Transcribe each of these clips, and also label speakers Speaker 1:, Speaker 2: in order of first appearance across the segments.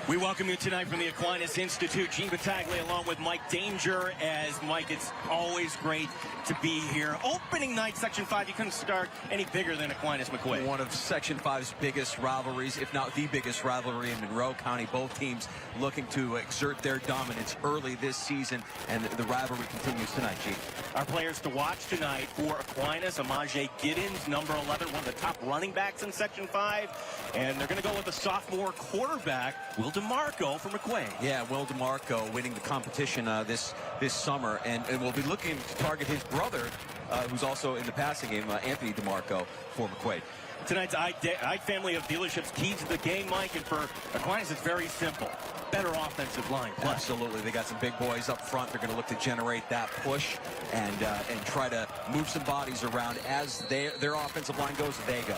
Speaker 1: We welcome you tonight from the Aquinas Institute. Gene Battaglia along with Mike Danger. As Mike, it's always great to be here. Opening night, Section 5, you couldn't start any bigger than Aquinas McQuaid.
Speaker 2: One of Section 5's biggest rivalries, if not the biggest rivalry in Monroe County. Both teams looking to exert their dominance early this season, and the rivalry continues tonight, Gene.
Speaker 1: Our players to watch tonight for Aquinas, Amajay Giddens, number 11, one of the top running backs in Section 5. And they're going to go with a sophomore quarterback, Will DeMarco from McQuaid.
Speaker 2: Yeah, Will DeMarco winning the competition this summer, and we'll be looking to target his brother, who's also in the passing game, Anthony DeMarco, for McQuaid.
Speaker 1: Tonight's I family of dealerships key to the game, Mike, and for Aquinas it's very simple. Better offensive line play.
Speaker 2: Absolutely. They got some big boys up front. They're going to look to generate that push and try to move some bodies around. As their offensive line goes, they go.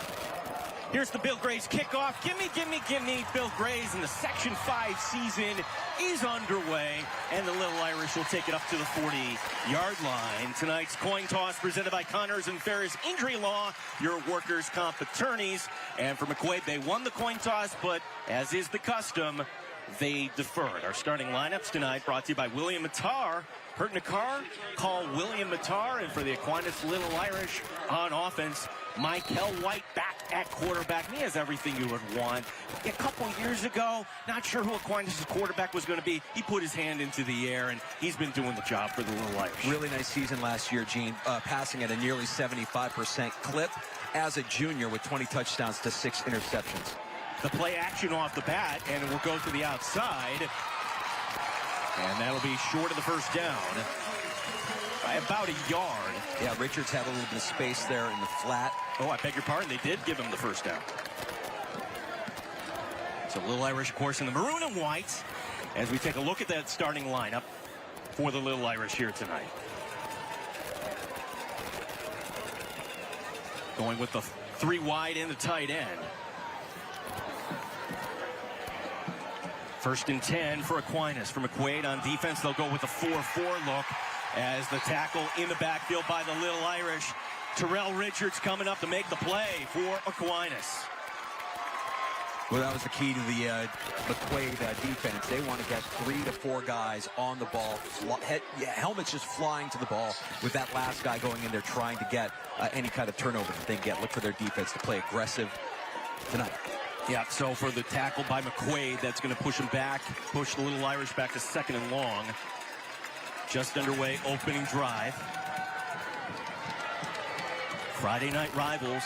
Speaker 1: Here's the Bill Grays kickoff. Gimme, gimme, gimme. Bill Grays, and the Section 5 season is underway, and the Little Irish will take it up to the 40-yard line. Tonight's coin toss presented by Connors and Ferris Injury Law, your workers' comp attorneys. And for McQuaid, they won the coin toss, but as is the custom, they deferred. Our starting lineups tonight brought to you by William Mattar. Hurt in a car? Call William Mattar. And for the Aquinas Little Irish on offense, Michael White back at quarterback. He has everything you would want. A couple years ago, not sure who Aquinas' quarterback was going to be. He put his hand into the air, and he's been doing the job for the Little Irish.
Speaker 2: Really nice season last year, Gene, passing at a nearly 75% clip as a junior with 20 touchdowns to 6 interceptions.
Speaker 1: The play action off the bat, and it will go to the outside. And that'll be short of the first down by about a yard.
Speaker 2: Yeah, Richards had a little bit of space there in the flat.
Speaker 1: Oh, I beg your pardon. They did give him the first down. So Little Irish, of course, in the maroon and white as we take a look at that starting lineup for the Little Irish here tonight. Going with the 3 wide and the tight end. First and 10 for Aquinas. For McQuaid on defense, they'll go with a 4-4 look as the tackle in the backfield by the Little Irish. Terrell Richards coming up to make the play for Aquinas.
Speaker 2: Well, that was the key to the McQuaid defense. They want to get 3 to 4 guys on the ball. Helmets just flying to the ball with that last guy going in there trying to get any kind of turnover that they get. Look for their defense to play aggressive tonight.
Speaker 1: Yeah, so for the tackle by McQuaid, that's going to push him back, push the Little Irish back to 2nd and long. Just underway, opening drive. Friday Night Rivals,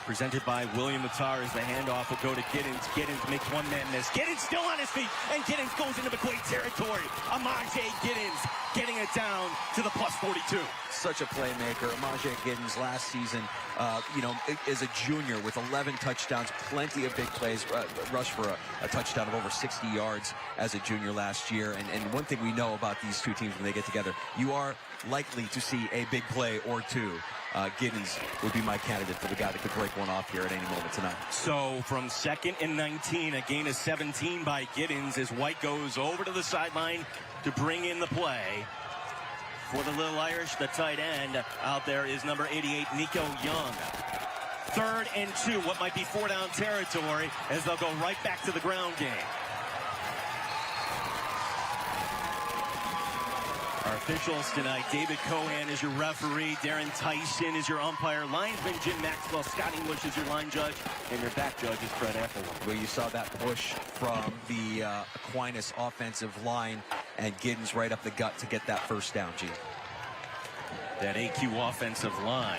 Speaker 1: presented by William Mattar, as the handoff will go to Giddens. Giddens makes one man miss. Giddens still on his feet, and Giddens goes into McQuaid territory. Amajay Giddens getting it down to the plus 42.
Speaker 2: Such a playmaker. Amajay Giddens last season, is a junior with 11 touchdowns, plenty of big plays, rushed for a touchdown of over 60 yards as a junior last year. And one thing we know about these two teams when they get together, you are likely to see a big play or two. Giddens would be my candidate for the guy that could break one off here at any moment tonight.
Speaker 1: So from 2nd and 19, a gain of 17 by Giddens as White goes over to the sideline to bring in the play. For the Little Irish, the tight end out there is number 88, Nico Young. 3rd and 2, what might be 4-down territory, as they'll go right back to the ground game. Our officials tonight, David Cohan is your referee, Darren Tyson is your umpire, linesman Jim Maxwell, Scott English is your line judge, and your back judge is Fred Applewhite.
Speaker 2: Well, you saw that push from the Aquinas offensive line, and Giddens right up the gut to get that first down, Gene.
Speaker 1: That AQ offensive line.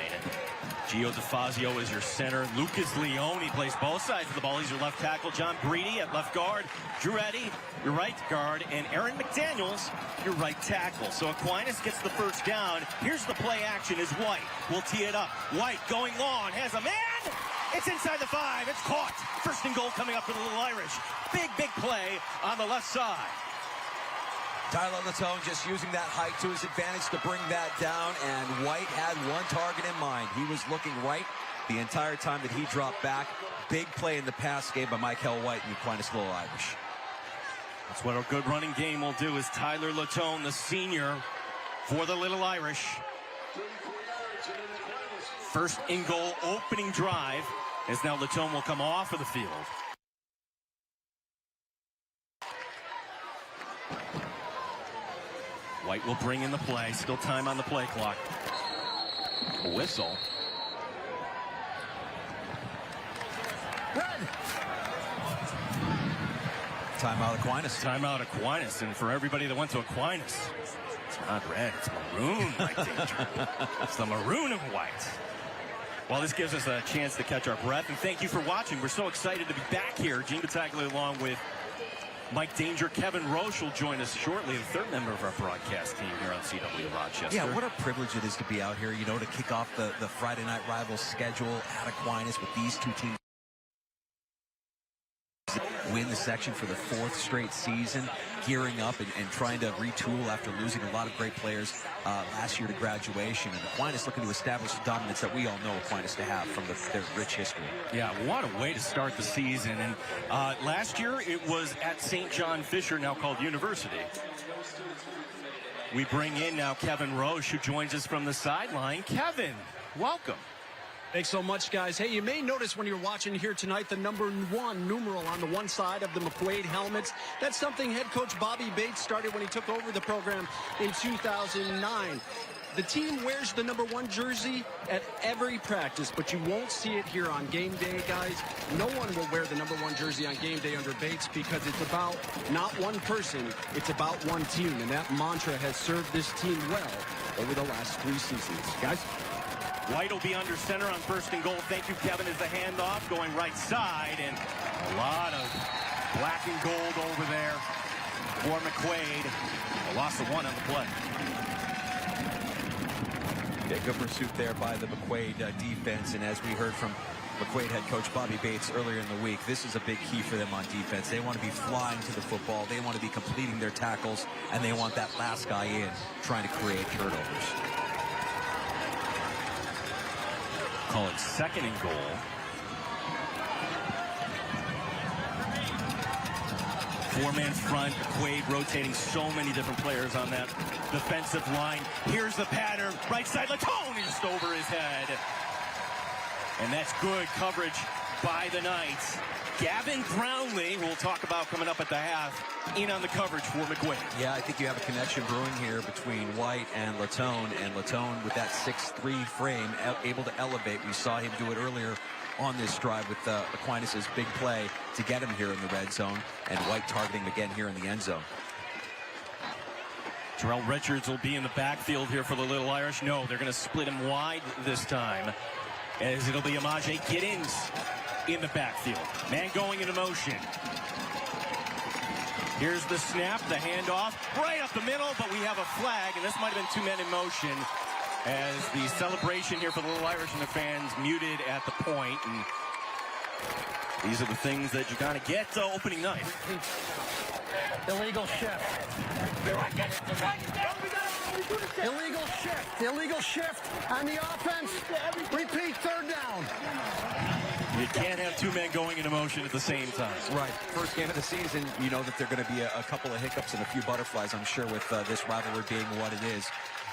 Speaker 1: Gio DeFazio is your center. Lucas Leone plays both sides of the ball. He's your left tackle. John Breedy at left guard. Drew Eddy, your right guard. And Aaron McDaniels, your right tackle. So Aquinas gets the first down. Here's the play action as White will tee it up. White going long, has a man. It's inside the 5. It's caught. First and goal coming up for the Little Irish. Big, big play on the left side.
Speaker 2: Tyler Latone just using that height to his advantage to bring that down, and White had one target in mind. He was looking right the entire time that he dropped back. Big play in the pass game by Michael White and the Aquinas Little Irish.
Speaker 1: That's what a good running game will do, is Tyler Latone, the senior, for the Little Irish. First and goal opening drive, as now Latone will come off of the field. White will bring in the play. Still time on the play clock. A whistle.
Speaker 3: Red.
Speaker 2: Timeout Aquinas.
Speaker 1: Timeout Aquinas. And for everybody that went to Aquinas, it's not red, it's maroon, Mike Danger. It's the maroon and white. Well, this gives us a chance to catch our breath. And thank you for watching. We're so excited to be back here. Gene Battaglia along with Mike Danger. Kevin Roche will join us shortly, the third member of our broadcast team here on CW Rochester.
Speaker 2: Yeah, what a privilege it is to be out here, you know, to kick off the Friday Night Rivals schedule at Aquinas with these two teams. Win the section for the 4th straight season, gearing up and trying to retool after losing a lot of great players last year to graduation. And Aquinas looking to establish the dominance that we all know Aquinas to have from their rich history.
Speaker 1: Yeah, what a way to start the season. And last year it was at St. John Fisher, now called University. We bring in now Kevin Roche, who joins us from the sideline. Kevin, welcome.
Speaker 3: Thanks so much, guys. Hey, you may notice when you're watching here tonight the number 1 numeral on the one side of the McQuaid helmets. That's something head coach Bobby Bates started when he took over the program in 2009. The team wears the number 1 jersey at every practice, but you won't see it here on game day, guys. No one will wear the number 1 jersey on game day under Bates because it's about not one person, it's about one team. And that mantra has served this team well over the last 3 seasons. Guys?
Speaker 1: White will be under center on 1st and goal. Thank you, Kevin, as the handoff going right side. And a lot of black and gold over there for McQuaid. A loss of 1 on the play.
Speaker 2: Yeah, good pursuit there by the McQuaid defense. And as we heard from McQuaid head coach Bobby Bates earlier in the week, this is a big key for them on defense. They want to be flying to the football. They want to be completing their tackles. And they want that last guy in trying to create turnovers.
Speaker 1: Call it 2nd and goal. 4-man front. McQuaid rotating so many different players on that defensive line. Here's the pattern. Right side, Latone just over his head. And that's good coverage by the Knights. Gavin Brownlee, who we'll talk about coming up at the half, in on the coverage for McQuaid.
Speaker 2: Yeah, I think you have a connection brewing here between White and Latone with that 6'3" frame, able to elevate. We saw him do it earlier on this drive with Aquinas' big play to get him here in the red zone, and White targeting him again here in the end zone.
Speaker 1: Terrell Richards will be in the backfield here for the Little Irish. No, they're going to split him wide this time, as it'll be Amaje Giddens in the backfield. Man going into motion. Here's the snap, the handoff, right up the middle, but we have a flag, and this might have been 2 men in motion as the celebration here for the Little Irish and the fans muted at the point. And these are the things that you gotta get to opening night.
Speaker 3: Illegal shift. Illegal shift on the offense. Repeat, 3rd down.
Speaker 1: You can't have 2 men going into motion at the same time.
Speaker 2: Right. First game of the season, you know that there are going to be a couple of hiccups and a few butterflies, I'm sure, with this rivalry being what it is.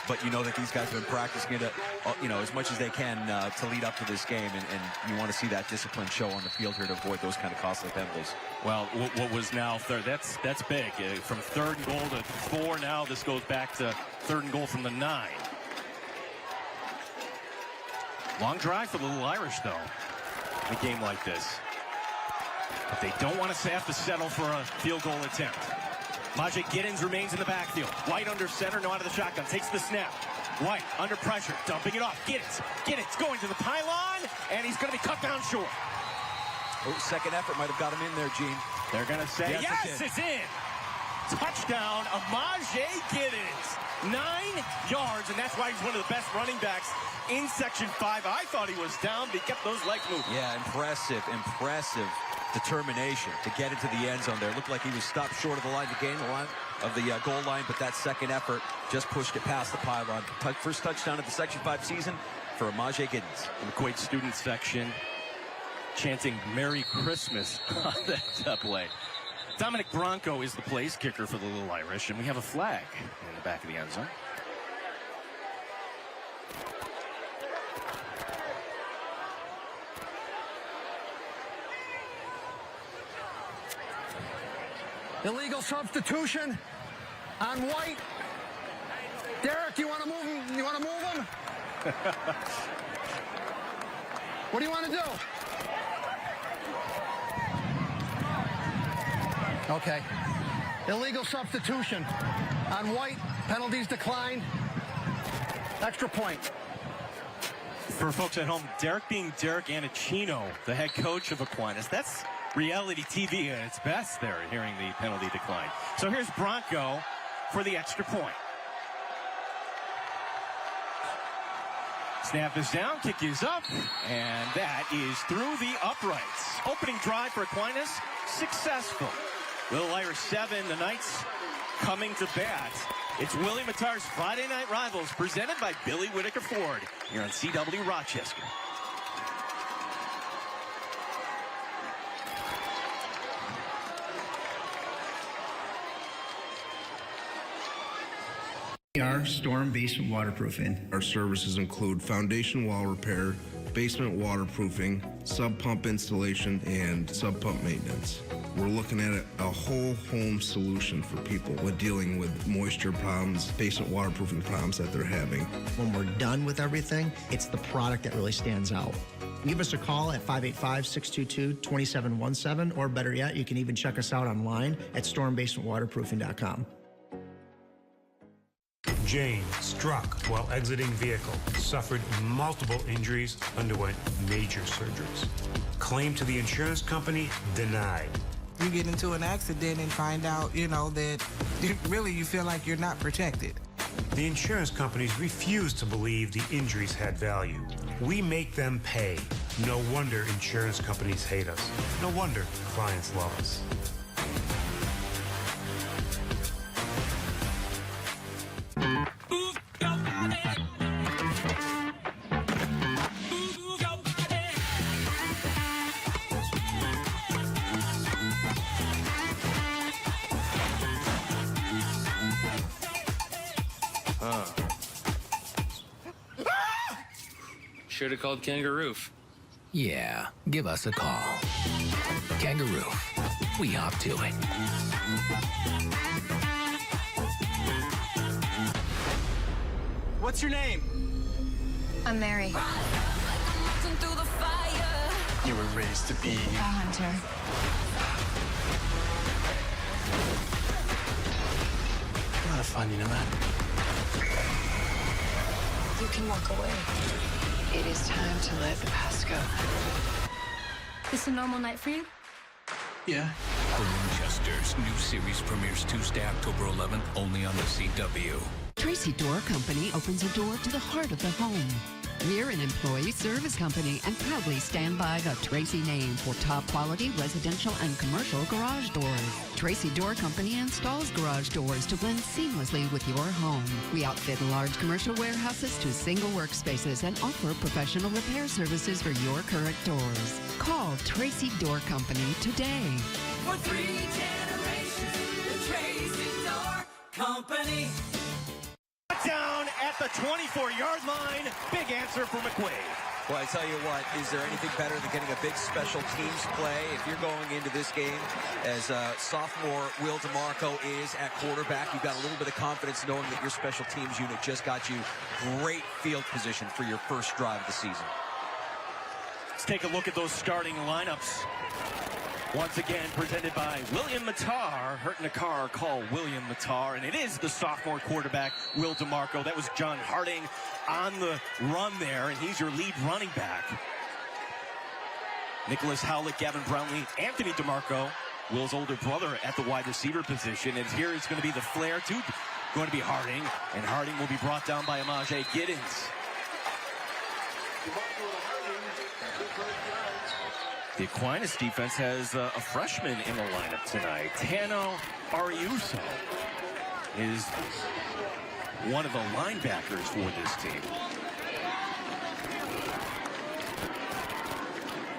Speaker 2: But you know that these guys have been practicing it, you know, as much as they can to lead up to this game, and you want to see that discipline show on the field here to avoid those kind of costly penalties.
Speaker 1: Well, what was now 3rd? That's big. From 3rd and goal to 4 now, this goes back to 3rd and goal from the 9. Long drive for the Little Irish, though, in a game like this. But they don't want to have to settle for a field goal attempt. Amaje Giddens remains in the backfield. White under center, no out of the shotgun. Takes the snap. White under pressure, dumping it off. Giddens going to the pylon, and he's going to be cut down short.
Speaker 2: Oh, second effort might have got him in there, Gene.
Speaker 1: They're going to say, yes, it's in. Touchdown, Amaje Giddens. 9 yards, and that's why he's one of the best running backs in Section 5. I thought he was down, but he kept those legs moving.
Speaker 2: Yeah, impressive determination to get into the end zone there. Looked like he was stopped short of the line to gain the line of the goal line, but that second effort just pushed it past the pylon. First touchdown of the Section 5 season for Amaje Giddens.
Speaker 1: The McQuaid student section chanting Merry Christmas on that play. Dominic Bronco is the place kicker for the Little Irish, and we have a flag in the back of the end zone.
Speaker 3: Illegal substitution on White. Derek, you want to move him? You want to move him? What do you want to do? Okay. Illegal substitution. On White, penalties declined. Extra point.
Speaker 1: For folks at home, Derek being Derek Anacino, the head coach of Aquinas. That's reality TV at its best there, hearing the penalty decline. So here's Bronco for the extra point. Snap is down, kick is up, and that is through the uprights. Opening drive for Aquinas, successful. Little Irish 7, the Knights coming to bat. It's Willie Mattar's Friday Night Rivals, presented by Billy Whitaker Ford, here on CW Rochester.
Speaker 4: Our storm basement waterproofing. Our services include foundation wall repair, basement waterproofing, sub pump installation, and sub pump maintenance. We're looking at a whole home solution for people with dealing with moisture problems, basement waterproofing problems that they're having.
Speaker 5: When we're done with everything, it's the product that really stands out. Give us a call at 585-622-2717, or better yet, you can even check us out online at stormbasementwaterproofing.com.
Speaker 6: Jane struck while exiting vehicle, suffered multiple injuries, underwent major surgeries. Claim to the insurance company denied.
Speaker 7: You get into an accident and find out, that really you feel like you're not protected.
Speaker 6: The insurance companies refuse to believe the injuries had value. We make them pay. No wonder insurance companies hate us. No wonder clients love us.
Speaker 8: Should have called Kangaroo.
Speaker 9: Yeah, give us a call. Kangaroo. We hop to it.
Speaker 3: What's your name?
Speaker 10: I'm Mary.
Speaker 3: You were raised to be
Speaker 10: A hunter.
Speaker 3: a lot of fun, you know that?
Speaker 10: You can walk away. It is time to let the past go. This a normal night for you?
Speaker 3: Yeah.
Speaker 9: Rochester's new series premieres Tuesday, October 11th, only on the CW.
Speaker 11: Tracy Door Company opens a door to the heart of the home. We're an employee service company and proudly stand by the Tracy name for top quality residential and commercial garage doors. Tracy Door Company installs garage doors to blend seamlessly with your home. We outfit large commercial warehouses to single workspaces and offer professional repair services for your current doors. Call Tracy Door Company today.
Speaker 12: For 3 generations, the Tracy Door Company.
Speaker 1: Down at the 24-yard line. Big answer for McQuaid.
Speaker 2: Well, I tell you what, is there anything better than getting a big special teams play? If you're going into this game as sophomore Will DeMarco is at quarterback, you've got a little bit of confidence knowing that your special teams unit just got you great field position for your first drive of the season.
Speaker 1: Let's take a look at those starting lineups. Once again, presented by William Mattar. Hurt in a car, call William Mattar. And it is the sophomore quarterback, Will DeMarco. That was John Harding on the run there, and he's your lead running back. Nicholas Howlett, Gavin Brownlee, Anthony DeMarco, Will's older brother at the wide receiver position. And here is going to be the flare, too, going to be Harding. And Harding will be brought down by Amaje Giddens. The Aquinas defense has a freshman in the lineup tonight. Tano Ariuso is one of the linebackers for this team.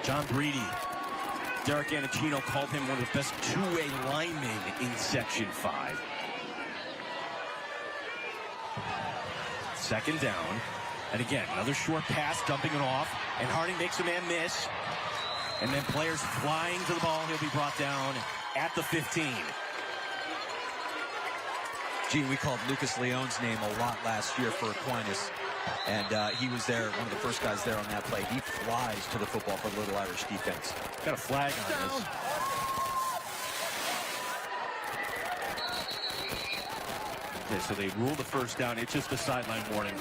Speaker 1: John Breedy, Derek Anacino called him one of the best two-way linemen in Section 5. Second down. And again, another short pass, dumping it off. And Harding makes a man miss. And then players flying to the ball. He'll be brought down at the 15.
Speaker 2: Gene, we called Lucas Leon's name a lot last year for Aquinas. And he was there, one of the first guys there on that play. He flies to the football for the Little Irish defense.
Speaker 1: Got a flag on this. Okay, so they rule the first down. It's just a sideline warning.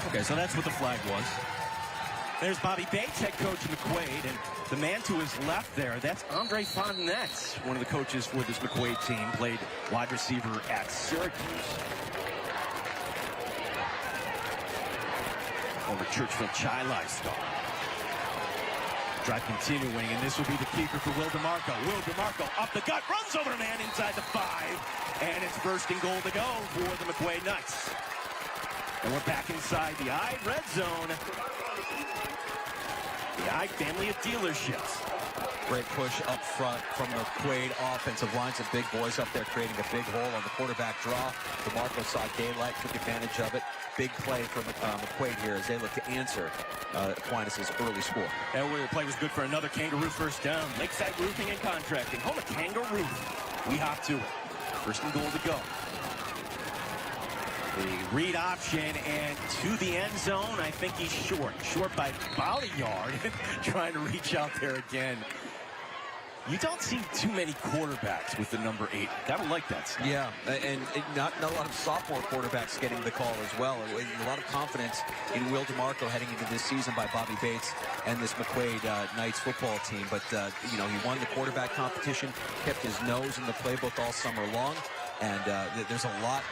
Speaker 1: Okay, so that's what the flag was. There's Bobby Bates, head coach of McQuaid, and the man to his left there, that's Andre Fontenette, one of the coaches for this McQuaid team, played wide receiver at Syracuse. Former Churchville Chili star. Drive continuing, and this will be the keeper for Will DeMarco. Will DeMarco up the gut, runs over a man inside the 5, and it's first and goal to go for the McQuaid Knights. And we're back inside the I red zone. The I family of dealerships.
Speaker 2: Great push up front from the McQuaid offensive line. Some big boys up there creating a big hole on the quarterback draw. DeMarco saw daylight, took advantage of it. Big play from McQuaid here as they look to answer Aquinas' early score.
Speaker 1: That play was good for another Kangaroo first down. Lakeside Roofing and Contracting, home of Kangaroo. We hop to it. First and goal to go. The read option and to the end zone. I think he's short. Short by about a yard. Trying to reach out there again. You don't see too many quarterbacks with the number 8. Gotta like that stuff.
Speaker 2: Yeah, and not a lot of sophomore quarterbacks getting the call as well. A lot of confidence in Will DeMarco heading into this season by Bobby Bates and this McQuaid Knights football team. But, you know, he won the quarterback competition, kept his nose in the playbook all summer long. And there's a lot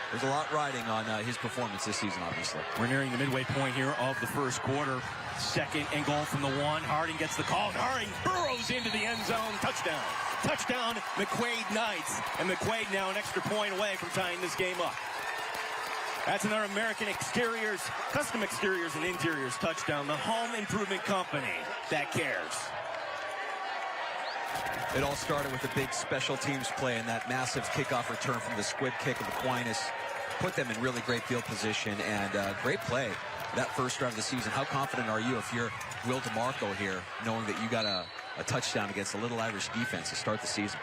Speaker 2: riding on his performance this season, obviously.
Speaker 1: We're nearing the midway point here of the first quarter. Second and goal from the 1. Harding gets the call. And Harding burrows into the end zone. Touchdown. Touchdown, McQuaid Knights. And McQuaid now an extra point away from tying this game up. That's another American Exteriors, Custom Exteriors and Interiors touchdown. The home improvement company that cares.
Speaker 2: It all started with a big special teams play and that massive kickoff return from the squib kick of Aquinas. Put them in really great field position and great play that first round of the season. How confident are you if you're Will DeMarco here, knowing that you got a touchdown against the Little Irish defense to start the season?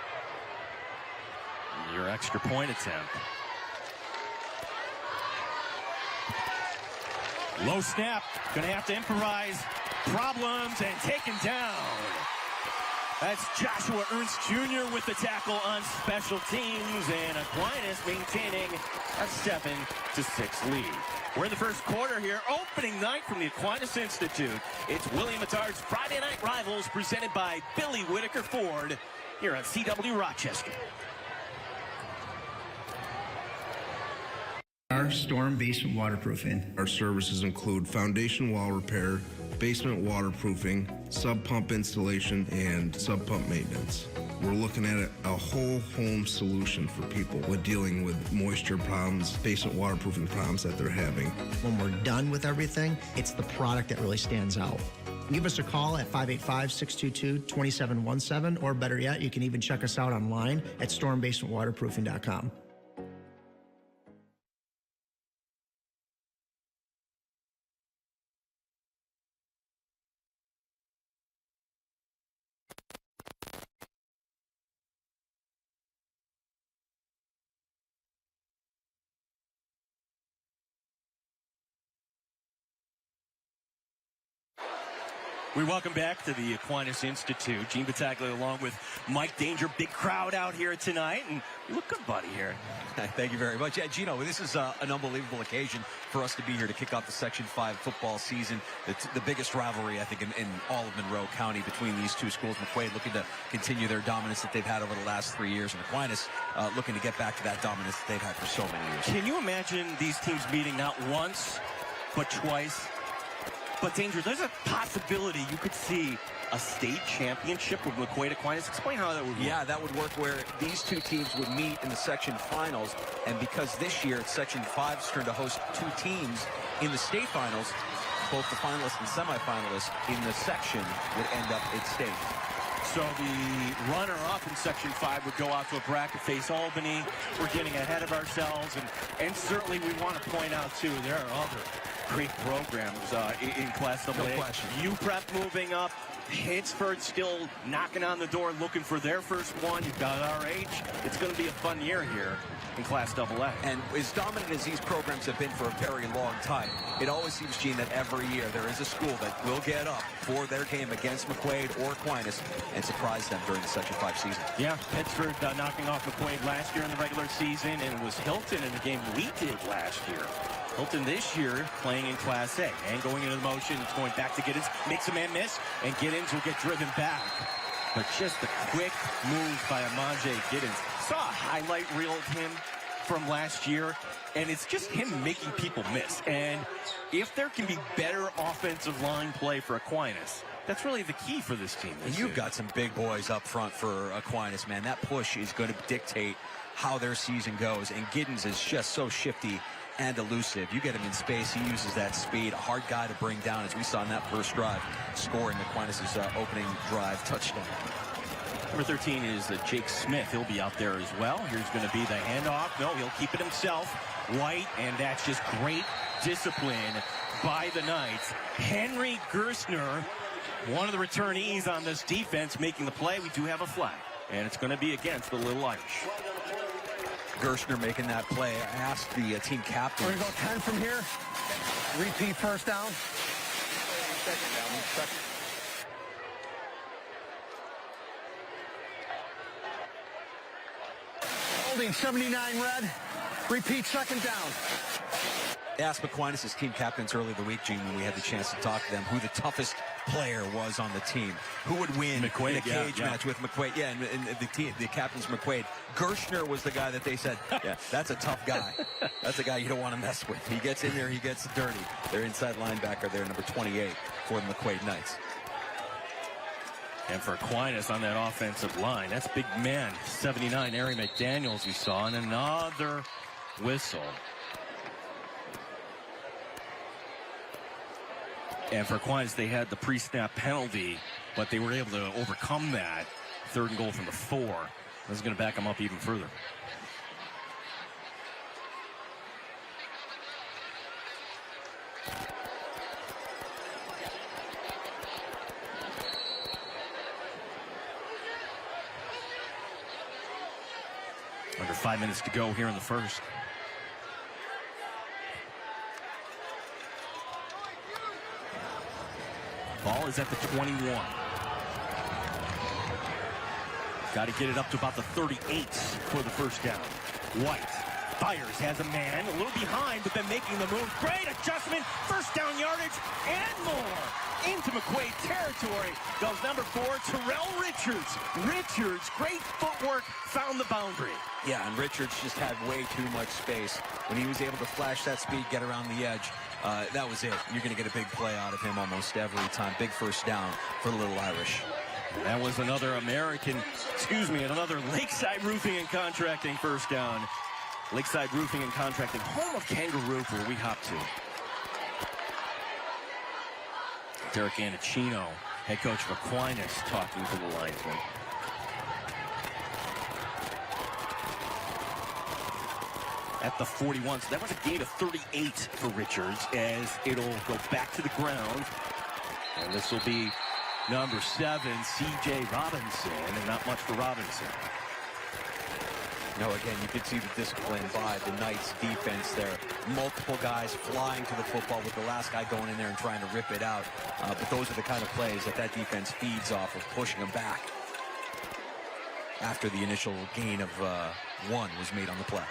Speaker 1: Your extra point attempt. Low snap. Gonna have to improvise. Problems and taken down. That's Joshua Ernst Jr. with the tackle on special teams, and Aquinas maintaining a 7-6 lead. We're in the first quarter here, opening night from the Aquinas Institute. It's William Attard's Friday Night Rivals, presented by Billy Whitaker Ford, here on CW Rochester.
Speaker 4: Our storm basement waterproofing. Our services include foundation wall repair, basement waterproofing, sub pump installation, and sub pump maintenance. We're looking at a whole home solution for people with dealing with moisture problems, basement waterproofing problems that they're having.
Speaker 5: When we're done with everything, it's the product that really stands out. Give us a call at 585-622-2717, or better yet, you can even check us out online at stormbasementwaterproofing.com.
Speaker 1: We welcome back to the Aquinas Institute. Gene Battaglia along with Mike Danger. Big crowd out here tonight, and you look good, buddy, here.
Speaker 2: Thank you very much. Yeah, Gino, this is an unbelievable occasion for us to be here to kick off the Section 5 football season. It's the biggest rivalry, I think, in all of Monroe County between these two schools. McQuaid looking to continue their dominance that they've had over the last 3 years, and Aquinas looking to get back to that dominance that they've had for so many years.
Speaker 1: Can you imagine these teams meeting not once, but twice? But Danger, there's a possibility you could see a state championship with McQuaid Aquinas. Explain how that would work.
Speaker 2: Yeah, that would work where these two teams would meet in the section finals. And because this year it's Section 5's turn to host two teams in the state finals, both the finalists and semifinalists in the section would end up at state.
Speaker 1: So the runner-up in Section 5 would go out to a bracket, face Albany. We're getting ahead of ourselves, and certainly we want to point out, too, there are other great programs in Class AA.
Speaker 2: No question.
Speaker 1: UPrep moving up, Pittsburgh still knocking on the door, looking for their first one. You've got RH. It's going to be a fun year here in Class AA.
Speaker 2: And as dominant as these programs have been for a very long time, it always seems, Gene, that every year there is a school that will get up for their game against McQuaid or Aquinas and surprise them during the Section 5 season.
Speaker 1: Yeah, Pittsburgh knocking off McQuaid last year in the regular season, and it was Hilton in the game we did last year. Hilton this year playing in Class A and going into the motion. It's going back to Giddens. Makes a man miss, and Giddens will get driven back. But just a quick move by Amaje Giddens. Saw a highlight reel of him from last year, and it's just him making people miss. And if there can be better offensive line play for Aquinas, that's really the key for this team.
Speaker 2: You've got some big boys up front for Aquinas, man. That push is going to dictate how their season goes, and Giddens is just so shifty and elusive. You get him in space, he uses that speed. A hard guy to bring down, as we saw in that first drive, scoring Aquinas' opening drive touchdown.
Speaker 1: Number 13 is Jake Smith. He'll be out there as well. Here's going to be the handoff. No, he'll keep it himself. White, and that's just great discipline by the Knights. Henry Gerstner, one of the returnees on this defense, making the play. We do have a flag, and it's going to be against the Little Irish.
Speaker 2: Gerstner making that play. I asked the team captain.
Speaker 3: We're going to go 10 from here. Repeat first down.
Speaker 2: Second.
Speaker 3: Holding 79 red. Repeat second down.
Speaker 2: Asked Aquinas' team captains earlier the week, Gene, when we had the chance to talk to them, who the toughest player was on the team. Who would win
Speaker 1: McQuaid,
Speaker 2: in a cage match with McQuaid? Yeah, and the captain's McQuaid. Gerstner was the guy that they said, yeah, that's a tough guy. That's a guy you don't want to mess with. He gets in there, he gets dirty. Their inside linebacker there, number 28 for the McQuaid Knights.
Speaker 1: And for Aquinas on that offensive line, that's big man, 79, Ari McDaniels we saw, and another whistle. And for Aquinas, they had the pre-snap penalty, but they were able to overcome that. 3rd and goal from the 4. This is going to back them up even further. Under 5 minutes to go here in the first. Ball is at the 21. Got to get it up to about the 38 for the first down. White fires, has a man, a little behind, but then making the move. Great adjustment, first down yardage, and more. Into McQuaid territory goes number 4, Terrell Richards. Richards, great footwork, found the boundary.
Speaker 2: Yeah, and Richards just had way too much space. When he was able to flash that speed, get around the edge, that was it. You're going to get a big play out of him almost every time. Big first down for the Little Irish.
Speaker 1: That was another another Lakeside Roofing and Contracting first down. Lakeside Roofing and Contracting, home of Kangaroo, where we hop to. Derek Anticino, head coach of Aquinas, talking to the linesman. At the 41, so that was a gain of 38 for Richards, as it'll go back to the ground. And this will be number 7, C.J. Robinson, and not much for Robinson.
Speaker 2: No, again, you could see the discipline by the Knights defense there. Multiple guys flying to the football with the last guy going in there and trying to rip it out. But those are the kind of plays that defense feeds off of, pushing them back after the initial gain of 1 was made on the play.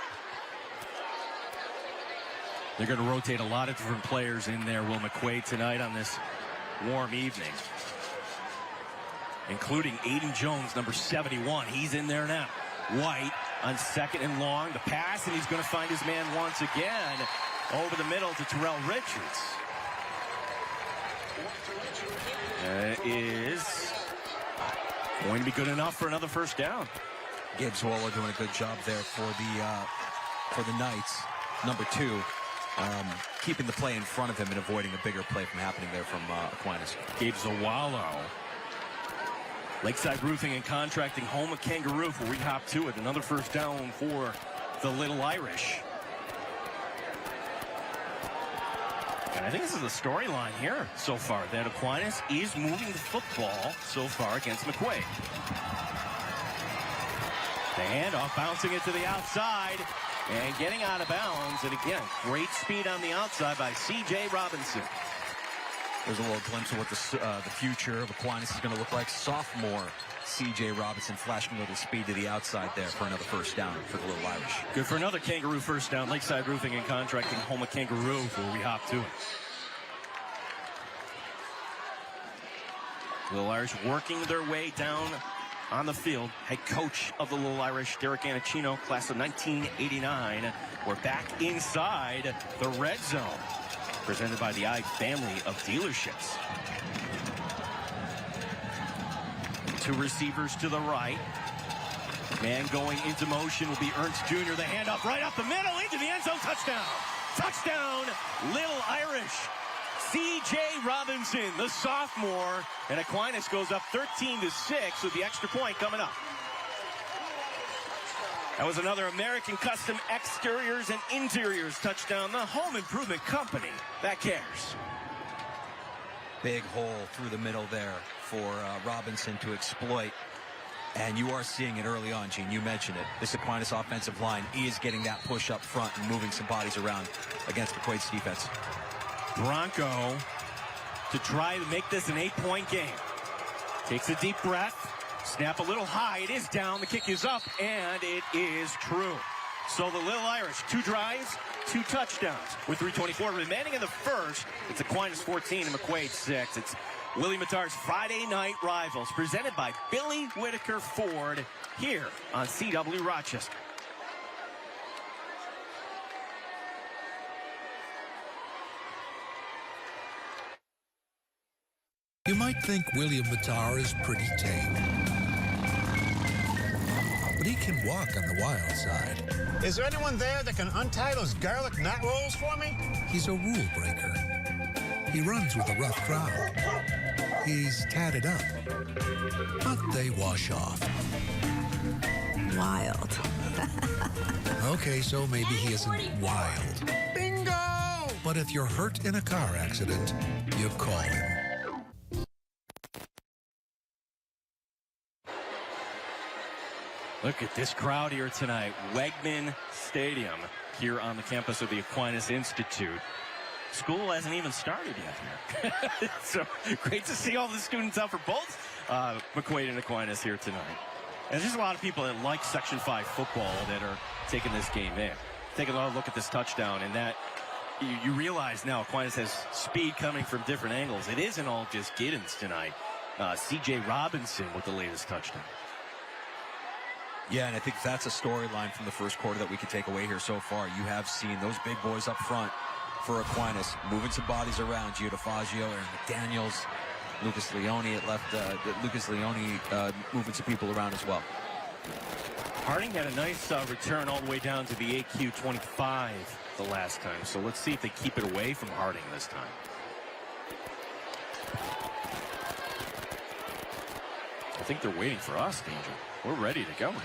Speaker 1: They're going to rotate a lot of different players in there, Will McQuaid, tonight on this warm evening, including Aiden Jones, number 71. He's in there now. White on 2nd and long. The pass, and he's going to find his man once again over the middle to Terrell Richards. Is going to be good enough for another first down.
Speaker 2: Gibbs Waller doing a good job there for the Knights. Number 2, keeping the play in front of him and avoiding a bigger play from happening there from Aquinas.
Speaker 1: Gabe Zawallo. Lakeside Roofing and Contracting, home of Kangaroo, where we hop to it. Another first down for the Little Irish. And I think this is the storyline here so far, that Aquinas is moving the football so far against McQuaid. The handoff, bouncing it to the outside and getting out of bounds. And again, great speed on the outside by C.J. Robinson.
Speaker 2: There's a little glimpse of what the future of Aquinas is going to look like. Sophomore C.J. Robinson flashing a little speed to the outside there for another first down for the Little Irish.
Speaker 1: Good for another Kangaroo first down. Lakeside Roofing and Contracting, home of Kangaroo, where we hop to it. Little Irish working their way down on the field. Head coach of the Little Irish, Derek Anacino, class of 1989. We're back inside the red zone, presented by the I family of dealerships. Two receivers to the right. Man going into motion will be Ernst Jr. The handoff right up the middle into the end zone. Touchdown. Touchdown, Little Irish. C.J. Robinson, the sophomore. And Aquinas goes up 13-6 with the extra point coming up. That was another American Custom Exteriors and Interiors touchdown. The Home Improvement Company that cares.
Speaker 2: Big hole through the middle there for Robinson to exploit. And you are seeing it early on, Gene. You mentioned it. This Aquinas offensive line is getting that push up front and moving some bodies around against McQuaid's defense.
Speaker 1: Bronco to try to make this an 8-point game. Takes a deep breath. Snap a little high. It is down. The kick is up, and it is true. So the Little Irish, 2 drives, 2 touchdowns. With 3:24 remaining in the first, it's Aquinas 14 and McQuaid 6. It's Willie Mattar's Friday Night Rivals, presented by Billy Whitaker Ford, here on CW Rochester.
Speaker 8: You might think William Mattar is pretty tame, but he can walk on the wild side.
Speaker 13: Is there anyone there that can untie those garlic knot rolls for me?
Speaker 8: He's a rule breaker. He runs with a rough crowd. He's tatted up, but they wash off.
Speaker 14: Wild.
Speaker 8: Okay, so maybe he isn't wild.
Speaker 13: Bingo!
Speaker 8: But if you're hurt in a car accident, you call him.
Speaker 1: Look at this crowd here tonight. Wegman Stadium here on the campus of the Aquinas Institute. School hasn't even started yet here. So great to see all the students out for both McQuaid and Aquinas here tonight. And there's just a lot of people that like Section 5 football that are taking this game in. Take a look at this touchdown, and that you realize now Aquinas has speed coming from different angles. It isn't all just Giddens tonight. C.J. Robinson with the latest touchdown.
Speaker 2: Yeah, and I think that's a storyline from the first quarter that we can take away here so far. You have seen those big boys up front for Aquinas, moving some bodies around. Gio DeFazio, Aaron McDaniels, Lucas Leone at left. Lucas Leone moving some people around as well.
Speaker 1: Harding had a nice return all the way down to the AQ 25 the last time. So let's see if they keep it away from Harding this time. I think they're waiting for us, Danger. We're ready to go here.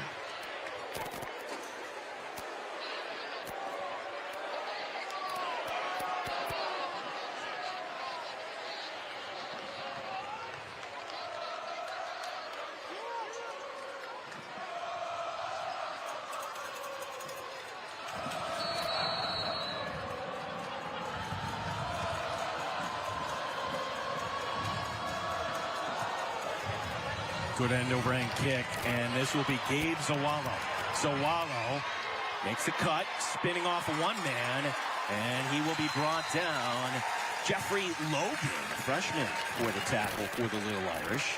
Speaker 1: Good end over end kick, and this will be Gabe Zawallo. Zawallo makes a cut, spinning off one man, and he will be brought down. Jeffrey Logan, freshman, for the tackle for the Little Irish.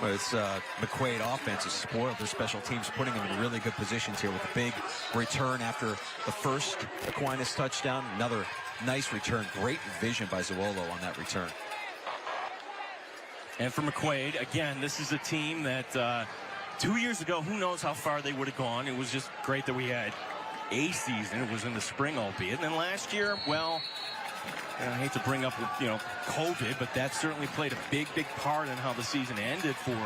Speaker 2: Well, it's McQuaid offense has spoiled their special teams, putting them in really good positions here with a big return after the first Aquinas touchdown. Another nice return. Great vision by Zawallo on that return.
Speaker 1: And for McQuaid, again, this is a team that 2 years ago, who knows how far they would have gone. It was just great that we had a season. It was in the spring, albeit. And then last year, well, I hate to bring up, COVID, but that certainly played a big part in how the season ended for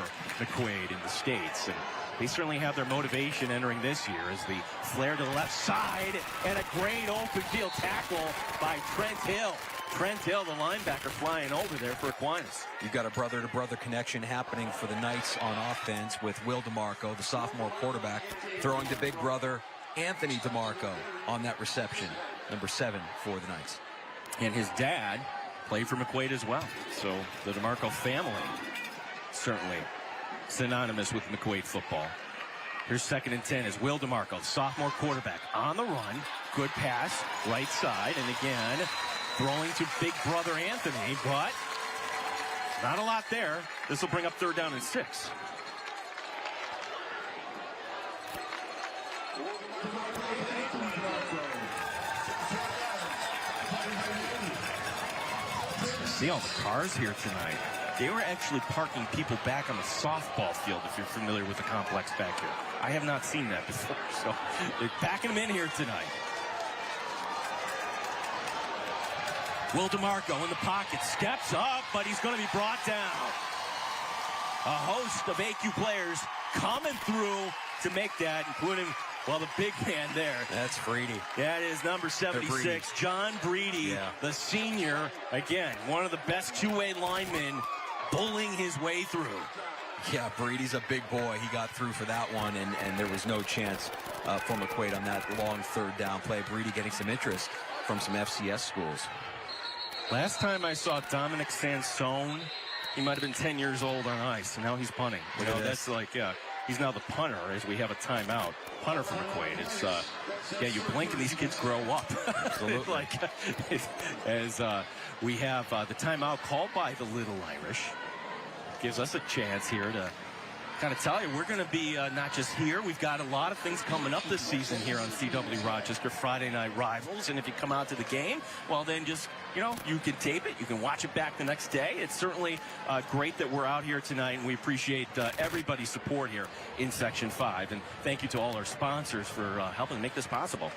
Speaker 1: McQuaid in the States. And they certainly have their motivation entering this year as the flare to the left side and a great open field tackle by Trent Hill. Trent Hill, the linebacker, flying over there for Aquinas.
Speaker 2: You've got a brother-to-brother connection happening for the Knights on offense with Will DeMarco, the sophomore quarterback, throwing to big brother Anthony DeMarco on that reception, number 7 for the Knights.
Speaker 1: And his dad played for McQuaid as well. So the DeMarco family certainly synonymous with McQuaid football. Here's 2nd and 10 as Will DeMarco, the sophomore quarterback, on the run. Good pass, right side, and again, throwing to big brother Anthony, but not a lot there. This will bring up 3rd down and 6. See all the cars here tonight. They were actually parking people back on the softball field, if you're familiar with the complex back here. I have not seen that before, so they're packing them in here tonight. Will DeMarco in the pocket, steps up, but he's going to be brought down. A host of AQ players coming through to make that, including, well, the big man there.
Speaker 2: That's Breedy.
Speaker 1: That is number 76, John Breedy, the senior. Again, one of the best two-way linemen bullying his way through.
Speaker 2: Yeah, Breedy's a big boy. He got through for that one, and there was no chance for McQuaid on that long 3rd down play. Breedy getting some interest from some FCS schools.
Speaker 1: Last time I saw Dominic Sansone, he might have been 10 years old on ice, and now he's punting. You know, that's like, he's now the punter as we have a timeout. Punter for McQuaid. It's, yeah, you blink and these kids grow up.
Speaker 2: Absolutely.
Speaker 1: As we have the timeout called by the Little Irish. Gives us a chance here to kind of tell you we're going to be not just here. We've got a lot of things coming up this season here on CW Rochester, Friday Night Rivals. And if you come out to the game, well, then just, you know, you can tape it. You can watch it back the next day. It's certainly great that we're out here tonight, and we appreciate everybody's support here in Section 5. And thank you to all our sponsors for helping make this possible.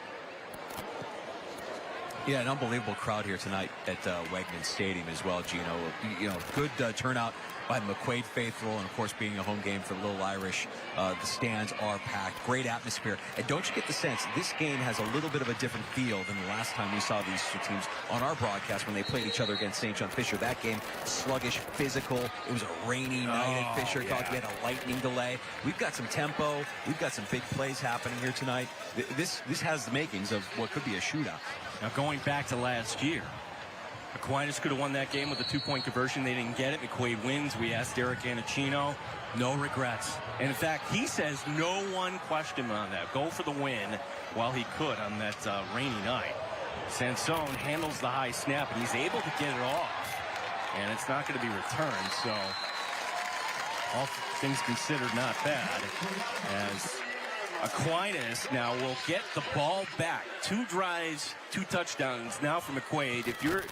Speaker 2: Yeah, an unbelievable crowd here tonight at Wegmans Stadium as well, Gino. You know, good turnout by the McQuaid faithful, and of course being a home game for the Little Irish, the stands are packed. Great atmosphere. And don't you get the sense this game has a little bit of a different feel than the last time we saw these two teams on our broadcast when they played each other against St. John Fisher. That game, sluggish, physical. It was a rainy night at Fisher. We had a lightning delay. We've got some tempo. We've got some big plays happening here tonight. This has the makings of what could be a shootout.
Speaker 1: Now, going back to last year, Aquinas could have won that game with a 2-point conversion. They didn't get it. McQuaid wins. We asked Eric Anacino. No regrets. And in fact, he says no one questioned him on that. Go for the win while he could on that rainy night. Sansone handles the high snap, and he's able to get it off. And it's not going to be returned. So all things considered, not bad. As Aquinas now will get the ball back. 2 drives, 2 touchdowns now for McQuaid. If you're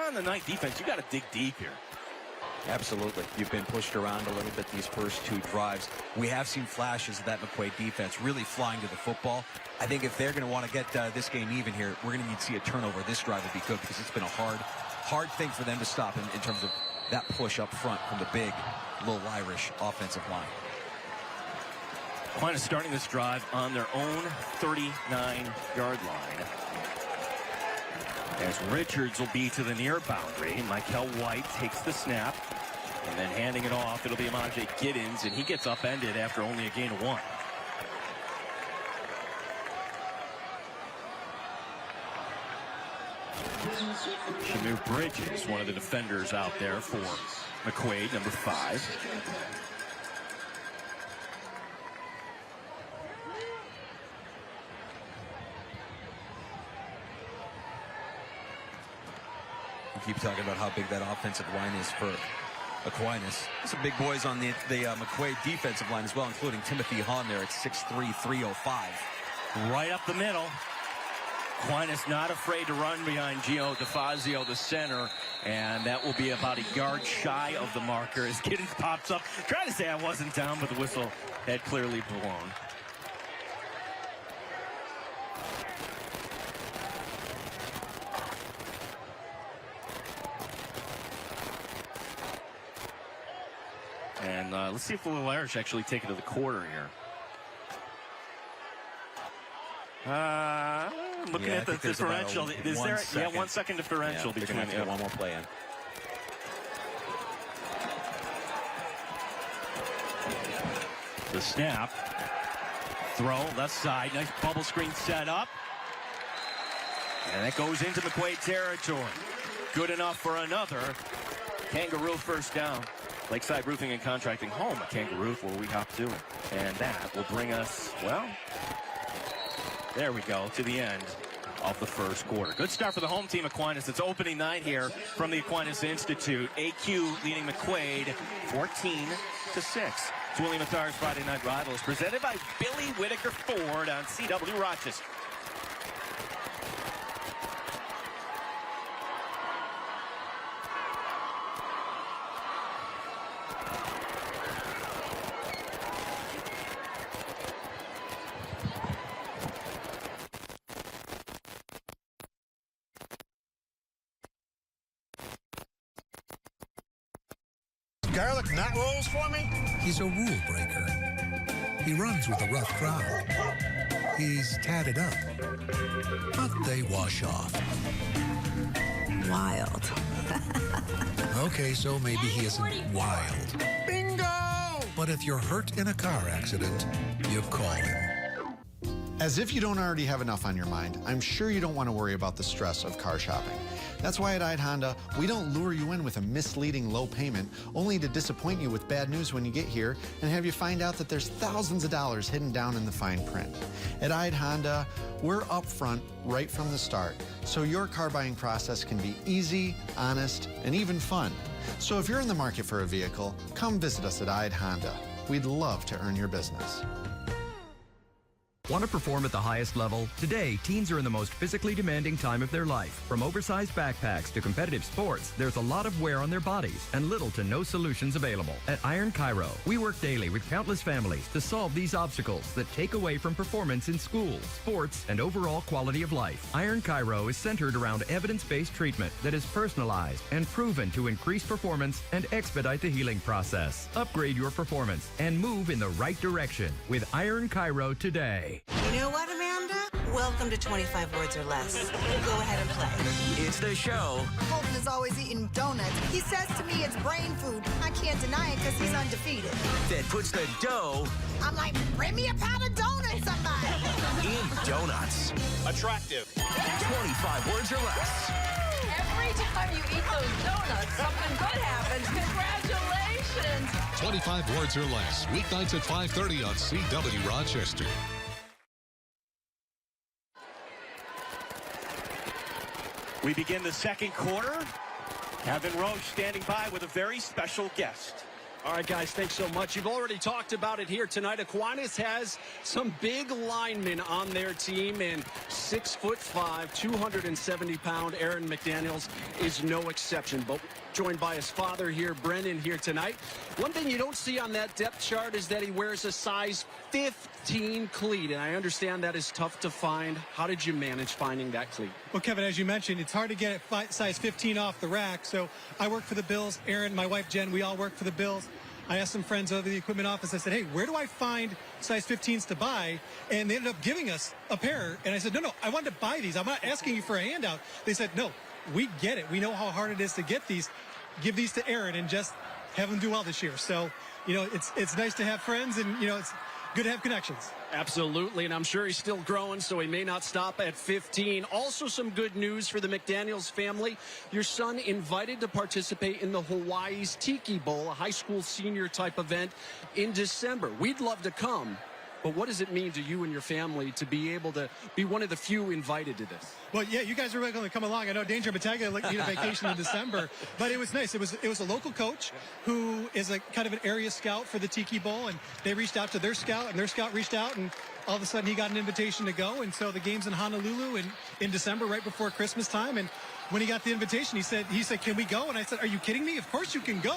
Speaker 1: on the night defense, you got to dig deep here.
Speaker 2: Absolutely. You've been pushed around a little bit these first 2 drives. We have seen flashes of that McQuaid defense really flying to the football. I think if they're going to want to get this game even here, we're going to need to see a turnover. This drive would be good because it's been a hard thing for them to stop in terms of that push up front from the big Little Irish offensive line.
Speaker 1: Aquinas starting this drive on their own 39-yard line. As Richards will be to the near boundary. Michael White takes the snap. And then handing it off, it'll be Amajay Giddens, and he gets upended after only a gain of 1. Shamir Bridges, one of the defenders out there for McQuaid, number 5.
Speaker 2: Keep talking about how big that offensive line is for Aquinas. Some big boys on the McQuaid defensive line as well, including Timothy Hahn there at 6'3", 305.
Speaker 1: Right up the middle. Aquinas not afraid to run behind Gio DeFazio, the center, and that will be about a yard shy of the marker as Giddens pops up. Trying to say I wasn't down, but the whistle had clearly blown. And let's see if the Little Irish actually take it to the quarter here. Looking at the differential. Is there? Yeah, 1 second differential between.
Speaker 2: They're gonna have to get one more play in.
Speaker 1: The snap. Throw, left side. Nice bubble screen set up. And that goes into McQuaid territory. Good enough for another Kangaroo first down. Lakeside Roofing and Contracting, home at Kangaroo, where we hop to it. And that will bring us, well, there we go, to the end of the first quarter. Good start for the home team, Aquinas. It's opening night here from the Aquinas Institute. AQ leading McQuaid 14-6. It's William Athar's Friday Night Rivals, presented by Billy Whitaker Ford on CW Rochester.
Speaker 13: Garlic nut rolls for me?
Speaker 8: He's a rule breaker. He runs with a rough crowd. He's tatted up, but they wash off.
Speaker 14: Wild.
Speaker 8: Okay, so maybe he isn't wild.
Speaker 13: Bingo!
Speaker 8: But if you're hurt in a car accident, you call him.
Speaker 15: As if you don't already have enough on your mind, I'm sure you don't want to worry about the stress of car shopping. That's why at Ide Honda, we don't lure you in with a misleading low payment, only to disappoint you with bad news when you get here and have you find out that there's thousands of dollars hidden down in the fine print. At Ide Honda, we're upfront right from the start, so your car buying process can be easy, honest, and even fun. So if you're in the market for a vehicle, come visit us at Ide Honda. We'd love to earn your business.
Speaker 16: Want to perform at the highest level? Today, teens are in the most physically demanding time of their life. From oversized backpacks to competitive sports, there's a lot of wear on their bodies and little to no solutions available. At Iron Chiro, we work daily with countless families to solve these obstacles that take away from performance in school, sports, and overall quality of life. Iron Chiro is centered around evidence-based treatment that is personalized and proven to increase performance and expedite the healing process. Upgrade your performance and move in the right direction with Iron Chiro today.
Speaker 14: You know what, Amanda? Welcome to 25 Words or Less. Go ahead and play.
Speaker 9: It's the show.
Speaker 17: Colton is always eating donuts. He says to me it's brain food. I can't deny it because he's undefeated.
Speaker 9: That puts the dough
Speaker 17: I'm like, bring me a pound of donuts, somebody.
Speaker 9: in donuts.
Speaker 13: Attractive.
Speaker 9: 25 words or less.
Speaker 18: Every time you eat those donuts, something good happens. Congratulations.
Speaker 19: 25 words or less. Weeknights at 5:30 on CW Rochester.
Speaker 1: We begin the second quarter. Kevin Roche standing by with a very special guest.
Speaker 3: All right, guys, thanks so much. You've already talked about it here tonight. Aquinas has some big linemen on their team, and 6'5", 270-pound Aaron McDaniels is no exception. But joined by his father here, Brennan, here tonight. One thing you don't see on that depth chart is that he wears a size 15 cleat, and I understand that is tough to find. How did you manage finding that cleat?
Speaker 20: Well, Kevin, as you mentioned, it's hard to get size 15 off the rack. So I work for the Bills. Aaron, my wife Jen, we all work for the Bills. I asked some friends over the equipment office. I said, hey, where do I find size 15s to buy? And they ended up giving us a pair. And I said, no, I wanted to buy these. I'm not asking you for a handout. They said, no, we get it. We know how hard it is to get these. Give these to Aaron and just have him do well this year. So, it's nice to have friends, and, it's good to have connections.
Speaker 3: Absolutely, and I'm sure he's still growing, so he may not stop at 15. Also, some good news for the McDaniels family. Your son invited to participate in the Hawaii's Tiki Bowl, a high school senior type event in December. We'd love to come, but what does it mean to you and your family to be able to be one of the few invited to this?
Speaker 20: Well, yeah, you guys are really going to come along. I know Danger Bataglia need a vacation in December, but it was nice. It was a local coach who is a kind of an area scout for the Tiki Bowl, and they reached out to their scout, and their scout reached out, and all of a sudden he got an invitation to go. And so the game's in Honolulu in December, right before Christmas time. And when he got the invitation, he said, can we go? And I said, are you kidding me? Of course you can go.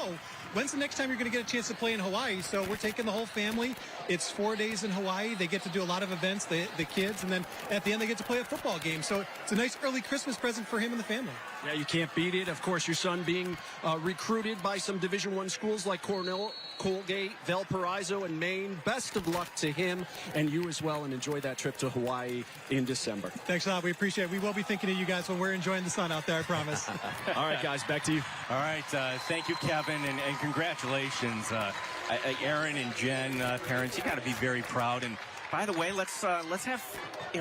Speaker 20: When's the next time you're going to get a chance to play in Hawaii? So we're taking the whole family. It's 4 days in Hawaii. They get to do a lot of events, the kids, and then at the end they get to play a football game. So it's a nice early Christmas present for him and the family.
Speaker 3: Yeah, you can't beat it. Of course, your son being recruited by some Division I schools like Cornell Colgate, Valparaiso, and Maine. Best of luck to him and you as well, and enjoy that trip to Hawaii in December.
Speaker 20: Thanks a lot. We appreciate it. We will be thinking of you guys when we're enjoying the sun out there, I promise.
Speaker 3: All right, guys, back to you.
Speaker 1: All right. Thank you, Kevin, and congratulations. Aaron and Jen, parents, you got to be very proud. And by the way, let's have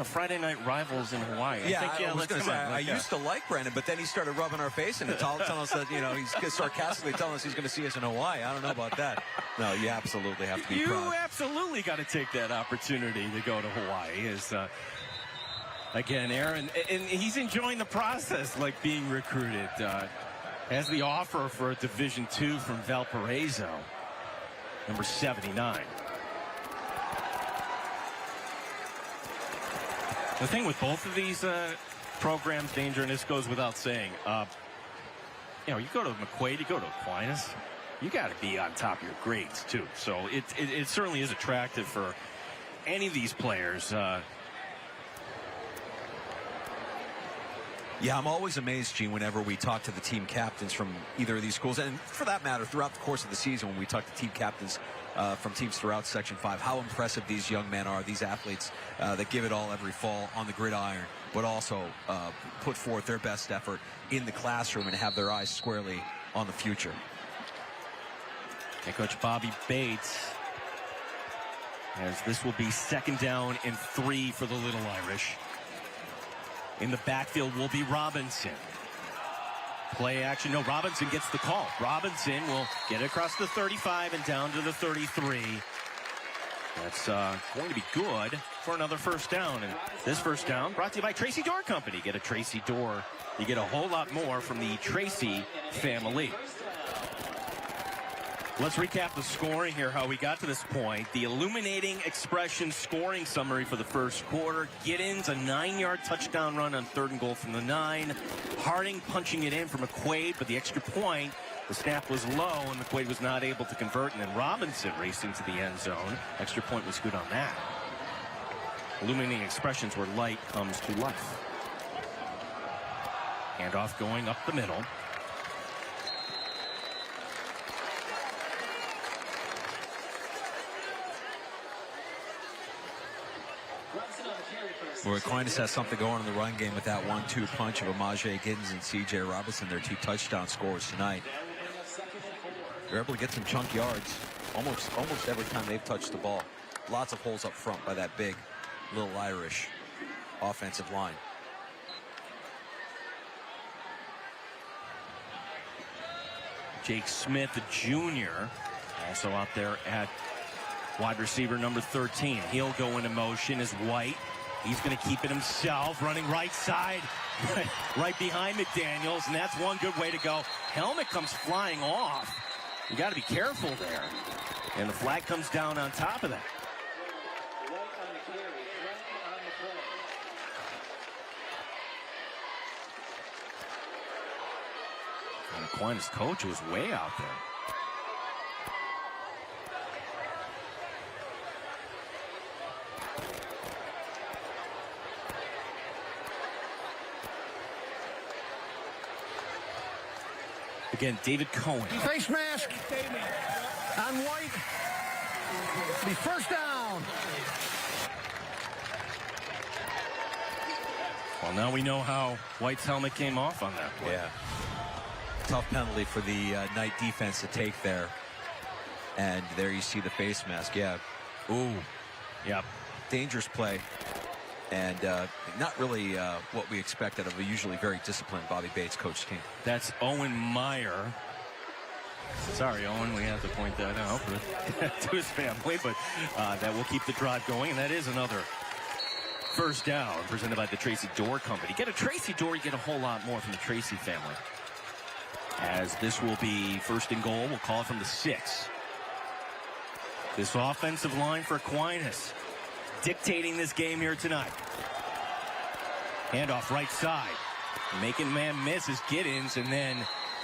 Speaker 1: Friday night rivals in Hawaii.
Speaker 2: I was going to say, I used to like Brandon, but then he started rubbing our face and telling us that he's sarcastically telling us he's going to see us in Hawaii. I don't know about that. No, you absolutely have to be proud.
Speaker 1: You absolutely got to take that opportunity to go to Hawaii. Again, Aaron, and he's enjoying the process, like being recruited. Has the offer for a Division II from Valparaiso, number 79. The thing with both of these programs, Danger, and this goes without saying, you go to McQuaid, you go to Aquinas, you got to be on top of your grades, too. So it certainly is attractive for any of these players.
Speaker 2: Yeah, I'm always amazed, Gene, whenever we talk to the team captains from either of these schools, and for that matter, throughout the course of the season, when we talk to team captains from teams throughout Section 5, how impressive these young men are, these athletes that give it all every fall on the gridiron, but also put forth their best effort in the classroom and have their eyes squarely on the future.
Speaker 1: And Coach Bobby Bates, as this will be 2nd down and 3 for the Little Irish. In the backfield will be Robinson. Play action. No, Robinson gets the call. Robinson will get across the 35 and down to the 33. That's going to be good for another first down. And this first down brought to you by Tracy Door Company. Get a Tracy Door. You get a whole lot more from the Tracy family. Let's recap the scoring here, how we got to this point. The illuminating expression scoring summary for the first quarter. Giddens, a 9-yard touchdown run on 3rd and goal from the 9. Harding punching it in for McQuaid, but the extra point, the snap was low, and McQuaid was not able to convert. And then Robinson racing to the end zone. Extra point was good on that. Illuminating expressions where light comes to life. Handoff going up the middle.
Speaker 2: Where Aquinas has something going in the run game with that 1-2 punch of Amaje Giddens and C.J. Robinson, their 2 touchdown scorers tonight. They're able to get some chunk yards almost every time they've touched the ball. Lots of holes up front by that big Little Irish offensive line.
Speaker 1: Jake Smith, the junior, also out there at wide receiver number 13. He'll go into motion as White. He's going to keep it himself, running right side, right behind McDaniels, and that's one good way to go. Helmet comes flying off. You got to be careful there. And the flag comes down on top of that. And Aquinas' coach was way out there. Again, David Cohen.
Speaker 21: Face mask on White. Be first down.
Speaker 1: Well, now we know how White's helmet came off on that play.
Speaker 2: Yeah. Tough penalty for the Knight defense to take there. And there you see the face mask. Yeah.
Speaker 1: Ooh. Yep.
Speaker 2: Dangerous play. And not really what we expect out of a usually very disciplined Bobby Bates coach team.
Speaker 1: That's Owen Meyer. Sorry, Owen, we have to point that out to his family, but that will keep the drive going, and that is another first down presented by the Tracy Door Company. Get a Tracy Door, you get a whole lot more from the Tracy family. As this will be 1st and goal, we'll call it from the 6. This offensive line for Aquinas dictating this game here tonight. Handoff right side. Making man miss is Giddens, and then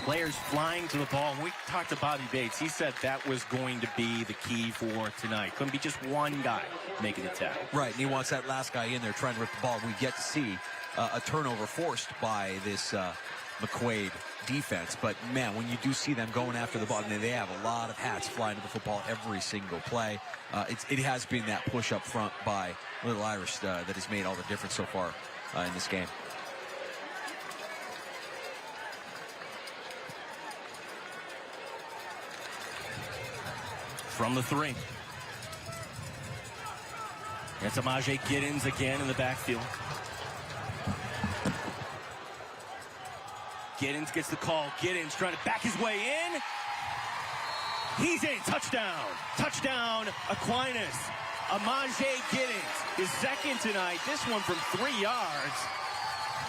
Speaker 1: players flying to the ball. When we talked to Bobby Bates, he said that was going to be the key for tonight. Couldn't be just one guy making the tackle.
Speaker 2: Right, and he wants that last guy in there trying to rip the ball. We get to see a turnover forced by this McQuaid defense, but man, when you do see them going after the ball, and they have a lot of hats flying to the football every single play. It has been that push up front by Little Irish that has made all the difference so far in this game.
Speaker 1: From the 3. It's Amaje Giddens again in the backfield. Giddens gets the call. Giddens trying to back his way in. He's in. Touchdown. Touchdown, Aquinas. Amaje Giddens, his second tonight. This one from 3 yards.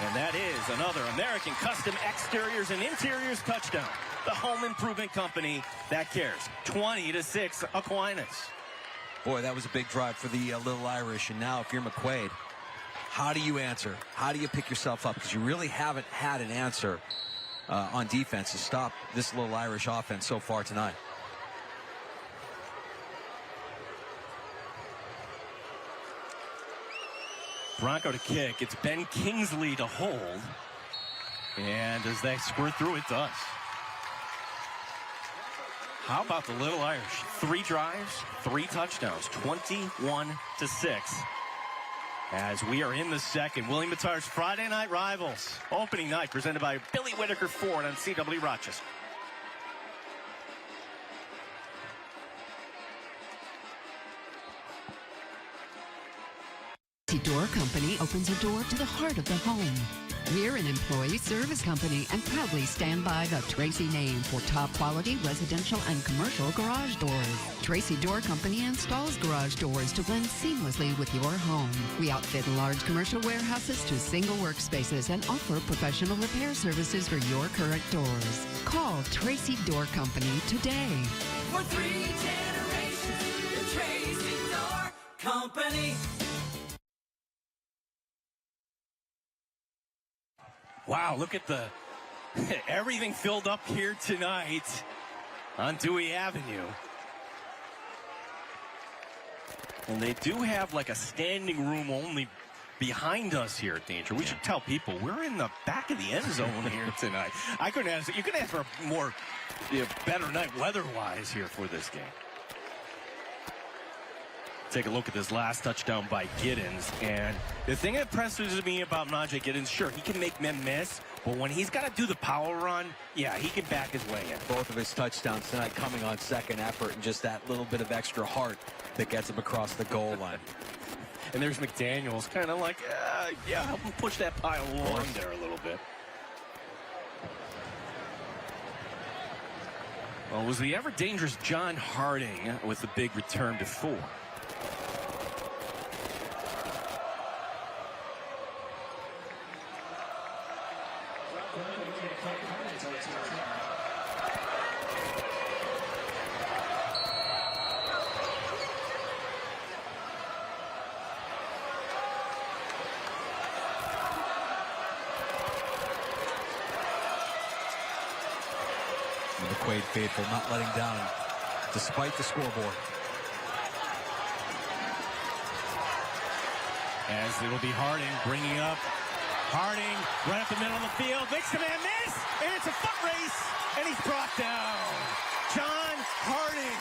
Speaker 1: And that is another American Custom Exteriors and Interiors touchdown. The home improvement company that cares. 20-6, Aquinas.
Speaker 2: Boy, that was a big drive for the Little Irish. And now if you're McQuaid, how do you answer? How do you pick yourself up? Because you really haven't had an answer on defense to stop this Little Irish offense so far tonight.
Speaker 1: Bronco to kick. It's Ben Kingsley to hold. And does that squirt through? It does. How about the Little Irish? 3 drives, 3 touchdowns, 21-6. As we are in the second, William Mattar's Friday Night Rivals. Opening night presented by Billy Whitaker Ford on CW Rochester.
Speaker 11: Door Company opens a door to the heart of the home. We're an employee service company and proudly stand by the Tracy name for top quality residential and commercial garage doors. Tracy Door Company installs garage doors to blend seamlessly with your home. We outfit large commercial warehouses to single workspaces and offer professional repair services for your current doors. Call Tracy Door Company today.
Speaker 12: For 3 generations, the Tracy Door Company.
Speaker 1: Wow, look at the everything filled up here tonight on Dewey Avenue. And they do have like a standing room only behind us here at Danger. We should tell people we're in the back of the end zone here tonight. You couldn't ask for a more better night weather-wise here for this game. Take a look at this last touchdown by Giddens. And the thing that impresses me about Amaje Giddens, sure, he can make men miss, but when he's got to do the power run, yeah, he can back his way in.
Speaker 2: Both of his touchdowns tonight coming on second effort and just that little bit of extra heart that gets him across the goal line.
Speaker 1: And there's McDaniels kind of like, yeah, help him push that pile along there a little bit. Well, it was the ever-dangerous John Harding with the big return to 4.
Speaker 2: McQuaid faithful, not letting down despite the scoreboard.
Speaker 1: As it'll be Harding bringing up. Harding right up the middle of the field. Makes the man miss. And it's a foot race. And he's brought down. John Harding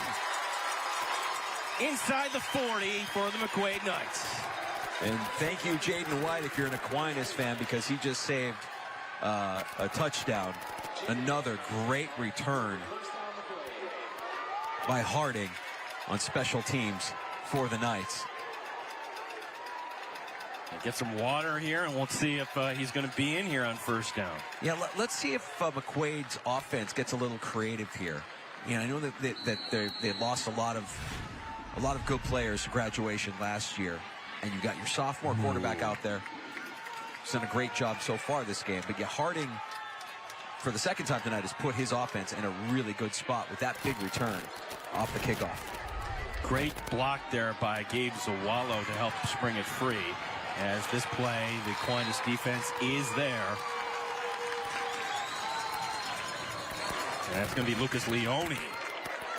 Speaker 1: inside the 40 for the McQuaid Knights.
Speaker 2: And thank you, Jaden White, if you're an Aquinas fan, because he just saved a touchdown. Another great return by Harding on special teams for the Knights.
Speaker 1: Get some water here, and we'll see if he's going to be in here on first down.
Speaker 2: Yeah, let's see if McQuaid's offense gets a little creative here. You know, I know that they lost a lot of good players to graduation last year, and you got your sophomore quarterback out there. He's done a great job so far this game, but Harding, for the second time tonight, has put his offense in a really good spot with that big return off the kickoff.
Speaker 1: Great block there by Gabe Zawallo to help spring it free. As this play, the Aquinas defense is there. And that's going to be Lucas Leone,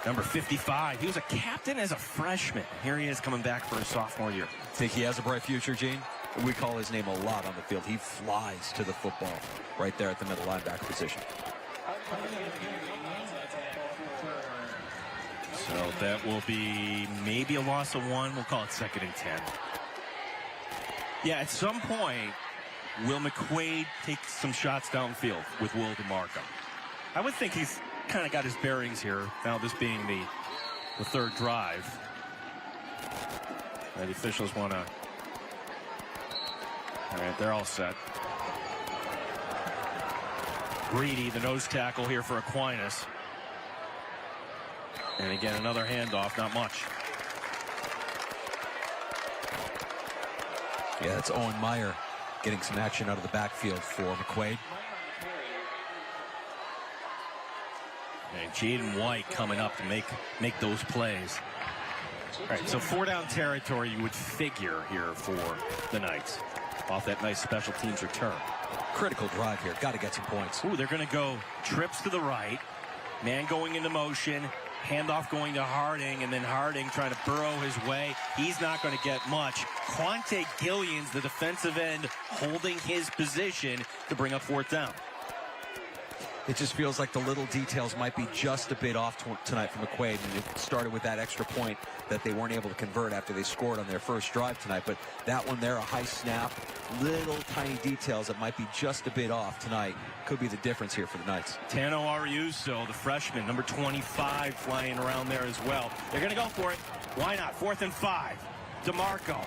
Speaker 1: number 55. He was a captain as a freshman. Here he is coming back for his sophomore year.
Speaker 2: Think he has a bright future, Gene? We call his name a lot on the field. He flies to the football right there at the middle linebacker position.
Speaker 1: So that will be maybe a loss of 1. We'll call it 2nd and 10. Yeah, at some point, will McQuaid take some shots downfield with Will DeMarco? I would think he's kind of got his bearings here, now this being the 3rd drive. The officials want to... All right, they're all set. Greedy, the nose tackle here for Aquinas. And again, another handoff, not much.
Speaker 2: Yeah, that's Owen Meyer getting some action out of the backfield for McQuaid.
Speaker 1: And Jaden White coming up to make those plays. All right, so 4-down territory you would figure here for the Knights off that nice special teams return.
Speaker 2: Critical drive here. Got to get some points.
Speaker 1: Ooh, they're going to go trips to the right. Man going into motion. Handoff going to Harding, and then Harding trying to burrow his way. He's not going to get much. Quante Gillians, the defensive end, holding his position to bring up 4th down.
Speaker 2: It just feels like the little details might be just a bit off tonight for McQuaid, and it started with that extra point that they weren't able to convert after they scored on their first drive tonight. But that one there, a high snap, little tiny details that might be just a bit off tonight could be the difference here for the Knights.
Speaker 1: Tano Ariuso, the freshman, number 25, flying around there as well. They're going to go for it. Why not? 4th and 5. DeMarco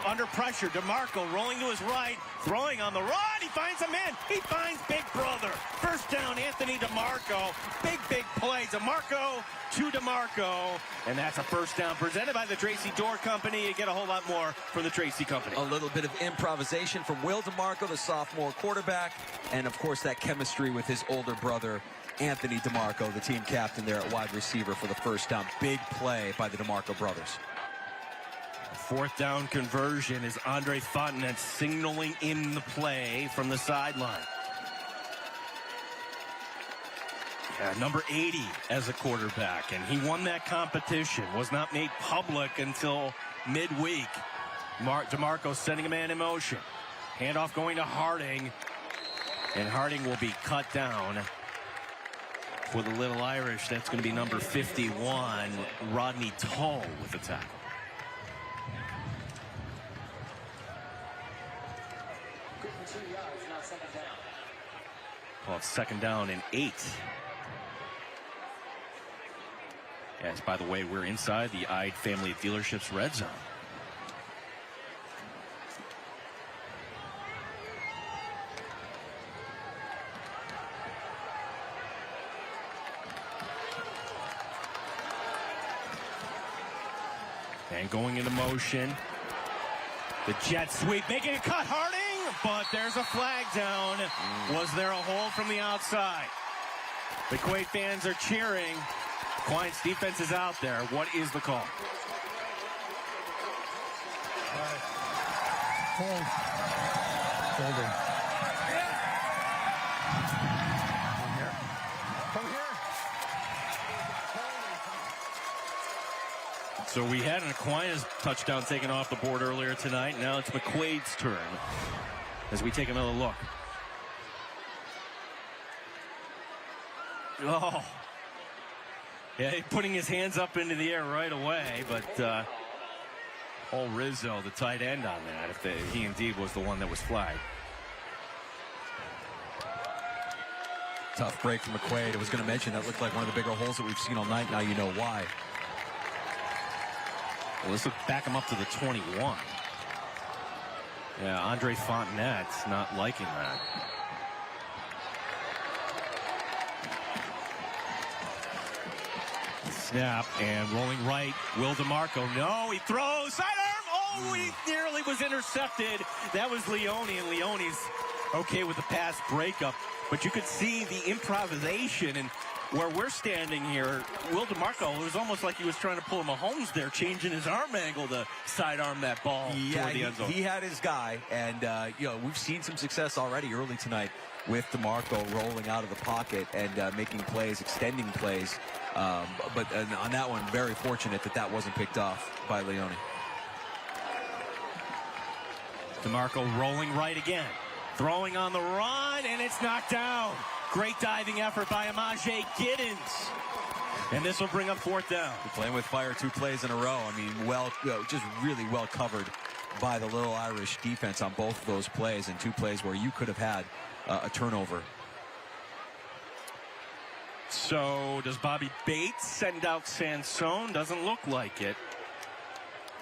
Speaker 1: under pressure. DeMarco rolling to his right, throwing on the run. He finds a man. He finds Big Brother. First down, Anthony DeMarco. Big play. DeMarco to DeMarco. And that's a first down presented by the Tracy Door Company. You get a whole lot more from the Tracy Company.
Speaker 2: A little bit of improvisation from Will DeMarco, the sophomore quarterback. And, of course, that chemistry with his older brother, Anthony DeMarco, the team captain there at wide receiver for the first down. Big play by the DeMarco brothers.
Speaker 1: 4th down conversion is Andre Fontenette signaling in the play from the sideline. Number 80 as a quarterback, and he won that competition. Was not made public until midweek. DeMarco sending a man in motion. Handoff going to Harding, and Harding will be cut down. For the Little Irish, that's going to be number 51, Rodney Tull with the tackle. Well, it's 2nd down and 8. Yes, by the way, we're inside the Ide family of dealerships red zone. And going into motion. The jet sweep, making a cut, Harding, but there's a flag down. Was there a hold from the outside? The McQuaid fans are cheering. Quine's defense is out there. What is the call?
Speaker 21: Hold. Holding. Come here.
Speaker 1: So we had an Aquinas touchdown taken off the board earlier tonight. Now it's McQuaid's turn as we take another look. Oh. Yeah, putting his hands up into the air right away, but Paul Rizzo, the tight end on that, if he indeed was the one that was flagged.
Speaker 2: Tough break from McQuaid. I was going to mention that looked like one of the bigger holes that we've seen all night. Now you know why.
Speaker 1: Well, let's back him up to the 21. Yeah, Andre Fontenette's not liking that. Snap and rolling right. Will DeMarco. No, he throws. Sidearm. Oh, he nearly was intercepted. That was Leone, and Leone's okay with the pass breakup. But you could see the improvisation, and where we're standing here, Will DeMarco, it was almost like he was trying to pull a Mahomes there, changing his arm angle to sidearm that ball toward the end zone.
Speaker 2: He had his guy, and we've seen some success already early tonight with DeMarco rolling out of the pocket and making plays, extending plays. But on that one, very fortunate that wasn't picked off by Leone.
Speaker 1: DeMarco rolling right again. Throwing on the run, and it's knocked down. Great diving effort by Amaje Giddens. And this will bring up 4th down.
Speaker 2: Playing with fire 2 plays in a row. I mean, just really well covered by the Little Irish defense on both of those plays, and 2 plays where you could have had a turnover.
Speaker 1: So does Bobby Bates send out Sansone? Doesn't look like it.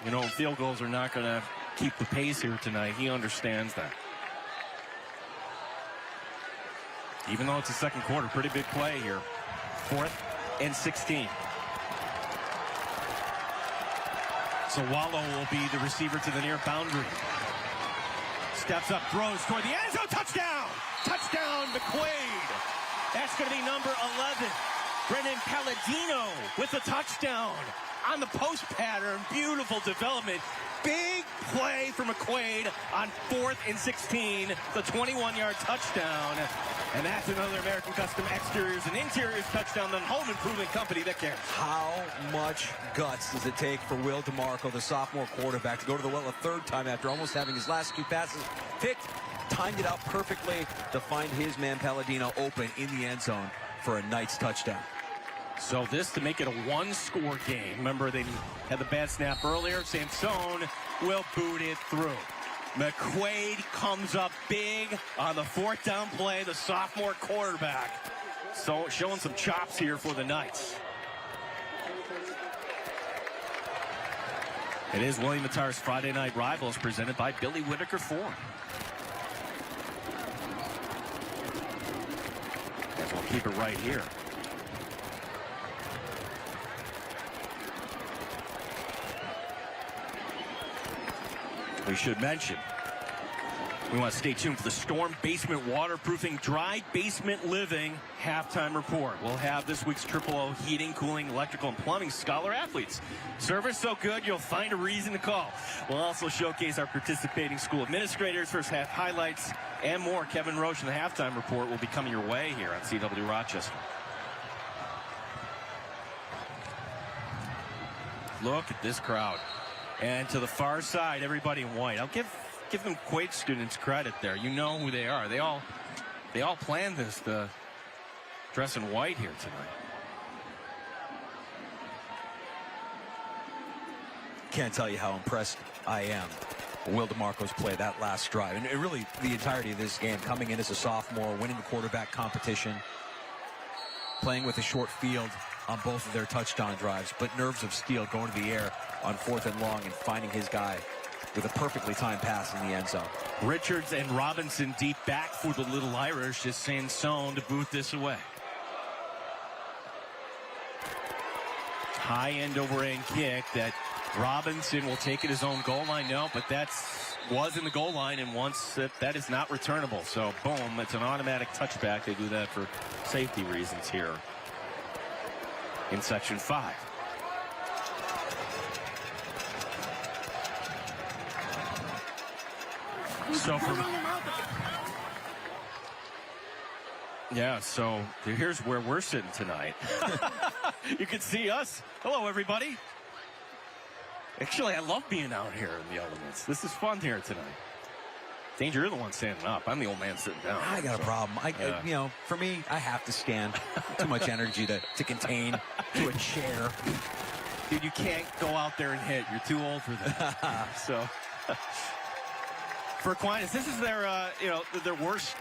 Speaker 1: You know, field goals are not going to keep the pace here tonight. He understands that. Even though it's the second quarter, pretty big play here. 4th and 16. So Wallow will be the receiver to the near boundary. Steps up, throws toward the end zone. Touchdown! Touchdown, McQuaid. That's going to be number 11. Brennan Palladino with the touchdown on the post pattern. Beautiful development. Big play for McQuaid on 4th and 16. The 21-yard touchdown. And that's another American Custom Exteriors and Interiors touchdown. The home improvement company that cares.
Speaker 2: How much guts does it take for Will DeMarco, the sophomore quarterback, to go to the well a 3rd time after almost having his last 2 passes picked? Timed it out perfectly to find his man Palladino open in the end zone for a Knights touchdown.
Speaker 1: So this to make it a 1-score game. Remember, they had the bad snap earlier. Sansone will boot it through. McQuaid comes up big on the 4th down play, the sophomore quarterback. So showing some chops here for the Knights. It is William Mattar's Friday Night Rivals, presented by Billy Whitaker Ford. Guess we'll keep it right here. We should mention, we want to stay tuned for the Storm Basement Waterproofing Dry Basement Living halftime report. We'll have this week's O heating, cooling, electrical, and plumbing scholar athletes. Service so good, you'll find a reason to call. We'll also showcase our participating school administrators, first half highlights, and more. Kevin Roche and the halftime report will be coming your way here on CW Rochester. Look at this crowd. And to the far side, everybody in white. I'll give them McQuaid students credit there. You know who they are. They all planned this, the dress in white here tonight.
Speaker 2: Can't tell you how impressed I am with Will DeMarco's play that last drive. And really, the entirety of this game, coming in as a sophomore, winning the quarterback competition, playing with a short field on both of their touchdown drives, but nerves of steel going to the air on 4th and long and finding his guy with a perfectly timed pass in the end zone.
Speaker 1: Richards and Robinson deep back for the Little Irish. Just Sansone to boot this away. High end over end kick that Robinson will take at his own goal line. No, but was in the goal line, and once that is not returnable. So boom, it's an automatic touchback. They do that for safety reasons here in section 5. So so here's where we're sitting tonight. You can see us. Hello, everybody. Actually, I love being out here in the elements. This is fun here tonight. Danger, you're the one standing up. I'm the old man sitting down.
Speaker 2: I got a problem. You know, for me, I have to stand. Too much energy to contain to a chair.
Speaker 1: Dude, you can't go out there and hit. You're too old for that. So, for Aquinas, this is their worst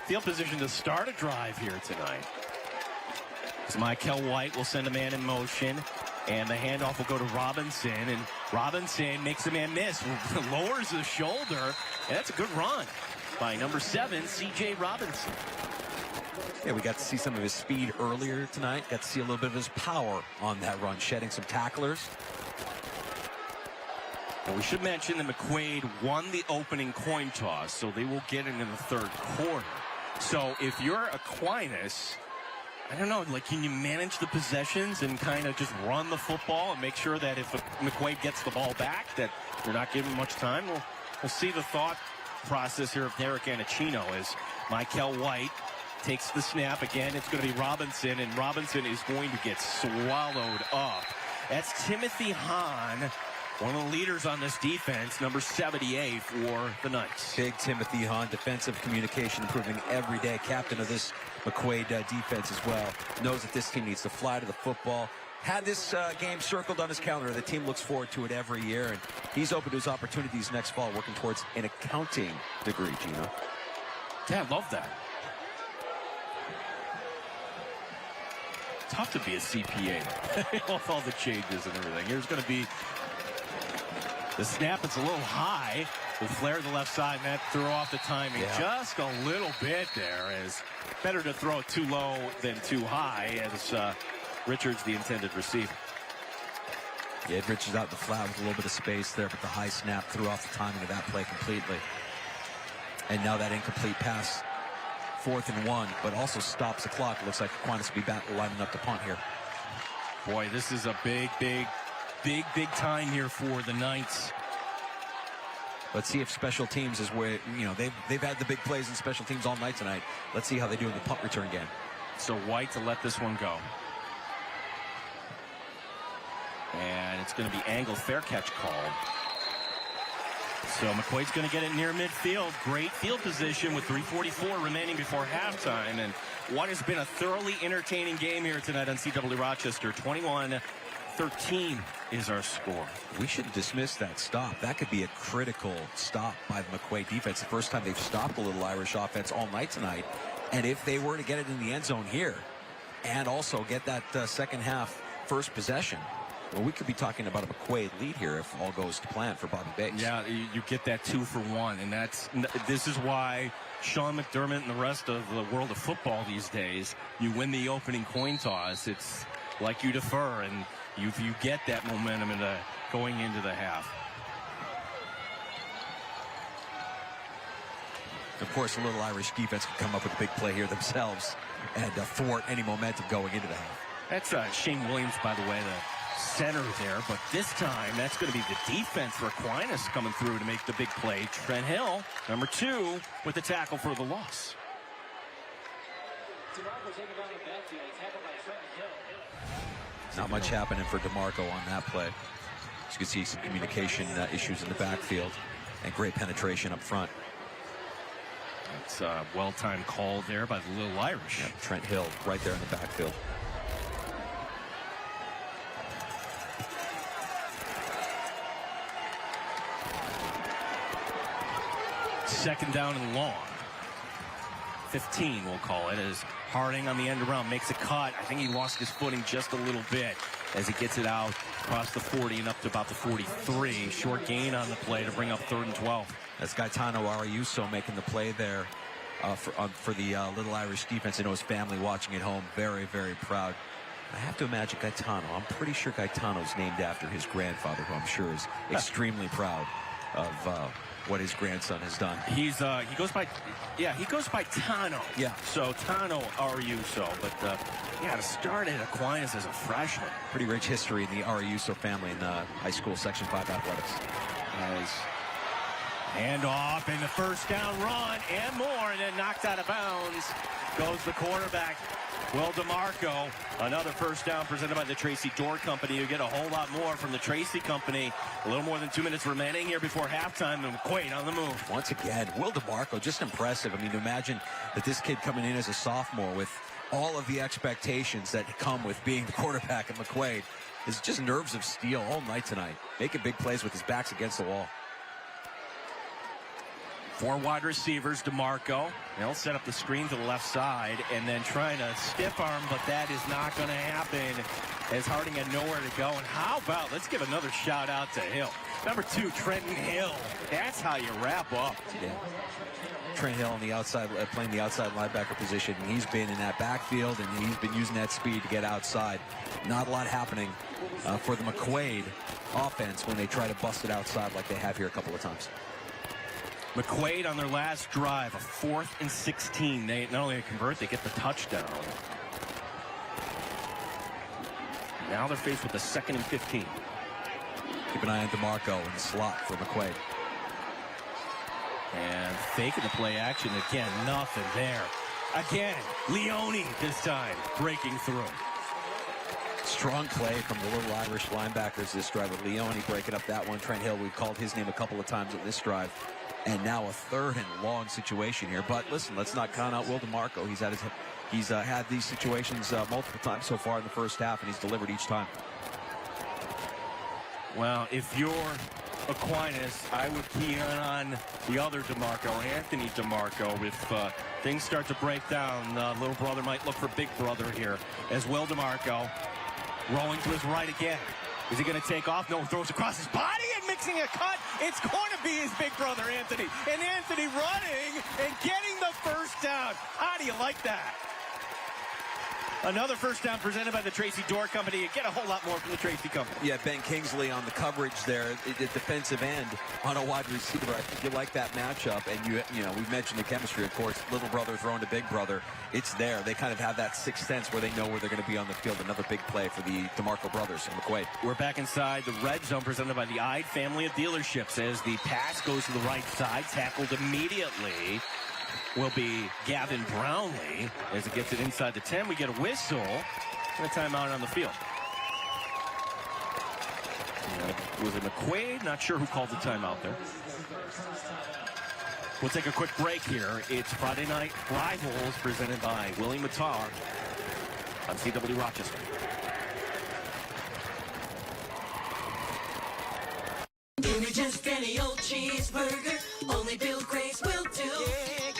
Speaker 1: field position to start a drive here tonight. As Michael White will send a man in motion, and the handoff will go to Robinson, and Robinson makes a man miss, lowers the shoulder, and that's a good run by number 7, C.J. Robinson.
Speaker 2: Yeah, we got to see some of his speed earlier tonight. Got to see a little bit of his power on that run, shedding some tacklers.
Speaker 1: And we should mention that McQuaid won the opening coin toss, so they will get it in the third quarter. So if you're Aquinas, I don't know, like, can you manage the possessions and kind of just run the football and make sure that if McQuaid gets the ball back, that you're not giving much time? We'll see the thought process here of Derek Anacino as Michael White takes the snap again. It's going to be Robinson, and Robinson is going to get swallowed up. That's Timothy Hahn One of the leaders on this defense, number 78 for the Knights.
Speaker 2: Big Timothy Hahn, defensive communication improving every day. Captain of this McQuaid defense as well. Knows that this team needs to fly to the football. Had this game circled on his calendar. The team looks forward to it every year, and he's open to his opportunities next fall, working towards an accounting degree, Gino.
Speaker 1: Yeah, I love that. Tough to be a CPA with all the changes and everything. Here's going to be the snap. It's a little high. With Flair to the left side, and that threw off the timing just a little bit there. As better to throw it too low than too high, as Richards, the intended receiver.
Speaker 2: Yeah, Richards out in the flat with a little bit of space there, but the high snap threw off the timing of that play completely. And now that incomplete pass, 4th and 1, but also stops the clock. It looks like Aquinas will be back lining up the punt here.
Speaker 1: Boy, this is a big time here for the Knights.
Speaker 2: Let's see if special teams is where, you know, they've had the big plays in special teams all night tonight. Let's see how they do in the punt return game.
Speaker 1: So White to let this one go. And it's going to be angled, fair catch called. So McQuaid's going to get it near midfield. Great field position with 3:44 remaining before halftime. And what has been a thoroughly entertaining game here tonight on CW Rochester. 21-13 is our score.
Speaker 2: We should dismiss that stop. That could be a critical stop by the McQuaid defense. The first time they've stopped a Little Irish offense all night tonight. And if they were to get it in the end zone here and also get that second half first possession, well, we could be talking about a McQuaid lead here if all goes to plan for Bobby Bates.
Speaker 1: Yeah, you get that 2-for-1, and this is why Sean McDermott and the rest of the world of football these days, you win the opening coin toss. It's like you defer, and you get that momentum going into the half.
Speaker 2: Of course, the Little Irish defense can come up with a big play here themselves and thwart any momentum going into the half.
Speaker 1: That's Shane Williams, by the way, the center there, but this time that's going to be the defense for Aquinas coming through to make the big play. Trent Hill, number 2, with the tackle for the loss.
Speaker 2: Not much happening for DeMarco on that play. As you can see, some communication issues in the backfield and great penetration up front.
Speaker 1: It's a well-timed call there by the Little Irish.
Speaker 2: Yep, Trent Hill right there in the backfield.
Speaker 1: Second down and long. 15, we'll call it, as Harding on the end around makes a cut. I think he lost his footing just a little bit as he gets it out across the 40 and up to about the 43. Short gain on the play to bring up 3rd and 12.
Speaker 2: That's Gaetano Ariuso making the play there for the Little Irish defense. I know his family watching at home. Very, very proud. I have to imagine Gaetano. I'm pretty sure Gaetano's named after his grandfather, who I'm sure is extremely proud of what his grandson has done.
Speaker 1: He goes by Tano.
Speaker 2: Yeah.
Speaker 1: So Tano Ariuso, but to start at Aquinas as a freshman.
Speaker 2: Pretty rich history in the Ariuso family in the high school Section 5 athletics.
Speaker 1: Nice. Hand off and the first down run and more, and then knocked out of bounds goes the quarterback, Will DeMarco. Another first down presented by the Tracy Door Company. You get a whole lot more from the Tracy Company. A little more than 2 minutes remaining here before halftime, and McQuaid on the move.
Speaker 2: Once again, Will DeMarco, just impressive. I mean, imagine that this kid coming in as a sophomore with all of the expectations that come with being the quarterback at McQuaid is just nerves of steel all night tonight. Making big plays with his backs against the wall.
Speaker 1: 4 wide receivers, DeMarco. They'll set up the screen to the left side and then trying to stiff arm, but that is not going to happen as Harding had nowhere to go. And how about, let's give another shout out to Hill. Number 2, Trenton Hill. That's how you wrap up.
Speaker 2: Yeah. Trent Hill on the outside, playing the outside linebacker position. And he's been in that backfield, and he's been using that speed to get outside. Not a lot happening for the McQuaid offense when they try to bust it outside like they have here a couple of times.
Speaker 1: McQuaid on their last drive, a 4th and 16. They not only convert, they get the touchdown. Now they're faced with a 2nd and 15.
Speaker 2: Keep an eye on DeMarco in the slot for McQuaid.
Speaker 1: And faking the play action again, nothing there. Again, Leone this time breaking through.
Speaker 2: Strong play from the little Irish linebackers this drive with Leone breaking up that one. Trent Hill, we've called his name a couple of times in this drive. And now a third and long situation here. But listen, let's not count out Will DeMarco. He's had these situations multiple times so far in the first half, and he's delivered each time.
Speaker 1: Well, if you're Aquinas, I would key on the other DeMarco, Anthony DeMarco. If things start to break down, little brother might look for big brother here. As Will DeMarco rolling to his right again. Is he going to take off? No, throws across his body and mixing a cut. It's going to be his big brother, Anthony. And Anthony running and getting the first down. How do you like that? Another first down presented by the Tracy Door Company. You get a whole lot more from the Tracy Company.
Speaker 2: Yeah, Ben Kingsley on the coverage there, defensive end on a wide receiver. I think you like that matchup. And you know, we've mentioned the chemistry, of course. Little brother throwing to big brother. It's there. They kind of have that sixth sense where they know where they're going to be on the field. Another big play for the DeMarco brothers and McQuaid.
Speaker 1: We're back inside the red zone presented by the Ide family of dealerships as the pass goes to the right side, tackled immediately. Will be Gavin Brownlee as it gets it inside the 10. We get a whistle and a timeout on the field. Was it McQuaid? Not sure who called the timeout there. We'll take a quick break here. It's Friday Night Rivals presented by Willie Matar on CW Rochester.
Speaker 12: Give me just any old cheeseburger, only Bill Grace will do.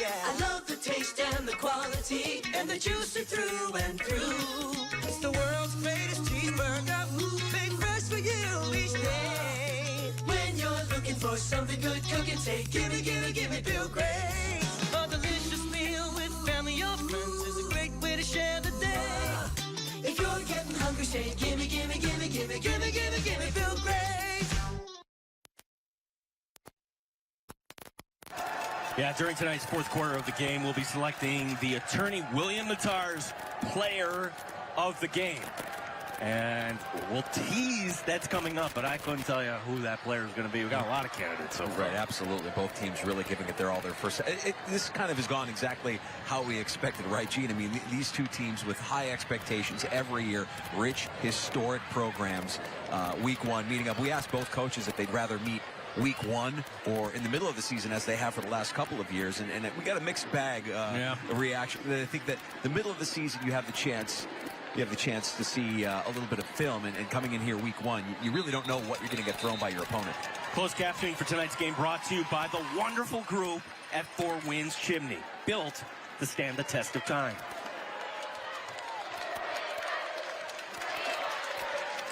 Speaker 12: I love the taste and the quality, and the juice are through and through. It's the world's greatest cheeseburger, made fresh for you each day. When you're looking for something good cooking, say gimme, gimme, gimme Bill Grace. A delicious meal with family or friends is a great way to share the day. If you're getting hungry, say gimme, gimme, gimme, gimme, gimme, gimme, gimme Bill Grace.
Speaker 1: Yeah, during tonight's fourth quarter of the game, we'll be selecting the attorney William Matar's player of the game. And we'll tease that's coming up, but I couldn't tell you who that player is going to be. We've got a lot of candidates so far.
Speaker 2: Right, absolutely. Both teams really giving it their all their first. This kind of has gone exactly how we expected, right, Gene? I mean, these two teams with high expectations every year, rich, historic programs. Week one meeting up. We asked both coaches if they'd rather meet week one or in the middle of the season as they have for the last couple of years, and we got a mixed bag reaction. I think that the middle of the season you have the chance to see a little bit of film, and coming in here week one, you really don't know what you're going to get thrown by your opponent.
Speaker 1: Closed captioning for tonight's game brought to you by the wonderful group at Four Winds Chimney, built to stand the test of time.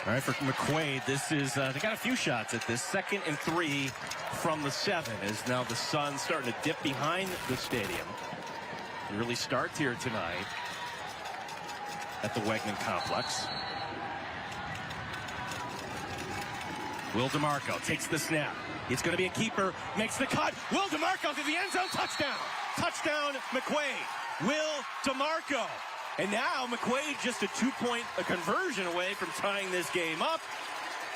Speaker 1: All right, for McQuaid, this is, they got a few shots at this. 2nd and 3 from the 7 as now the sun's starting to dip behind the stadium. It really starts here tonight at the Wegman Complex. Will DeMarco takes the snap. It's going to be a keeper, makes the cut. Will DeMarco to the end zone, touchdown. Touchdown, McQuaid. Will DeMarco. And now McQuaid just a 2-point conversion away from tying this game up.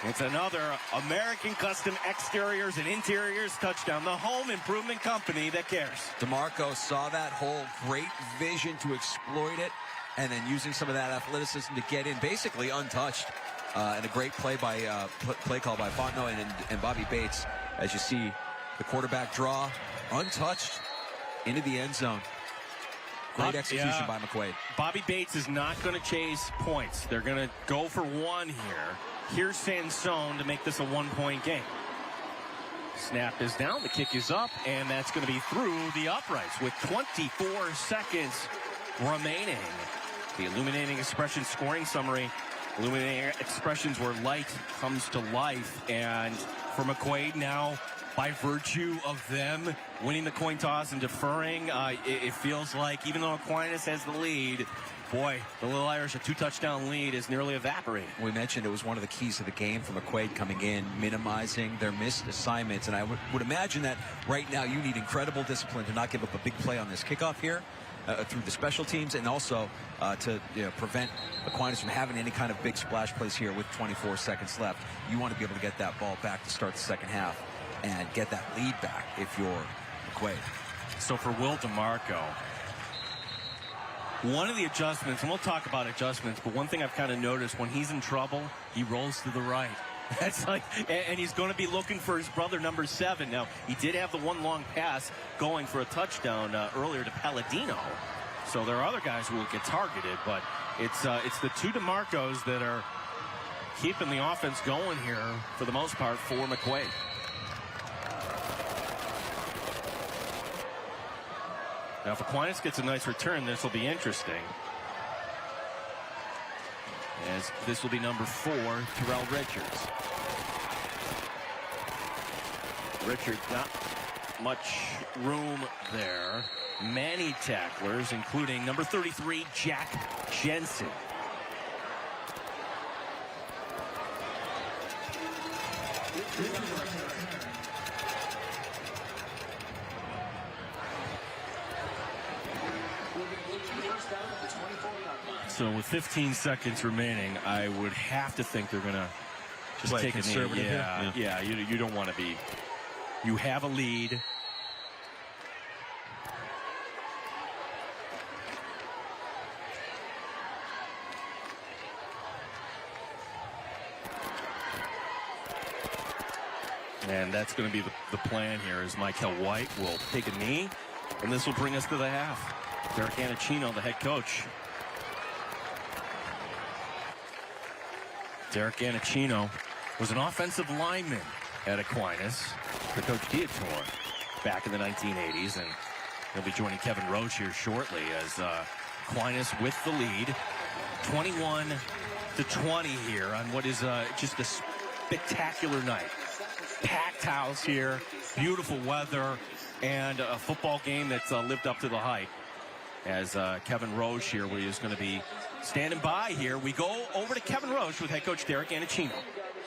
Speaker 1: It's another American Custom Exteriors and Interiors touchdown. The home improvement company that cares.
Speaker 2: DeMarco saw that hole, great vision to exploit it, and then using some of that athleticism to get in basically untouched. And a great play by play call by Fontenot and Bobby Bates. As you see, the quarterback draw, untouched, into the end zone. Great execution by McQuaid.
Speaker 1: Bobby Bates is not going to chase points. They're going to go for one here. Here's Sansone to make this a 1-point game. Snap is down, the kick is up, and that's going to be through the uprights with 24 seconds remaining. The Illuminating Expressions scoring summary. Illuminating Expressions where light comes to life. And for McQuaid now, by virtue of them winning the coin toss and deferring, it feels like even though Aquinas has the lead, boy, the Little Irish, a 2-touchdown lead is nearly evaporating.
Speaker 2: We mentioned it was one of the keys to the game for McQuaid coming in, minimizing their missed assignments. And I would imagine that right now you need incredible discipline to not give up a big play on this kickoff here through the special teams, and also to prevent Aquinas from having any kind of big splash plays here with 24 seconds left. You want to be able to get that ball back to start the second half and get that lead back if you're McQuaid.
Speaker 1: So for Will DeMarco, One of the adjustments, and we'll talk about adjustments, but one thing I've kind of noticed, when he's in trouble, he rolls to the right. That's like, and he's going to be looking for his brother, number 7. Now, he did have the one long pass going for a touchdown earlier to Palladino. So there are other guys who will get targeted, but it's the two DeMarcos that are keeping the offense going here for the most part for McQuaid. Now, if Aquinas gets a nice return, this will be interesting, as this will be number 4, Terrell Richards. Richards, not much room there. Many tacklers, including number 33, Jack Jensen. So with 15 seconds remaining, I would have to think they're going to just take a knee. Yeah, you don't want to be. You have a lead. And that's going to be the plan here, is Michael White will take a knee, and this will bring us to the half. Derek Anacino, the head coach. Derek Anacino was an offensive lineman at Aquinas for Coach Dietor back in the 1980s, and he'll be joining Kevin Roach here shortly as Aquinas with the lead, 21-20 here on what is just a spectacular night. Packed house here, beautiful weather, and a football game that's lived up to the hype. As Kevin Roach here, where he's going to be standing by here. We go over to Kevin Roach with head coach Derek Anacino.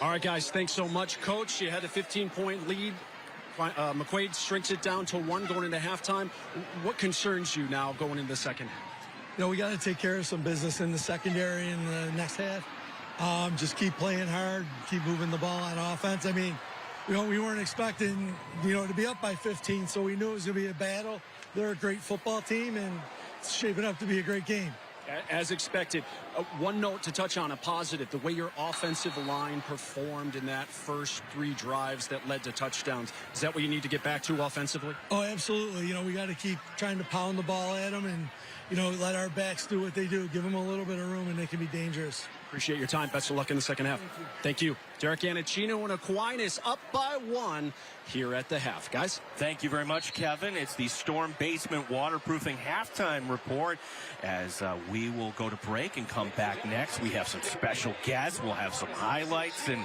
Speaker 3: All right, guys, thanks so much, Coach. You had a 15-point lead. McQuaid shrinks it down to 1 going into halftime. What concerns you now going into the second half?
Speaker 21: You know, we got to take care of some business in the secondary in the next half. Just keep playing hard, keep moving the ball on offense. I mean, you know, we weren't expecting, to be up by 15, so we knew it was going to be a battle. They're a great football team, and it's shaping up to be a great game.
Speaker 3: As expected. One note to touch on, a positive, the way your offensive line performed in that first 3 drives that led to touchdowns. Is that what you need to get back to offensively?
Speaker 21: Oh, absolutely. We got to keep trying to pound the ball at them and, let our backs do what they do. Give them a little bit of room, and they can be dangerous.
Speaker 3: Appreciate your time. Best of luck in the second half. Thank you. Derek Anacino and Aquinas up by 1 here at the half. Guys?
Speaker 1: Thank you very much, Kevin. It's the Storm Basement Waterproofing halftime report as we will go to break and come back next. We have some special guests. We'll have some highlights, and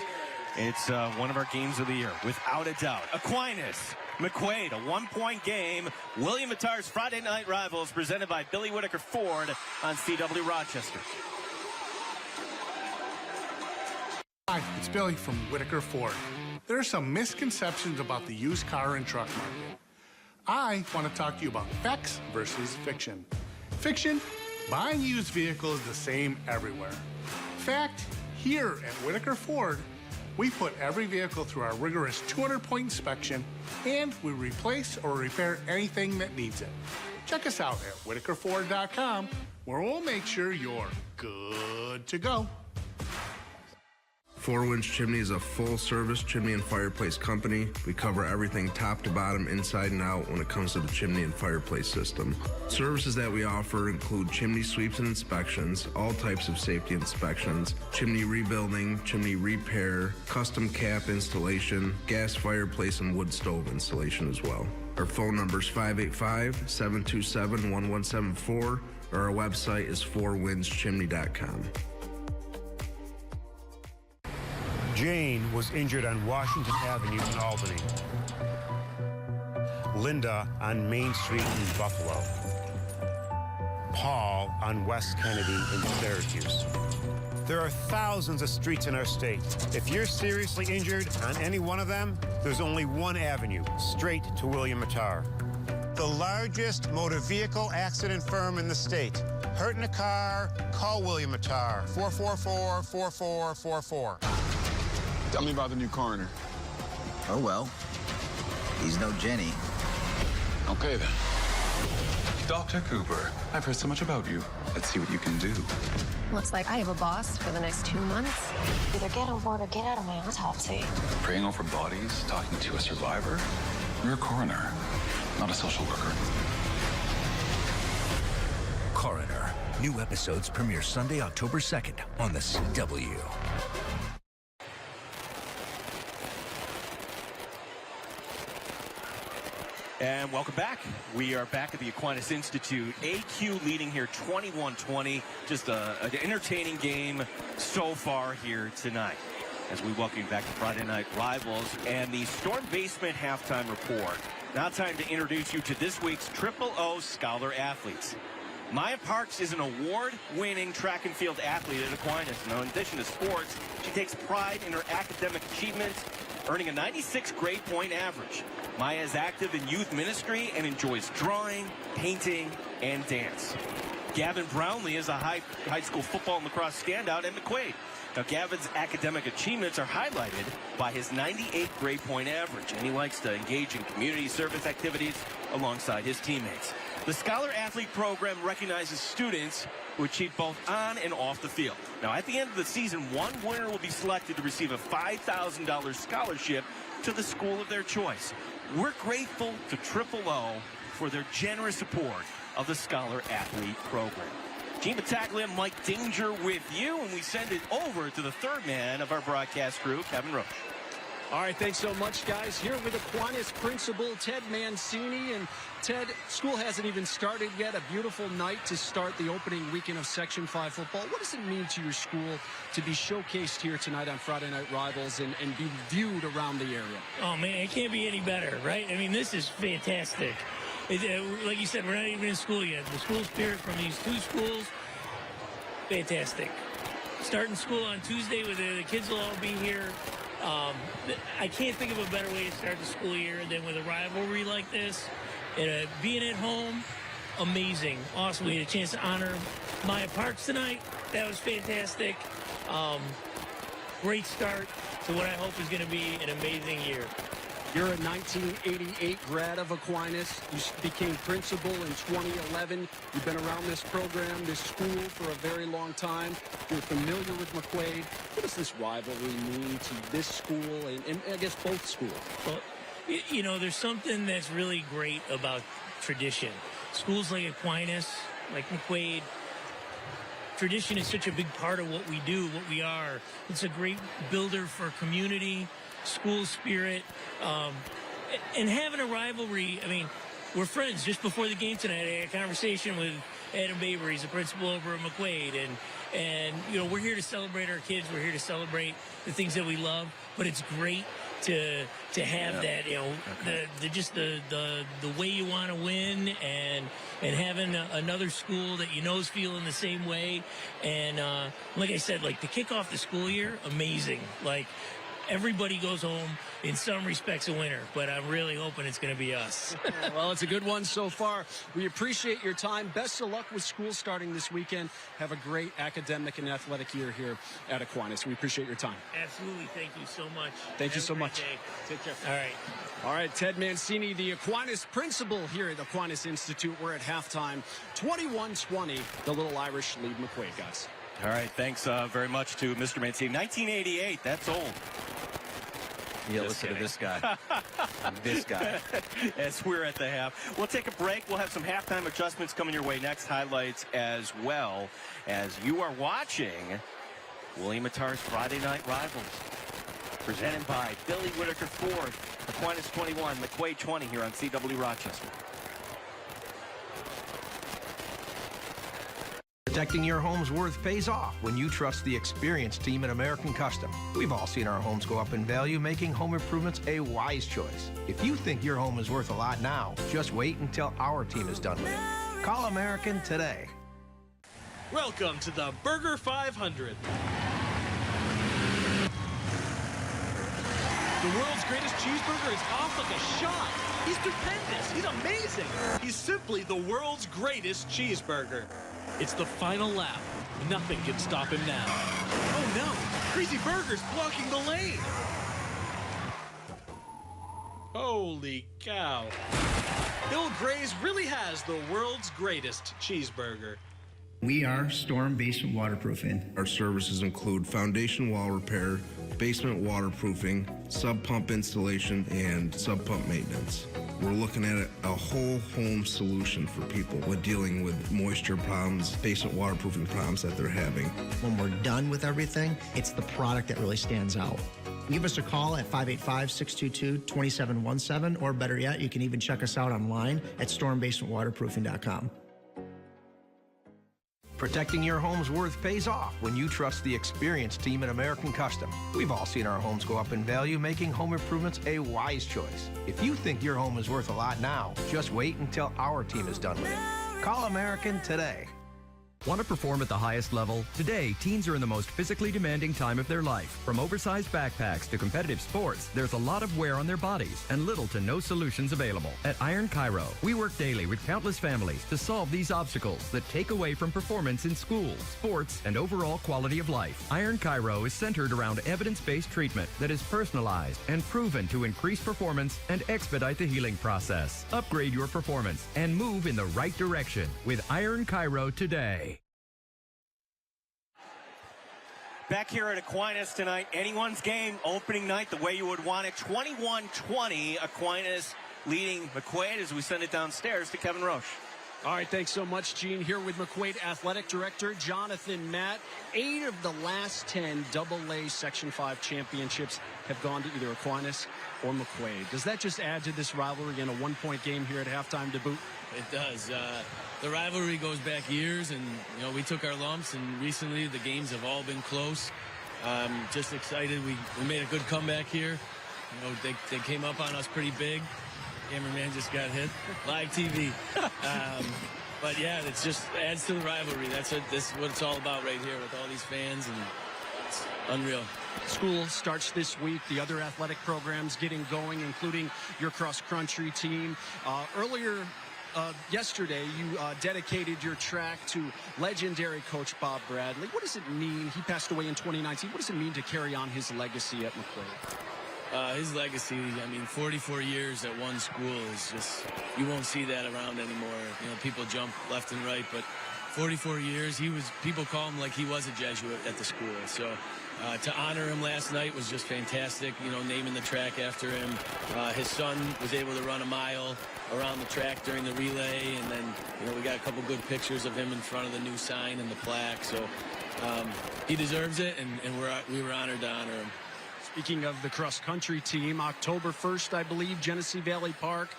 Speaker 1: it's one of our games of the year, without a doubt. Aquinas, McQuaid, a 1-point game. William Mattar's Friday Night Rivals, presented by Billy Whitaker Ford on CW Rochester.
Speaker 7: Hi, it's Billy from Whitaker Ford. There are some misconceptions about the used car and truck market. I want to talk to you about facts versus fiction. Fiction, buying a used vehicle is the same everywhere. Fact, here at Whitaker Ford, we put every vehicle through our rigorous 200-point inspection, and we replace or repair anything that needs it. Check us out at WhitakerFord.com, where we'll make sure you're good to go.
Speaker 4: Four Winds Chimney is a full-service chimney and fireplace company. We cover everything top to bottom, inside and out when it comes to the chimney and fireplace system. Services that we offer include chimney sweeps and inspections, all types of safety inspections, chimney rebuilding, chimney repair, custom cap installation, gas fireplace and wood stove installation as well. Our phone number is 585-727-1174, or our website is fourwindschimney.com.
Speaker 6: Jane was injured on Washington Avenue in Albany. Linda on Main Street in Buffalo. Paul on West Kennedy in Syracuse. There are thousands of streets in our state. If you're seriously injured on any one of them, there's only one avenue, straight to William Mattar. The largest motor vehicle accident firm in the state. Hurt in a car, call William Mattar, 444-4444.
Speaker 22: Tell me about the new coroner.
Speaker 23: Oh, well, he's no Jenny.
Speaker 22: Okay, then.
Speaker 5: Dr. Cooper, I've heard so much about you. Let's see what you can do.
Speaker 10: Looks like I have a boss for the next 2 months. Either get on board or get out of my autopsy.
Speaker 5: Praying over bodies, talking to a survivor. You're a coroner, not a social worker.
Speaker 23: Coroner. New episodes premiere Sunday, October 2nd on the CW.
Speaker 1: And welcome back. We are back at the Aquinas Institute. AQ leading here 21-20. Just an entertaining game so far here tonight. As we welcome you back to Friday Night Rivals and the Storm Basement Halftime Report. Now time to introduce you to this week's Triple O Scholar Athletes. Maya Parks is an award-winning track and field athlete at Aquinas. Now, in addition to sports, she takes pride in her academic achievements, earning a 96 grade point average. Maya is active in youth ministry and enjoys drawing, painting, and dance. Gavin Brownlee is a high school football and lacrosse standout at McQuaid. Now, Gavin's academic achievements are highlighted by his 98 grade point average, and he likes to engage in community service activities alongside his teammates. The Scholar Athlete Program recognizes students who achieve both on and off the field. Now, at the end of the season, one winner will be selected to receive a $5,000 scholarship to the school of their choice. We're grateful to Triple O for their generous support of the Scholar Athlete Program. Gene Battaglia and Mike Danger with you, and we send it over to the third man of our broadcast crew, Kevin Roach.
Speaker 3: All right, thanks so much, guys. Here with Aquinas principal Ted Mancini. And Ted, school hasn't even started yet. A beautiful night to start the opening weekend of Section 5 football. What does it mean to your school to be showcased here tonight on Friday Night Rivals and be viewed around the area?
Speaker 24: Oh, man, it can't be any better, right? I mean, this is fantastic. Like you said, we're not even in school yet. The school spirit from these two schools, fantastic. Starting school on Tuesday, with the kids will all be here. I can't think of a better way to start the school year than with a rivalry like this. Being at home, amazing. Awesome. We had a chance to honor Maya Parks tonight. That was fantastic. Great start to what I hope is going to be an amazing year.
Speaker 3: You're a 1988 grad of Aquinas. You became principal in 2011. You've been around this program, this school for a very long time. You're familiar with McQuaid. What does this rivalry mean to this school and I guess both schools?
Speaker 24: Well, you know, there's something that's really great about tradition. Schools like Aquinas, like McQuaid, tradition is such a big part of what we do, what we are. It's a great builder for community, school spirit, and having a rivalry. I mean, we're friends. Just before the game tonight, I had a conversation with Adam Baber. He's the principal over at McQuaid, and you know, we're here to celebrate our kids. We're here to celebrate the things that we love. But it's great to have that, you know, the way you want to win, and having another school that you know is feeling the same way. And like I said, like to kick off the school year, amazing. Like, everybody goes home in some respects a winner, but I'm really hoping it's going to be us.
Speaker 3: Well, it's a good one so far. We appreciate your time. Best of luck with school starting this weekend. Have a great academic and athletic year here at Aquinas. We appreciate your time.
Speaker 24: Absolutely. Thank you so much.
Speaker 3: Thank you so much.
Speaker 24: Day.
Speaker 3: Take care.
Speaker 24: All right.
Speaker 3: All right, Ted Mancini, the Aquinas principal here at Aquinas Institute. We're at halftime, 21-20. The Little Irish lead McQuaid, guys.
Speaker 1: All right, thanks very much to Mr. Mancini. 1988, that's old.
Speaker 2: Yeah, listen to this guy. This guy.
Speaker 1: As we're at the half. We'll take a break. We'll have some halftime adjustments coming your way next. Highlights as well, as you are watching William Attar's Friday Night Rivals. Presented by Billy Whitaker Ford. Aquinas 21, McQuaid 20 here on CW Rochester.
Speaker 25: Protecting your home's worth pays off when you trust the experienced team at American Custom. We've all seen our homes go up in value, making home improvements a wise choice. If you think your home is worth a lot now, just wait until our team is done with it. Call American today.
Speaker 26: Welcome to the Burger 500. The world's greatest cheeseburger is off like a shot. He's stupendous. He's amazing. He's simply the world's greatest cheeseburger. It's the final lap. Nothing can stop him now. Oh no, Crazy Burger's blocking the lane. Holy cow. Bill Gray's really has the world's greatest cheeseburger.
Speaker 4: We are Storm Basement Waterproofing. Our services include foundation wall repair, basement waterproofing, sub pump installation, and sub pump maintenance. We're looking at a whole home solution for people with dealing with moisture problems, basement waterproofing problems that they're having.
Speaker 8: When we're done with everything, it's the product that really stands out. Give us a call at 585-622-2717, or better yet, you can even check us out online at stormbasementwaterproofing.com.
Speaker 25: Protecting your home's worth pays off when you trust the experienced team at American Custom. We've all seen our homes go up in value, making home improvements a wise choice. If you think your home is worth a lot now, just wait until our team is done with it. Call American today.
Speaker 13: Want to perform at the highest level? Today, teens are in the most physically demanding time of their life. From oversized backpacks to competitive sports, there's a lot of wear on their bodies and little to no solutions available. At Iron Chiro, we work daily with countless families to solve these obstacles that take away from performance in school, sports, and overall quality of life. Iron Chiro is centered around evidence-based treatment that is personalized and proven to increase performance and expedite the healing process. Upgrade your performance and move in the right direction with Iron Chiro today.
Speaker 1: Back here at Aquinas tonight, anyone's game, opening night, the way you would want it. 21-20, Aquinas leading McQuaid as we send it downstairs to Kevin Roche.
Speaker 3: All right, thanks so much, Gene. Here with McQuaid Athletic Director Jonathan Matt. 8 of the last 10 AA Section 5 championships have gone to either Aquinas or McQuaid. Does that just add to this rivalry in a one-point game here at halftime to boot?
Speaker 14: It does. The rivalry goes back years, and we took our lumps, and recently the games have all been close. Just excited. We made a good comeback here. They came up on us pretty big. Cameraman just got hit. Live TV. But yeah, it just adds to the rivalry. This is what it's all about right here with all these fans, and it's unreal.
Speaker 3: School starts this week. The other athletic programs getting going, including your cross-country team. Earlier yesterday, you dedicated your track to legendary coach Bob Bradley. What does it mean? He passed away in 2019. What does it mean to carry on his legacy at McQuaid?
Speaker 14: His legacy, 44 years at one school is just, you won't see that around anymore. People jump left and right, but 44 years, people call him like he was a Jesuit at the school. So to honor him last night was just fantastic, naming the track after him. His son was able to run a mile around the track during the relay, and then, we got a couple good pictures of him in front of the new sign and the plaque. So he deserves it, and we were honored to honor him.
Speaker 3: Speaking of the cross-country team, October 1st, I believe, Genesee Valley Park,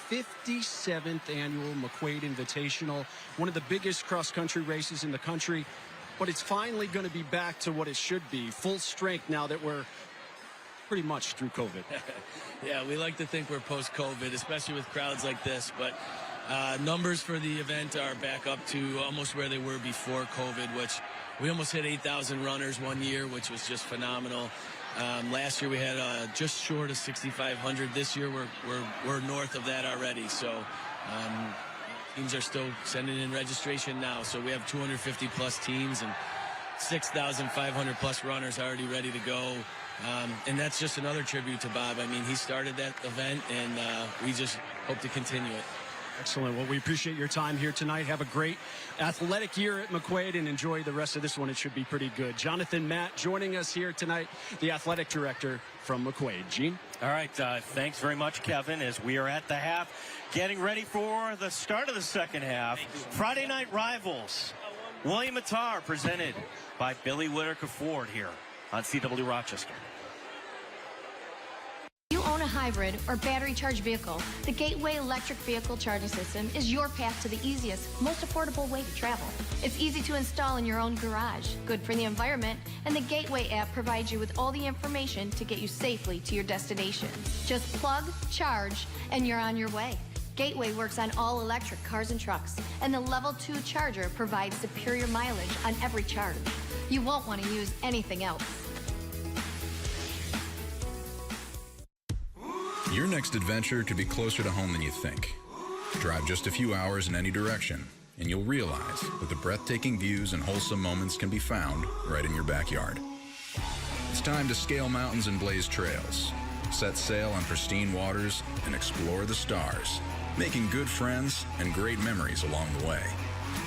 Speaker 3: 57th annual McQuaid Invitational, one of the biggest cross-country races in the country, but it's finally going to be back to what it should be, full strength now that we're pretty much through COVID.
Speaker 14: Yeah, we like to think we're post-COVID, especially with crowds like this, but numbers for the event are back up to almost where they were before COVID, which we almost hit 8,000 runners one year, which was just phenomenal. Last year we had just short of 6,500. This year we're north of that already. So teams are still sending in registration now. So we have 250 plus teams and 6,500 plus runners already ready to go. And that's just another tribute to Bob. He started that event, and we just hope to continue it.
Speaker 3: Excellent. Well, we appreciate your time here tonight. Have a great athletic year at McQuaid and enjoy the rest of this one. It should be pretty good. Jonathan Matt joining us here tonight, the athletic director from McQuaid. Gene?
Speaker 1: All right. Thanks very much, Kevin, as we are at the half, getting ready for the start of the second half. Friday night rivals. William Attar presented by Billy Whitaker Ford here on CW Rochester.
Speaker 10: You own a hybrid or battery-charged vehicle, the Gateway electric vehicle charging system is your path to the easiest, most affordable way to travel. It's easy to install in your own garage, good for the environment, and the Gateway app provides you with all the information to get you safely to your destination. Just plug, charge, and you're on your way. Gateway works on all electric cars and trucks, and the Level 2 charger provides superior mileage on every charge. You won't want to use anything else.
Speaker 15: Your next adventure could be closer to home than you think. Drive just a few hours in any direction, and you'll realize that the breathtaking views and wholesome moments can be found right in your backyard. It's time to scale mountains and blaze trails, set sail on pristine waters, and explore the stars. making good friends and great memories along the way.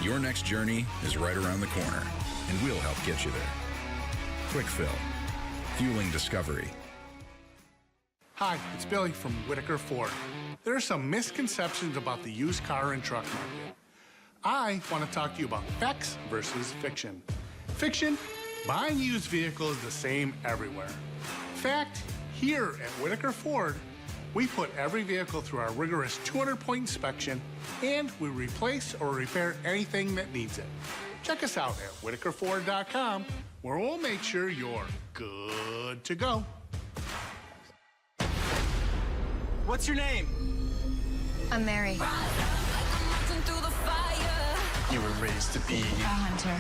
Speaker 15: Your next journey is right around the corner, and we'll help get you there. Quick Fill, fueling discovery.
Speaker 7: Hi, it's Billy from Whitaker Ford. There are some misconceptions about the used car and truck market. I want to talk to you about facts versus fiction. Fiction, buying used vehicles is the same everywhere. Fact, here at Whitaker Ford, we put every vehicle through our rigorous 200-point inspection, and we replace or repair anything that needs it. Check us out at WhitakerFord.com, where we'll make sure you're good to go.
Speaker 3: What's your name?
Speaker 10: I'm Mary.
Speaker 26: You were raised to be
Speaker 10: A hunter.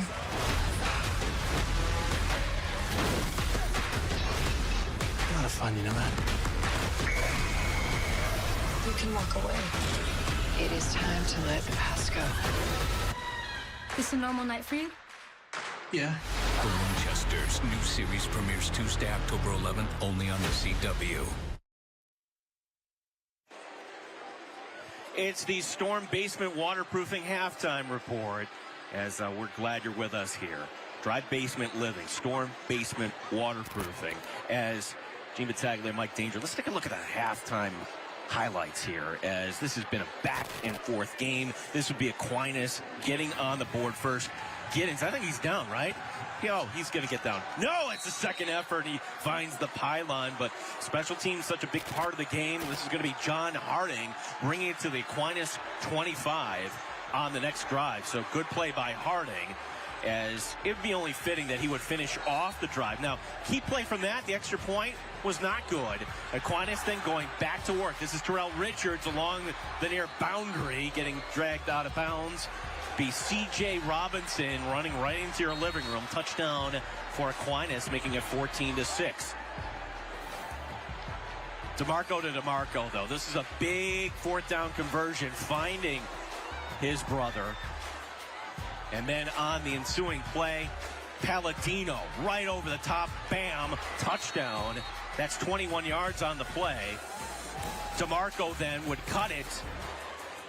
Speaker 26: a lot of fun, you know that?
Speaker 9: You can walk away. It is time to let the past go.
Speaker 10: This a normal night for you?
Speaker 26: Yeah.
Speaker 23: Rochester's new series premieres Tuesday, October 11th, only on the CW.
Speaker 1: It's the Storm Basement Waterproofing Halftime Report, as we're glad you're with us here. Dry Basement Living, Storm Basement Waterproofing. As Gene Battaglia, Mike Danger, let's take a look at the halftime highlights here, as this has been a back-and-forth game. This would be Aquinas getting on the board first. Giddens, I think he's down, right? Yo, he's going to get down. No, it's a second effort. He finds the pylon, but special teams such a big part of the game. This is going to be John Harding bringing it to the Aquinas 25 on the next drive. So good play by Harding, as it would be only fitting that he would finish off the drive. Now, key play from that, the extra point, was not good. Aquinas then going back to work. This is Terrell Richards along the near boundary, getting dragged out of bounds. Be C.J. Robinson running right into your living room. Touchdown for Aquinas, making it 14-6. DeMarco to DeMarco, though. This is a big fourth down conversion, finding his brother. And then on the ensuing play, Palladino right over the top, bam, touchdown. That's 21 yards on the play. DeMarco then would cut it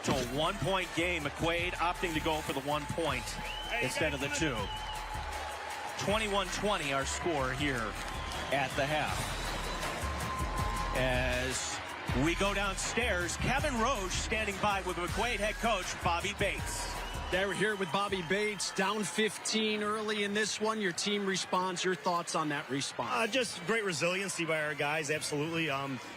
Speaker 1: to a one-point game. McQuaid opting to go for the 1 point instead of the 2. 21-20 our score here at the half. As we go downstairs, Kevin Roche standing by with McQuaid head coach Bobby Bates.
Speaker 3: We're here with Bobby Bates, down 15 early in this one. Your team responds. Your thoughts on that response?
Speaker 16: Just great resiliency by our guys, absolutely.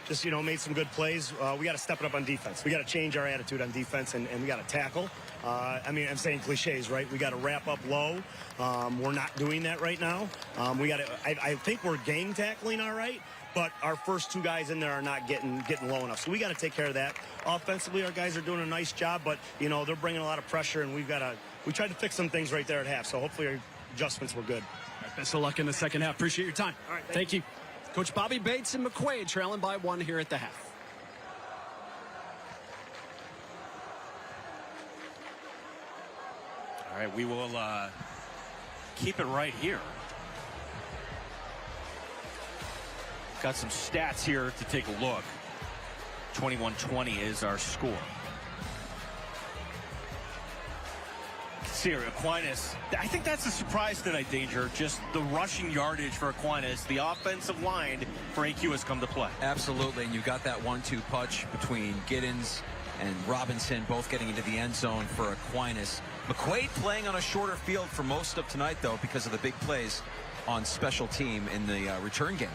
Speaker 16: Just, made some good plays. We got to step it up on defense. We got to change our attitude on defense, and we got to tackle. I'm saying cliches, right? We got to wrap up low. We're not doing that right now. I think we're gang tackling all right, but our first two guys in there are not getting low enough. So we got to take care of that. Offensively, our guys are doing a nice job, but, they're bringing a lot of pressure, and we tried to fix some things right there at half. So hopefully our adjustments were good.
Speaker 3: All right, best of luck in the second half. Appreciate your time.
Speaker 16: All right,
Speaker 3: thank you. Coach Bobby Bates and McQuaid trailing by 1 here at the half.
Speaker 1: All right, we will keep it right here. Got some stats here to take a look. 21-20 is our score. See here, Aquinas. I think that's a surprise tonight, Danger. Just the rushing yardage for Aquinas. The offensive line for AQ has come to play.
Speaker 2: Absolutely, and you got that 1-2 punch between Giddens and Robinson, both getting into the end zone for Aquinas. McQuaid playing on a shorter field for most of tonight, though, because of the big plays on special team in the return game.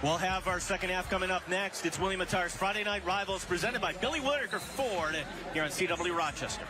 Speaker 1: We'll have our second half coming up next. It's William Attar's Friday Night Rivals, presented by Billy Whitaker Ford here on CW Rochester.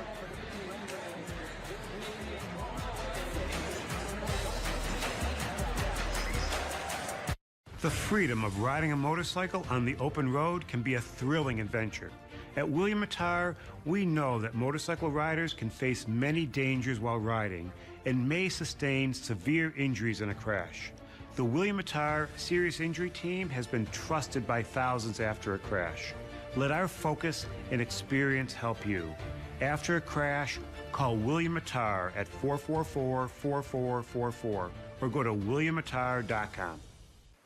Speaker 6: The freedom of riding a motorcycle on the open road can be a thrilling adventure. At William Attar, we know that motorcycle riders can face many dangers while riding and may sustain severe injuries in a crash. The William Attar Serious Injury Team has been trusted by thousands after a crash. Let our focus and experience help you. After a crash, call William Attar at 444-4444 or go to williamattar.com.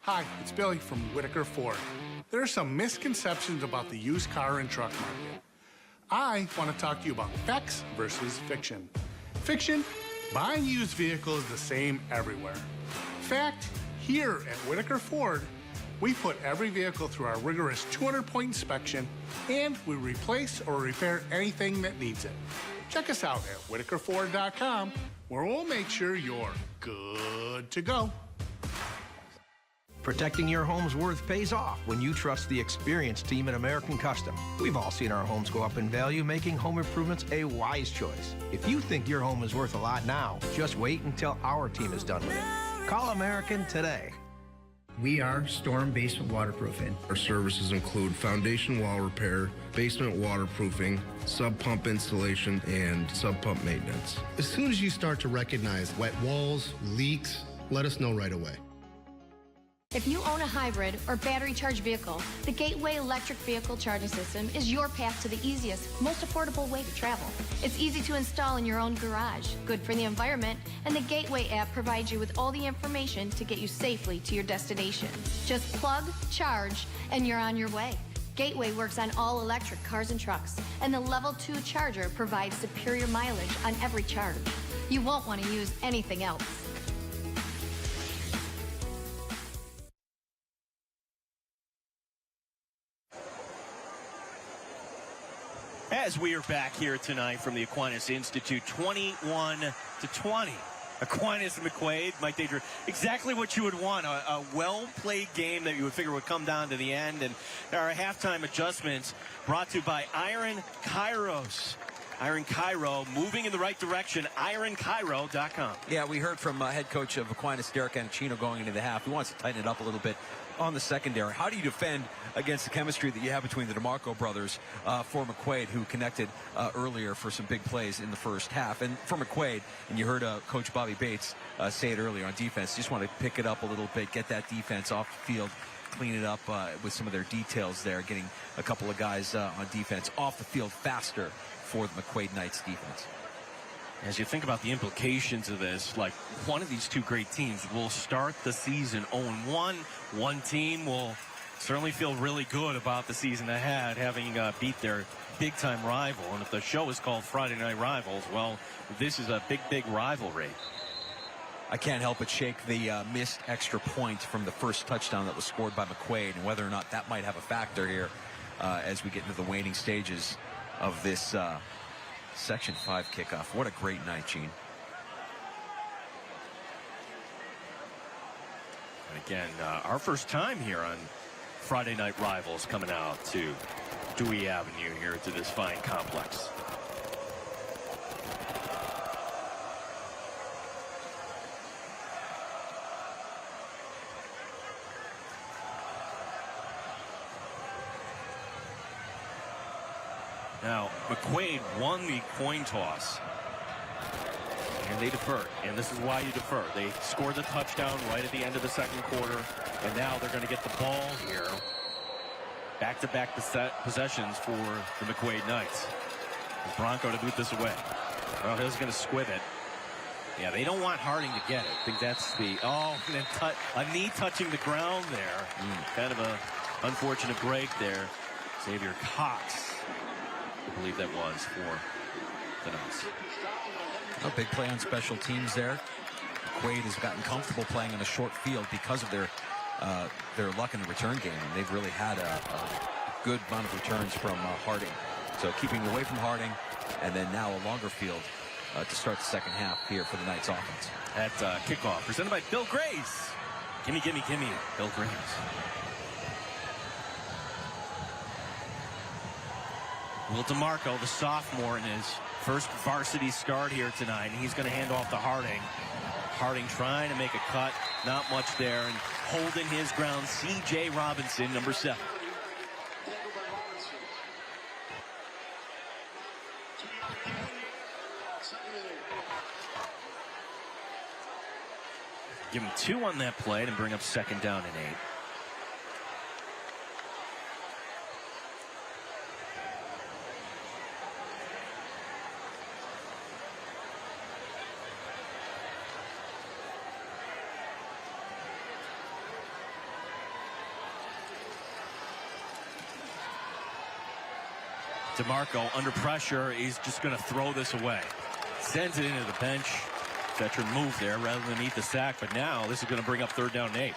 Speaker 7: Hi, it's Billy from Whitaker Ford. There are some misconceptions about the used car and truck market. I want to talk to you about facts versus fiction. Fiction, buying used vehicles is the same everywhere. Fact, here at Whitaker Ford, we put every vehicle through our rigorous 200-point inspection, and we replace or repair anything that needs it. Check us out at WhitakerFord.com, where we'll make sure you're good to go.
Speaker 25: Protecting your home's worth pays off when you trust the experienced team at American Custom. We've all seen our homes go up in value, making home improvements a wise choice. If you think your home is worth a lot now, just wait until our team is done with it. Call American today.
Speaker 4: We are Storm Basement Waterproofing. Our services include foundation wall repair, basement waterproofing, sub pump installation, and sub pump maintenance.
Speaker 11: As soon as you start to recognize wet walls, leaks, let us know right away.
Speaker 10: If you own a hybrid or battery-charged vehicle, the Gateway electric vehicle charging system is your path to the easiest, most affordable way to travel. It's easy to install in your own garage, good for the environment, and the Gateway app provides you with all the information to get you safely to your destination. Just plug, charge, and you're on your way. Gateway works on all electric cars and trucks, and the Level 2 charger provides superior mileage on every charge. You won't want to use anything else.
Speaker 1: As we are back here tonight from the Aquinas Institute, 21-20. Aquinas and McQuaid, Mike Danger, exactly what you would want, a well-played game that you would figure would come down to the end. And there are halftime adjustments brought to you by Iron Kairos. Iron Cairo moving in the right direction, ironcairo.com.
Speaker 2: Yeah, we heard from head coach of Aquinas, Derek Anacino, going into the half. He wants to tighten it up a little bit on the secondary. How do you defend against the chemistry that you have between the DeMarco brothers for McQuaid, who connected earlier for some big plays in the first half? And for McQuaid, and you heard Coach Bobby Bates say it earlier on defense, just want to pick it up a little bit, get that defense off the field, clean it up with some of their details there, getting a couple of guys on defense off the field faster for the McQuaid Knights defense.
Speaker 1: As you think about the implications of this, like one of these two great teams will start the season 0-1. One team will certainly feel really good about the season ahead, having beat their big-time rival. And if the show is called Friday Night Rivals, well, this is a big rivalry.
Speaker 2: I can't help but shake the missed extra point from the first touchdown that was scored by McQuaid, and whether or not that might have a factor here as we get into the waning stages of this Section 5 kickoff. What a great night, Gene.
Speaker 1: And again, our first time here on Friday Night Rivals, coming out to Dewey Avenue here to this fine complex. Now, McQuaid won the coin toss. And they deferred. And this is why you defer. They scored the touchdown right at the end of the second quarter. And now they're going to get the ball here. Back-to-back possessions for the McQuaid Knights. Bronco to boot this away. Well, he's going to squib it. Yeah, they don't want Harding to get it. I think that's the... Oh, a knee touching the ground there. Kind of a unfortunate break there. Xavier Cox, I believe that was for the Knights.
Speaker 2: A big play on special teams there. McQuaid has gotten comfortable playing in a short field because of their luck in the return game, and they've really had a good amount of returns from Harding. So keeping away from Harding, and then now a longer field to start the second half here for the Knights offense.
Speaker 1: At kickoff, presented by Bill Grace. Gimme, Bill Grace. Will DeMarco, the sophomore, in his first varsity start here tonight, and he's going to hand off to Harding. Harding trying to make a cut, not much there, and holding his ground, C.J. Robinson, number 7. Give him 2 on that play and bring up second down and 8. DeMarco under pressure is just going to throw this away. Sends it into the bench. Veteran move there rather than eat the sack, but now this is going to bring up 3rd down and 8.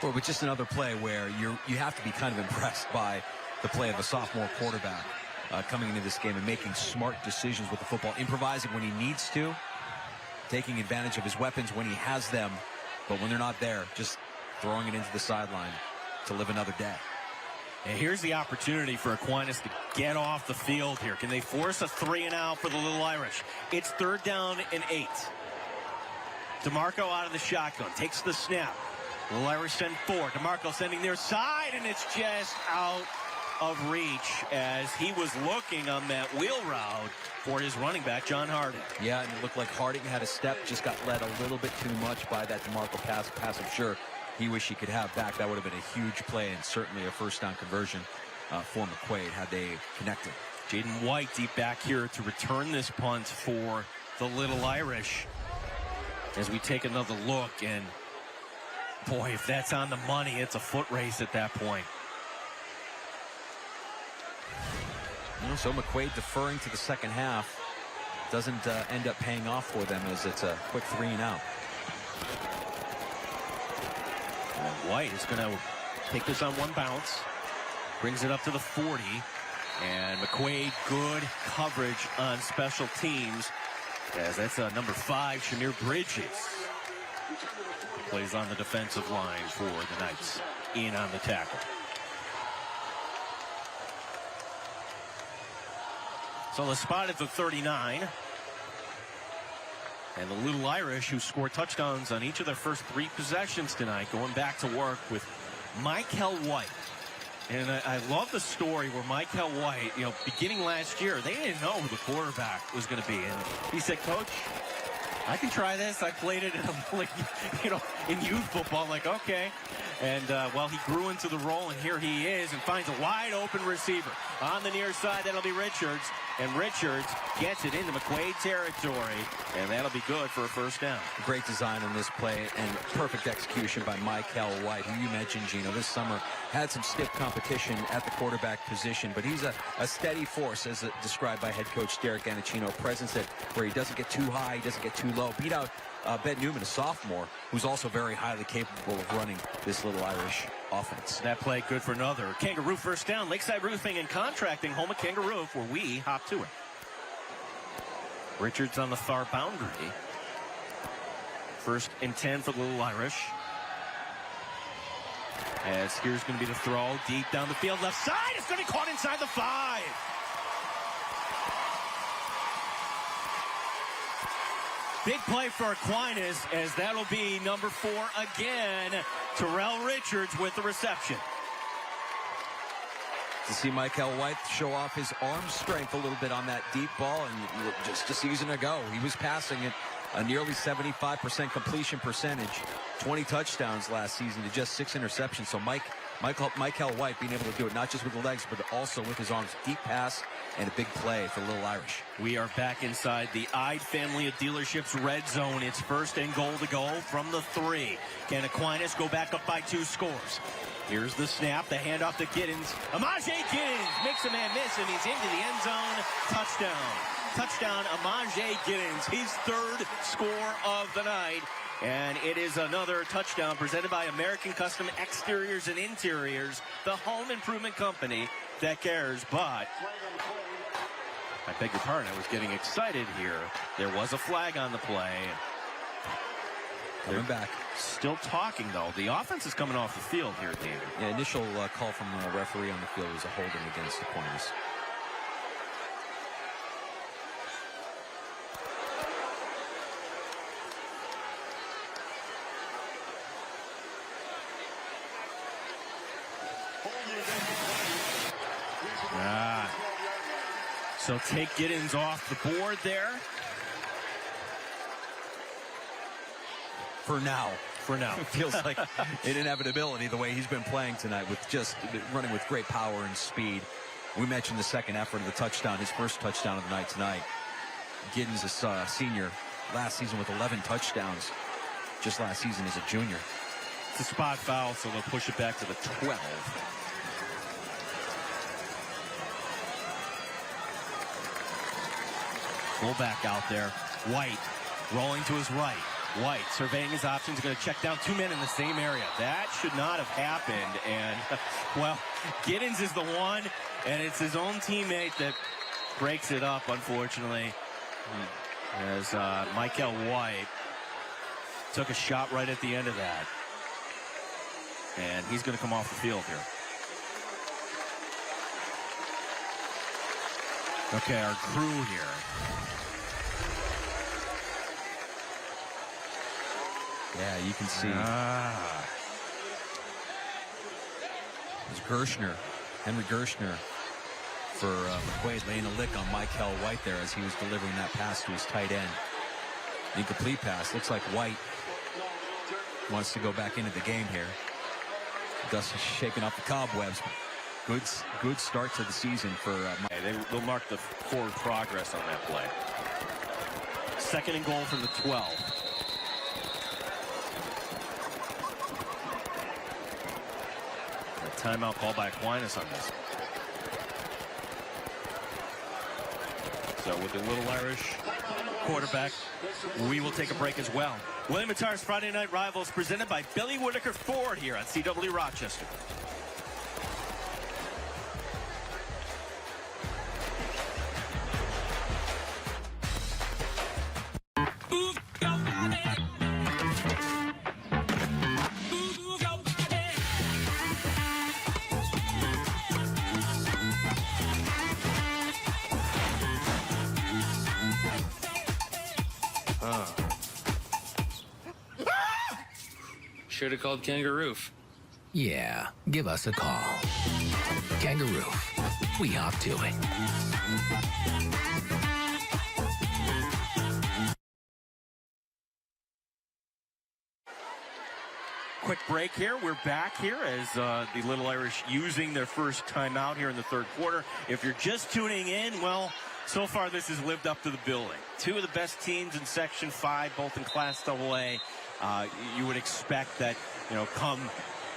Speaker 2: Well, but just another play where you have to be kind of impressed by the play of a sophomore quarterback coming into this game and making smart decisions with the football, improvising when he needs to, taking advantage of his weapons when he has them, but when they're not there, just throwing it into the sideline to live another day.
Speaker 1: And here's the opportunity for Aquinas to get off the field here. Can they force a 3-and-out for the Little Irish? It's 3rd down and 8. DeMarco out of the shotgun, takes the snap. Little Irish send 4. DeMarco sending their side, and it's just out of reach as he was looking on that wheel route for his running back, John Harding.
Speaker 2: Yeah, and it looked like Harding had a step, just got led a little bit too much by that DeMarco pass. I'm sure he wished he could have back. That would have been a huge play and certainly a 1st down conversion for McQuaid had they connected.
Speaker 1: Jaden White deep back here to return this punt for the Little Irish. As we take another look, and boy, if that's on the money, it's a foot race at that point.
Speaker 2: So McQuaid deferring to the second half doesn't end up paying off for them as it's a quick 3-and-out.
Speaker 1: And White is going to take this on one bounce, brings it up to the 40, and McQuaid good coverage on special teams, as that's number 5, Shamir Bridges, plays on the defensive line for the Knights, in on the tackle. So the spot at the 39. And the Little Irish, who scored touchdowns on each of their first 3 possessions tonight, going back to work with Michael White. And I love the story where Michael White, beginning last year, they didn't know who the quarterback was going to be. And he said, Coach, I can try this. I played it in youth football. I'm like, okay. And, he grew into the role, and here he is, and finds a wide open receiver. On the near side, that'll be Richards. And Richards gets it into McQuaid territory, and that'll be good for a 1st down.
Speaker 2: Great design on this play and perfect execution by Michael White, who you mentioned, Gino, this summer had some stiff competition at the quarterback position, but he's a steady force, as described by head coach Derek Anacino. Presence where he doesn't get too high, he doesn't get too low. Beat out Ben Newman, a sophomore, who's also very highly capable of running this Little Irish offense.
Speaker 1: That play good for another Kangaroo 1st down. Lakeside Roofing and Contracting, home of Kangaroo, where we hop to it. Richards on the far boundary. 1st and 10 for the Little Irish. As here's going to be the throw deep down the field, left side. It's going to be caught inside the 5. Big play for Aquinas, as that'll be number 4 again. Terrell Richards with the reception.
Speaker 2: To see Michael White show off his arm strength a little bit on that deep ball, and just a season ago, he was passing it a nearly 75% completion percentage, 20 touchdowns last season to just 6 interceptions. So Michael White being able to do it not just with the legs, but also with his arms. Deep pass and a big play for Little Irish.
Speaker 1: We are back inside the Ide family of dealerships red zone. It's 1st and goal to go from the 3. Can Aquinas go back up by 2 scores? Here's the snap, the handoff to Giddens. Amaje Giddens makes a man miss, and he's into the end zone. Touchdown. Touchdown, Amaje Giddens. His 3rd score of the night. And it is another touchdown presented by American Custom Exteriors and Interiors, the home improvement company that cares. But I beg your pardon, I was getting excited here. There was a flag on the play.
Speaker 2: Coming back.
Speaker 1: Still talking, though. The offense is coming off the field here, David.
Speaker 2: Yeah, initial call from the referee on the field was a holding against Aquinas.
Speaker 1: So take Giddens off the board there.
Speaker 2: For now.
Speaker 1: It
Speaker 2: feels like an inevitability the way he's been playing tonight, with just running with great power and speed. We mentioned the second effort of the touchdown, his 1st touchdown of the night tonight. Giddens is a senior last season with 11 touchdowns. Just last season as a junior.
Speaker 1: It's a spot foul, so they'll push it back to the 12. Fullback out there. White rolling to his right. White surveying his options, going to check down 2 men in the same area. That should not have happened. And, well, Giddens is the one, and it's his own teammate that breaks it up, unfortunately. As Michael White took a shot right at the end of that. And he's going to come off the field here. Okay, our crew here.
Speaker 2: Yeah, you can see. It's Gershner, Henry Gershner, for McQuaid laying a lick on Michael White there as he was delivering that pass to his tight end. Incomplete pass. Looks like White wants to go back into the game here. Dust is shaking off the cobwebs. Good start to the season for
Speaker 1: They'll mark the forward progress on that play. 2nd and goal from the 12. Timeout called by Aquinas on this. So with the Little Irish quarterback, we will take a break as well. William Matar's Friday Night Rivals presented by Billy Whitaker Ford here on CW Rochester.
Speaker 12: Should have called Kangaroo.
Speaker 23: Yeah, give us a call. Kangaroo. We hop to it.
Speaker 1: Quick break here. We're back here as the Little Irish using their first timeout here in the 3rd quarter. If you're just tuning in, well, so far this has lived up to the billing. 2 of the best teams in Section 5, both in Class AA. You would expect that, come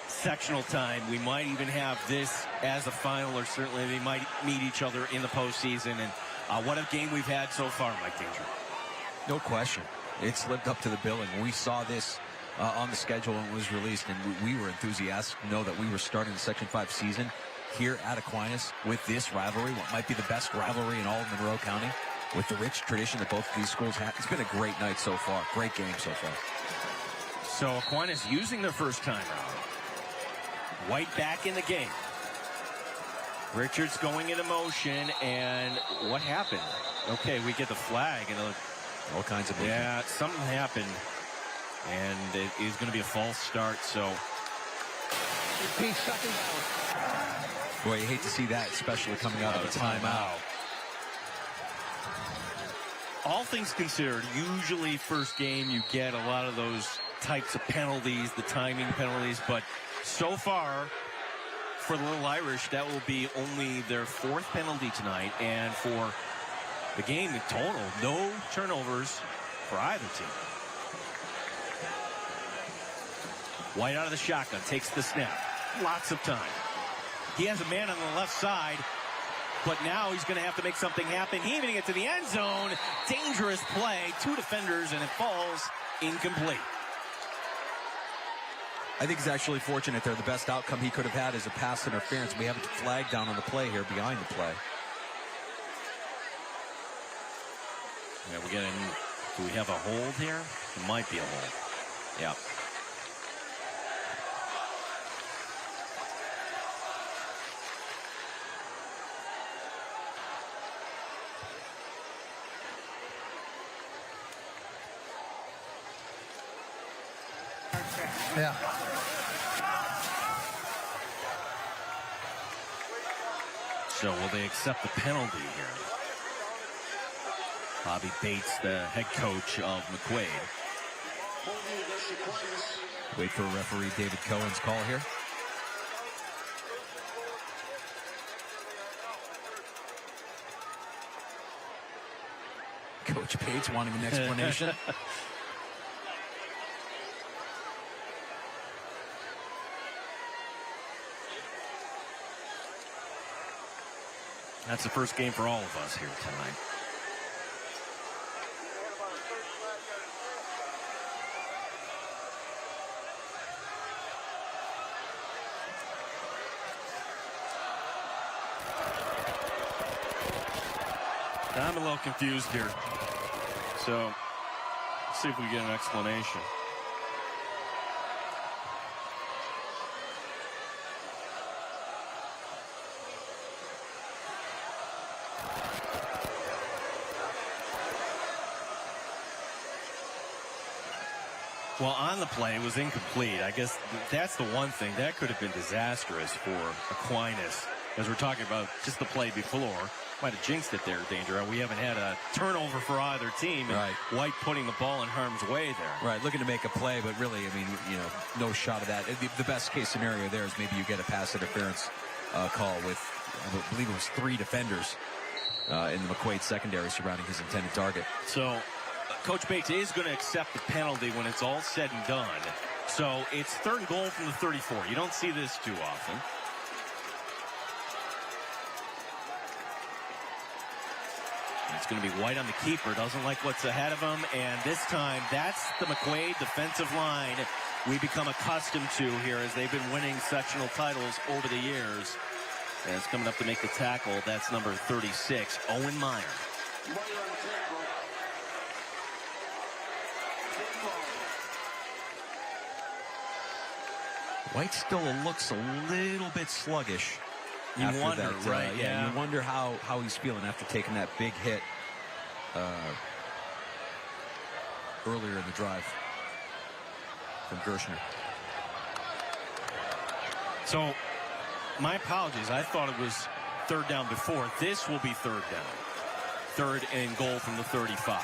Speaker 1: sectional time, we might even have this as a final, or certainly they might meet each other in the postseason. And what a game we've had so far, Mike Danger.
Speaker 2: No question. It's lived up to the billing. We saw this on the schedule when it was released, and we were enthusiastic to know that we were starting the Section 5 season here at Aquinas with this rivalry, what might be the best rivalry in all of Monroe County, with the rich tradition that both of these schools have. It's been a great night so far. Great game so far.
Speaker 1: So Aquinas using their first timeout. White back in the game. Richards going into motion, and what happened? Okay, we get the flag, and
Speaker 2: all kinds of movement.
Speaker 1: Yeah, something happened, and it is going to be a false start. So,
Speaker 2: boy, you hate to see that, especially coming out of a timeout.
Speaker 1: All things considered, usually first game you get a lot of those types of penalties, the timing penalties, but so far for the Little Irish, that will be only their 4th penalty tonight, and for the game in total, no turnovers for either team. White out of the shotgun, takes the snap. Lots of time. He has a man on the left side, but now he's going to have to make something happen. He even gets to the end zone. Dangerous play. 2 defenders, and it falls incomplete.
Speaker 2: I think he's actually fortunate there. The best outcome he could have had is a pass interference. We have a flag down on the play here, behind the play.
Speaker 1: Yeah, we're getting. Do we have a hold here? It might be a hold. Yeah.
Speaker 17: Yeah.
Speaker 1: So will they accept the penalty here? Bobby Bates, the head coach of McQuaid.
Speaker 2: Wait for referee David Cohen's call here. Coach Bates wanting an explanation.
Speaker 1: That's the first game for all of us here tonight. I'm a little confused here. So, let's see if we get an explanation. Well, on the play, it was incomplete. I guess that's the one thing. That could have been disastrous for Aquinas. As we're talking about just the play before. Might have jinxed it there, Danger. We haven't had a turnover for either team. And White putting the ball in harm's way there.
Speaker 2: Right, looking to make a play, but really, I mean, no shot of that. The best case scenario there is maybe you get a pass interference call with, I believe it was 3 defenders in the McQuaid secondary surrounding his intended target.
Speaker 1: So, Coach Bates is going to accept the penalty when it's all said and done. So, it's 3rd and goal from the 34. You don't see this too often. It's going to be White on the keeper. Doesn't like what's ahead of him. And this time, that's the McQuaid defensive line we become accustomed to here as they've been winning sectional titles over the years. And it's coming up to make the tackle. That's number 36, Owen Meyer.
Speaker 2: White still looks a little bit sluggish.
Speaker 1: You wonder,
Speaker 2: that,
Speaker 1: right?
Speaker 2: Yeah, you wonder how he's feeling after taking that big hit earlier in the drive from Gershner.
Speaker 1: So, my apologies. I thought it was 3rd down before. This will be 3rd down. 3rd and goal from the 35.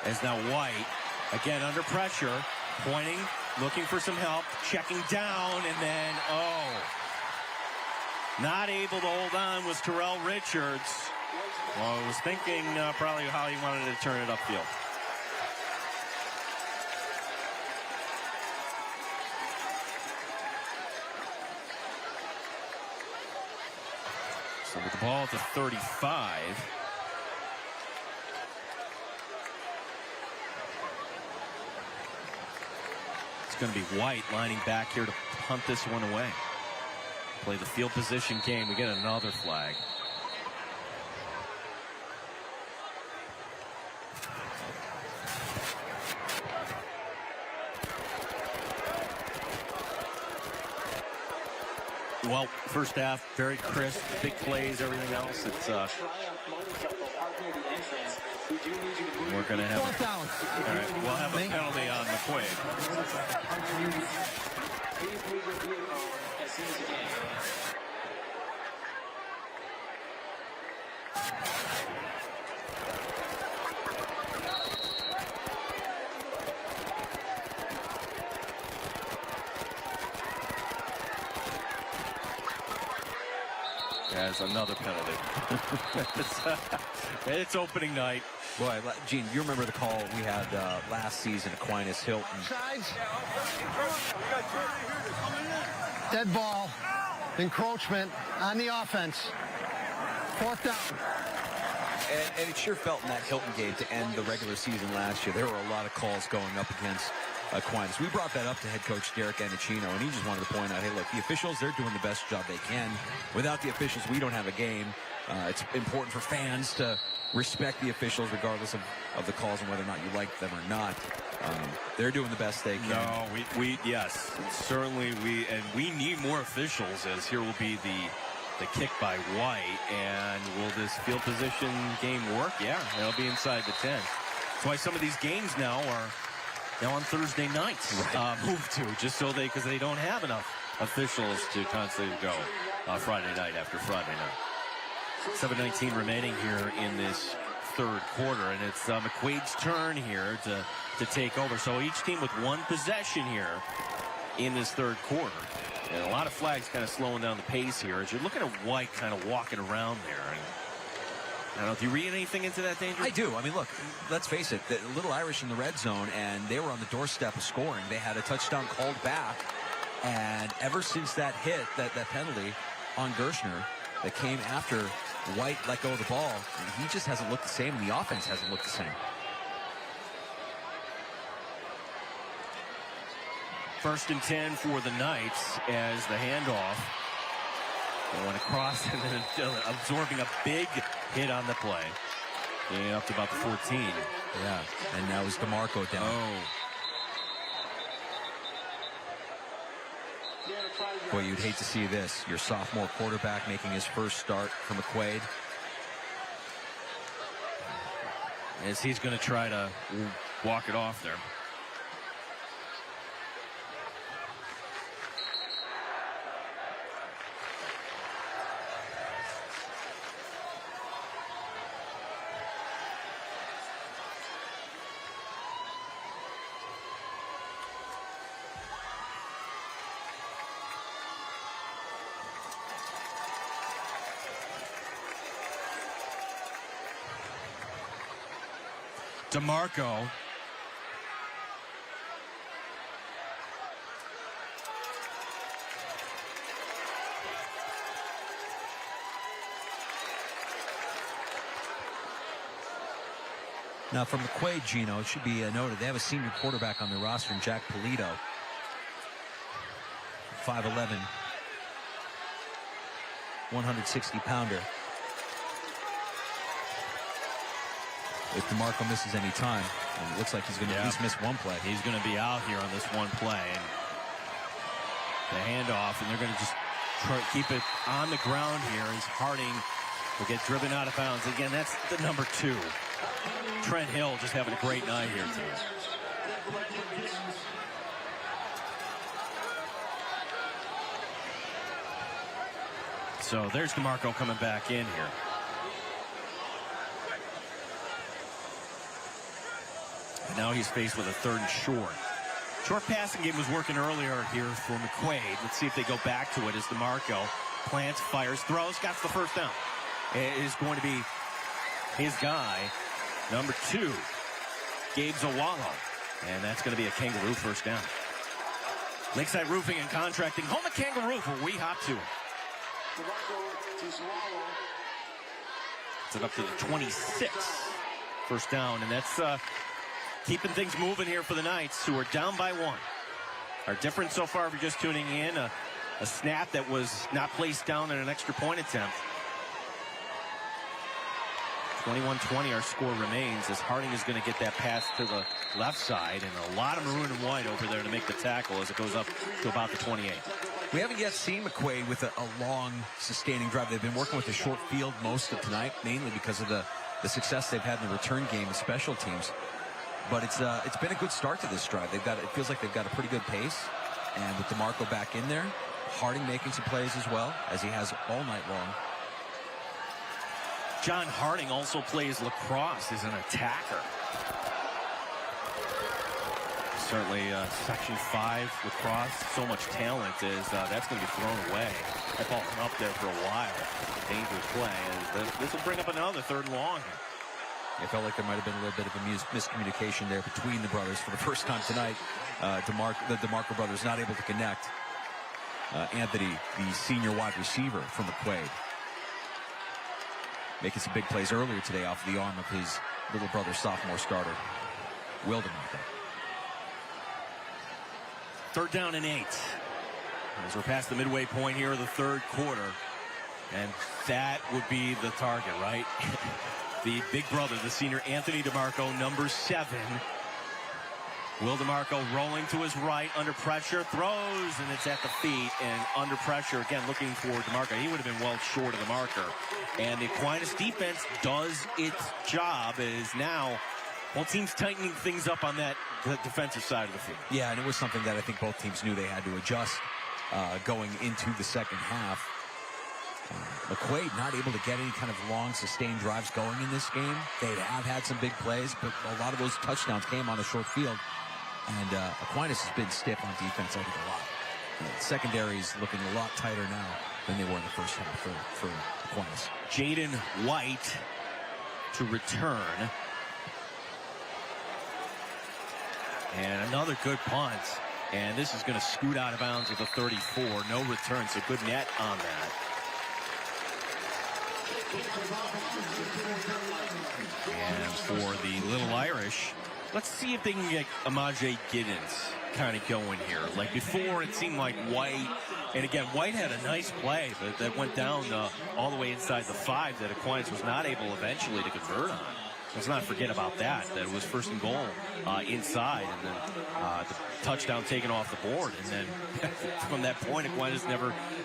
Speaker 1: As now White, again under pressure, pointing, looking for some help, checking down, and then, not able to hold on was Terrell Richards. Well, I was thinking probably how he wanted to turn it upfield. So with the ball at the 35. It's going to be White lining back here to punt this one away. Play the field position game. We get another flag. Well, first half, very crisp, big plays, everything else. It's we're going to have all right, we'll have a penalty on McQuaid. As another penalty. It's opening night.
Speaker 2: Boy, Gene, you remember the call we had last season, Aquinas, Hilton.
Speaker 17: Dead ball, encroachment on the offense. 4th down.
Speaker 2: And it sure felt in that Hilton game to end the regular season last year. There were a lot of calls going up against Aquinas. We brought that up to head coach Derek Anacino, and he just wanted to point out, hey, look, the officials, they're doing the best job they can. Without the officials, we don't have a game. It's important for fans to respect the officials regardless of the calls and whether or not you like them or not. They're doing the best they can.
Speaker 1: No, yes, certainly we need more officials, as here will be the kick by White. And will this field position game work? Yeah, it'll be inside the 10. That's why some of these games now are on Thursday nights. Moved to, just so because they don't have enough officials to constantly go Friday night after Friday night. 7:19 remaining here in this 3rd quarter, and it's McQuaid's turn here to take over. So each team with 1 possession here in this 3rd quarter. And a lot of flags kind of slowing down the pace here as you're looking at White kind of walking around there. And I don't know, do you read anything into that, Danger?
Speaker 2: I do. I mean, look, let's face it, the Little Irish in the red zone, and they were on the doorstep of scoring. They had a touchdown called back, and ever since that hit, that penalty on Gershner that came after White let go of the ball, he just hasn't looked the same, and the offense hasn't looked the same.
Speaker 1: First and 10 for the Knights as the handoff. They went across and then absorbing a big hit on the play. Yeah, up to about the 14.
Speaker 2: Yeah, and now is DeMarco down.
Speaker 1: Oh.
Speaker 2: Boy, you'd hate to see this. Your sophomore quarterback making his first start for McQuaid.
Speaker 1: As he's going to try to walk it off there. DeMarco.
Speaker 2: Now, from McQuaid, Gino, it should be noted, they have a senior quarterback on their roster, Jack Polito. 5'11", 160-pounder. If DeMarco misses any time, and it looks like he's going to at least miss one play.
Speaker 1: He's going to be out here on this one play. And the handoff, and they're going to just try to keep it on the ground here as Harding will get driven out of bounds. Again, that's the number 2. Trent Hill just having a great night here tonight. So there's DeMarco coming back in here. And now he's faced with a 3rd and short. Short passing game was working earlier here for McQuaid. Let's see if they go back to it as DeMarco plants, fires, throws, got the first down. It is going to be his guy, number 2, Gabe Zawallo. And that's going to be a Kangaroo first down. Lakeside Roofing and Contracting, home of Kangaroo, where we hop to. It's up to the 26. First down, and that's keeping things moving here for the Knights, who are down by 1. Our difference so far, if you're just tuning in, a snap that was not placed down in an extra point attempt. 21-20, our score remains as Harding is going to get that pass to the left side, and a lot of maroon and white over there to make the tackle as it goes up to about the 28.
Speaker 2: We haven't yet seen McQuaid with a long, sustaining drive. They've been working with a short field most of tonight, mainly because of the success they've had in the return game and special teams. But it's been a good start to this drive. It feels like they've got a pretty good pace, and with DeMarco back in there, Harding making some plays as well, as he has all night long.
Speaker 1: John Harding also plays lacrosse as an attacker. Certainly Section 5 lacrosse, so much talent is that's going to be thrown away. That ball been up there for a while. Dangerous play. And this will bring up another 3rd and long.
Speaker 2: It felt like there might have been a little bit of a miscommunication there between the brothers for the first time tonight. The DeMarco brothers not able to connect. Anthony, the senior wide receiver from McQuaid, making some big plays earlier today off the arm of his little brother, sophomore starter, Will DeMarco.
Speaker 1: 3rd down and 8. As we're past the midway point here of the 3rd quarter. And that would be the target, right? The big brother, the senior Anthony DeMarco, number 7. Will DeMarco rolling to his right, under pressure, throws, and it's at the feet, and under pressure, again, looking for DeMarco. He would have been well short of the marker. And the Aquinas defense does its job, as now both teams tightening things up on the defensive side of the field.
Speaker 2: Yeah, and it was something that I think both teams knew they had to adjust going into the second half. McQuaid not able to get any kind of long, sustained drives going in this game. They have had some big plays, but a lot of those touchdowns came on a short field. And Aquinas has been stiff on defense, I think, a lot. The secondary is looking a lot tighter now than they were in the first half for Aquinas.
Speaker 1: Jaden White to return. And another good punt. And this is going to scoot out of bounds with a 34. No return, so good net on that. And for the Little Irish, let's see if they can get Amaje Giddens kind of going here. Like before, it seemed like White, and again, White had a nice play that went down all the way inside the 5 that Aquinas was not able eventually to convert on. Let's not forget about that it was first and goal inside, and then the touchdown taken off the board. And then from that point, Aquinas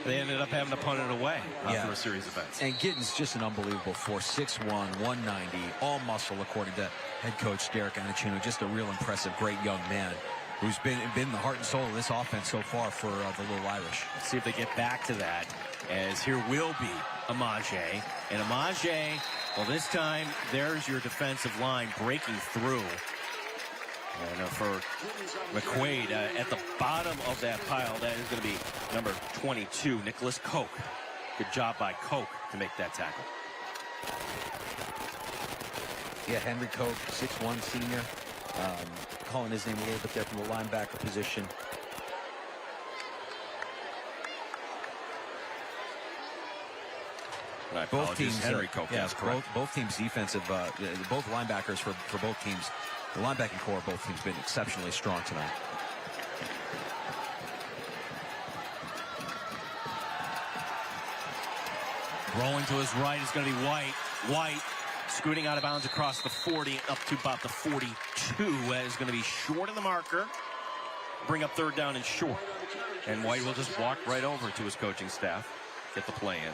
Speaker 1: they ended up having to punt it away through a series of events.
Speaker 2: And Giddens just an unbelievable force, 6'1", 190, all muscle, according to head coach Derek Anacino. Just a real impressive, great young man who's been the heart and soul of this offense so far for the Little Irish.
Speaker 1: Let's see if they get back to that, as here will be Amaje. And Amaje, well, this time, there's your defensive line breaking through. And for McQuaid, at the bottom of that pile, that is going to be number 22, Nicholas Koch. Good job by Koch to make that tackle.
Speaker 2: Yeah, Henry Koch, 6'1", senior. Calling his name a little bit there from the linebacker position. Both teams,
Speaker 1: Henry Koch,
Speaker 2: both teams defensive, both linebackers for both teams. The linebacking core of both teams been exceptionally strong tonight.
Speaker 1: Rolling to his right is going to be White. White scooting out of bounds across the 40 up to about the 42. That is going to be short of the marker. Bring up third down and short. And White will just walk right over to his coaching staff. Get the play in.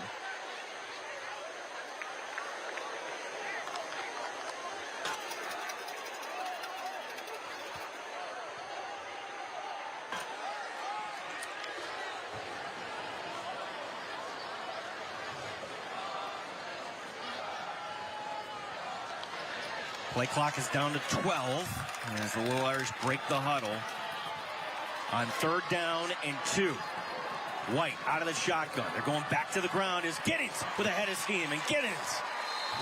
Speaker 1: Play clock is down to 12 as the Little Irish break the huddle. On third down and 2. White out of the shotgun. They're going back to the ground as Giddens with a head of steam. And Giddens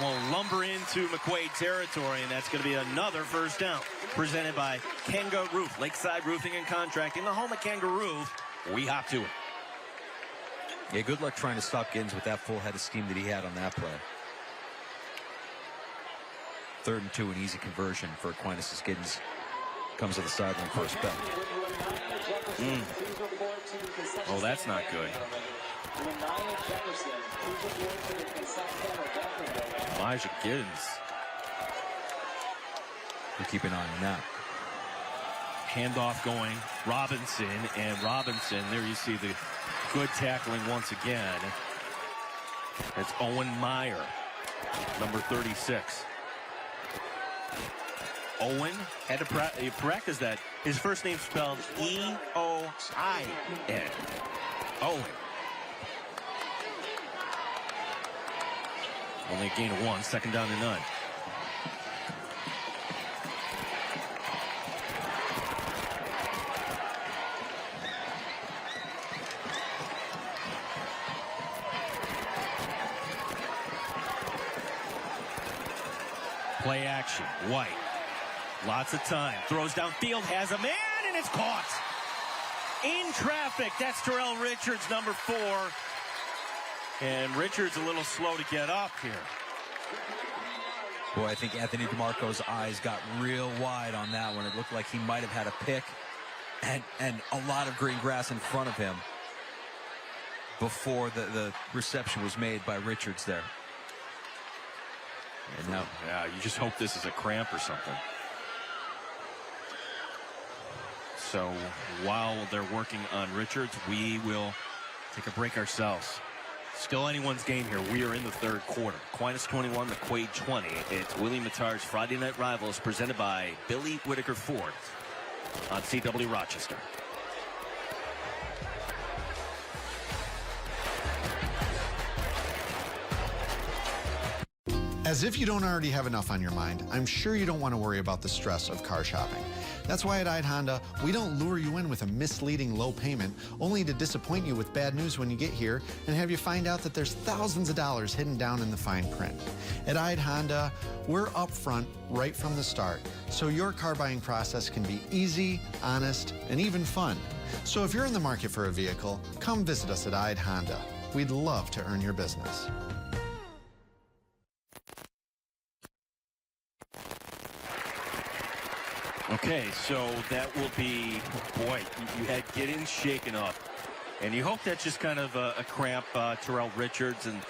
Speaker 1: will lumber into McQuaid territory, and that's going to be another first down. Presented by Kanga Roof, Lakeside Roofing and Contracting, the home of Kanga Roof. We hop to it.
Speaker 2: Yeah, good luck trying to stop Giddens with that full head of steam that he had on that play. 3rd and 2, an easy conversion for Aquinas as Giddens comes to the sideline for a spell.
Speaker 1: Oh, that's not good. Elijah Giddens.
Speaker 2: We'll keep an eye on that.
Speaker 1: Handoff going. Robinson, and Robinson, there you see the good tackling once again. It's Owen Meyer, number 36. Owen had to practice that. His first name spelled E-O-I-N. Owen. Only a gain of 1, 2nd down and 9. Play action. White. Lots of time. Throws downfield. Has a man, and it's caught. In traffic. That's Terrell Richards, number 4. And Richards a little slow to get up here.
Speaker 2: Boy, I think Anthony DeMarco's eyes got real wide on that one. It looked like he might have had a pick and a lot of green grass in front of him before the reception was made by Richards there. And now,
Speaker 1: yeah, you just hope this is a cramp or something. So while they're working on Richards, we will take a break ourselves. Still anyone's game here. We are in the 3rd quarter. Aquinas 21, McQuaid 20. It's William Mattar's Friday Night Rivals, presented by Billy Whitaker Ford on CW Rochester.
Speaker 17: As if you don't already have enough on your mind, I'm sure you don't want to worry about the stress of car shopping. That's why at Ide Honda, we don't lure you in with a misleading low payment, only to disappoint you with bad news when you get here and have you find out that there's thousands of dollars hidden down in the fine print. At Ide Honda, we're upfront right from the start, so your car buying process can be easy, honest, and even fun. So if you're in the market for a vehicle, come visit us at Ide Honda. We'd love to earn your business.
Speaker 1: Okay, so that will be, boy, you had Giddens shaken up. And you hope that's just kind of a cramp. Terrell Richards and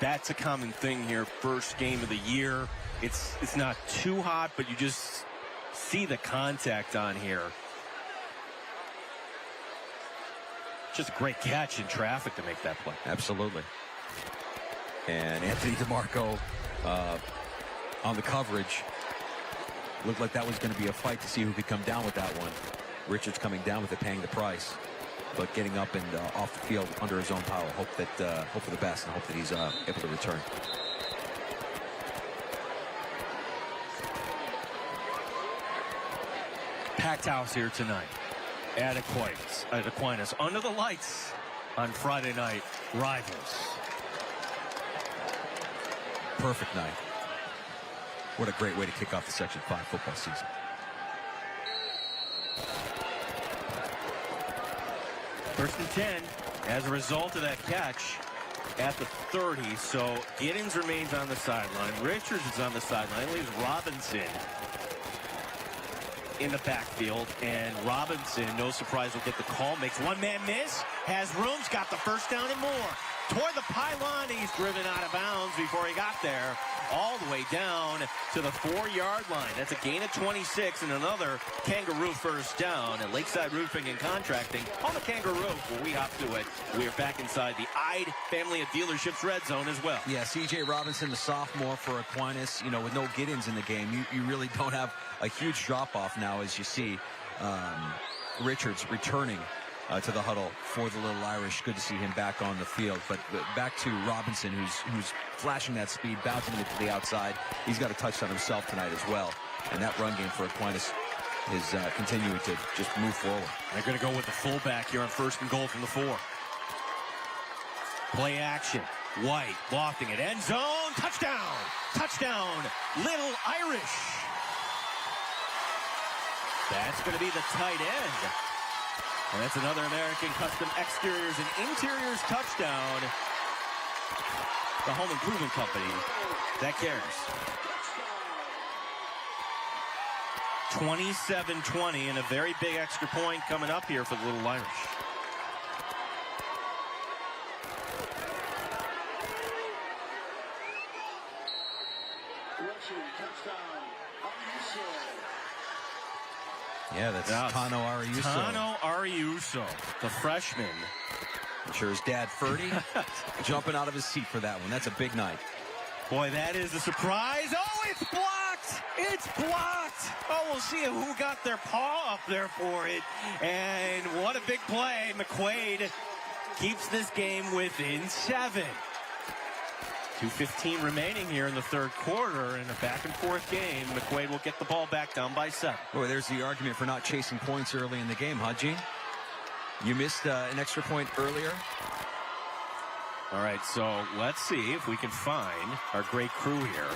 Speaker 1: That's a common thing here. First game of the year. It's not too hot, but you just see the contact on here. Just a great catch in traffic to make that play.
Speaker 2: Absolutely. And Anthony DeMarco on the coverage. Looked like that was going to be a fight to see who could come down with that one. Richards coming down with it, paying the price. But getting up and off the field under his own power. Hope for the best and hope that he's able to return.
Speaker 1: Packed house here tonight at Aquinas under the lights on Friday night. Rivals.
Speaker 2: Perfect night. What a great way to kick off the Section 5 football season.
Speaker 1: First and 10 as a result of that catch at the 30. So Giddens remains on the sideline. Richards is on the sideline. Leaves Robinson in the backfield, and Robinson, no surprise, will get the call. Makes one man miss, has rooms, got the first down and more. Toward the pylon, he's driven out of bounds before he got there, all the way down to the 4-yard line. That's a gain of 26 and another Kangaroo first down at Lakeside Roofing and Contracting. On the Kangaroo, well, we hop to it. We are back inside the Ide family of dealerships red zone as well.
Speaker 2: Yeah, C.J. Robinson, the sophomore for Aquinas, you know, with no Giddens in the game, you really don't have a huge drop-off now, as you see Richards returning to the huddle for the Little Irish. Good to see him back on the field. But back to Robinson, who's flashing that speed, bouncing it to the outside. He's got a touchdown himself tonight as well. And that run game for Aquinas is continuing to just move forward.
Speaker 1: They're going to go with the fullback here on first and goal from the 4. Play action. White lofting it. End zone. Touchdown. Touchdown. Little Irish. That's going to be the tight end. And that's another American Custom Exteriors and Interiors touchdown. The Home Improvement Company that cares. 27-20 and a very big extra point coming up here for the Little Irish.
Speaker 2: Yeah, that's Tano Ariuso.
Speaker 1: Tano Ariuso, the freshman.
Speaker 2: I'm sure his dad, Ferdy, jumping out of his seat for that one. That's a big night.
Speaker 1: Boy, that is a surprise. Oh, it's blocked. It's blocked. Oh, we'll see who got their paw up there for it. And what a big play. McQuaid keeps this game within 7. 2:15 remaining here in the third quarter in a back-and-forth game. McQuaid will get the ball back down by 7.
Speaker 2: Boy, there's the argument for not chasing points early in the game, huh, Gene? You missed an extra point earlier.
Speaker 1: All right, so let's see if we can find our great crew here.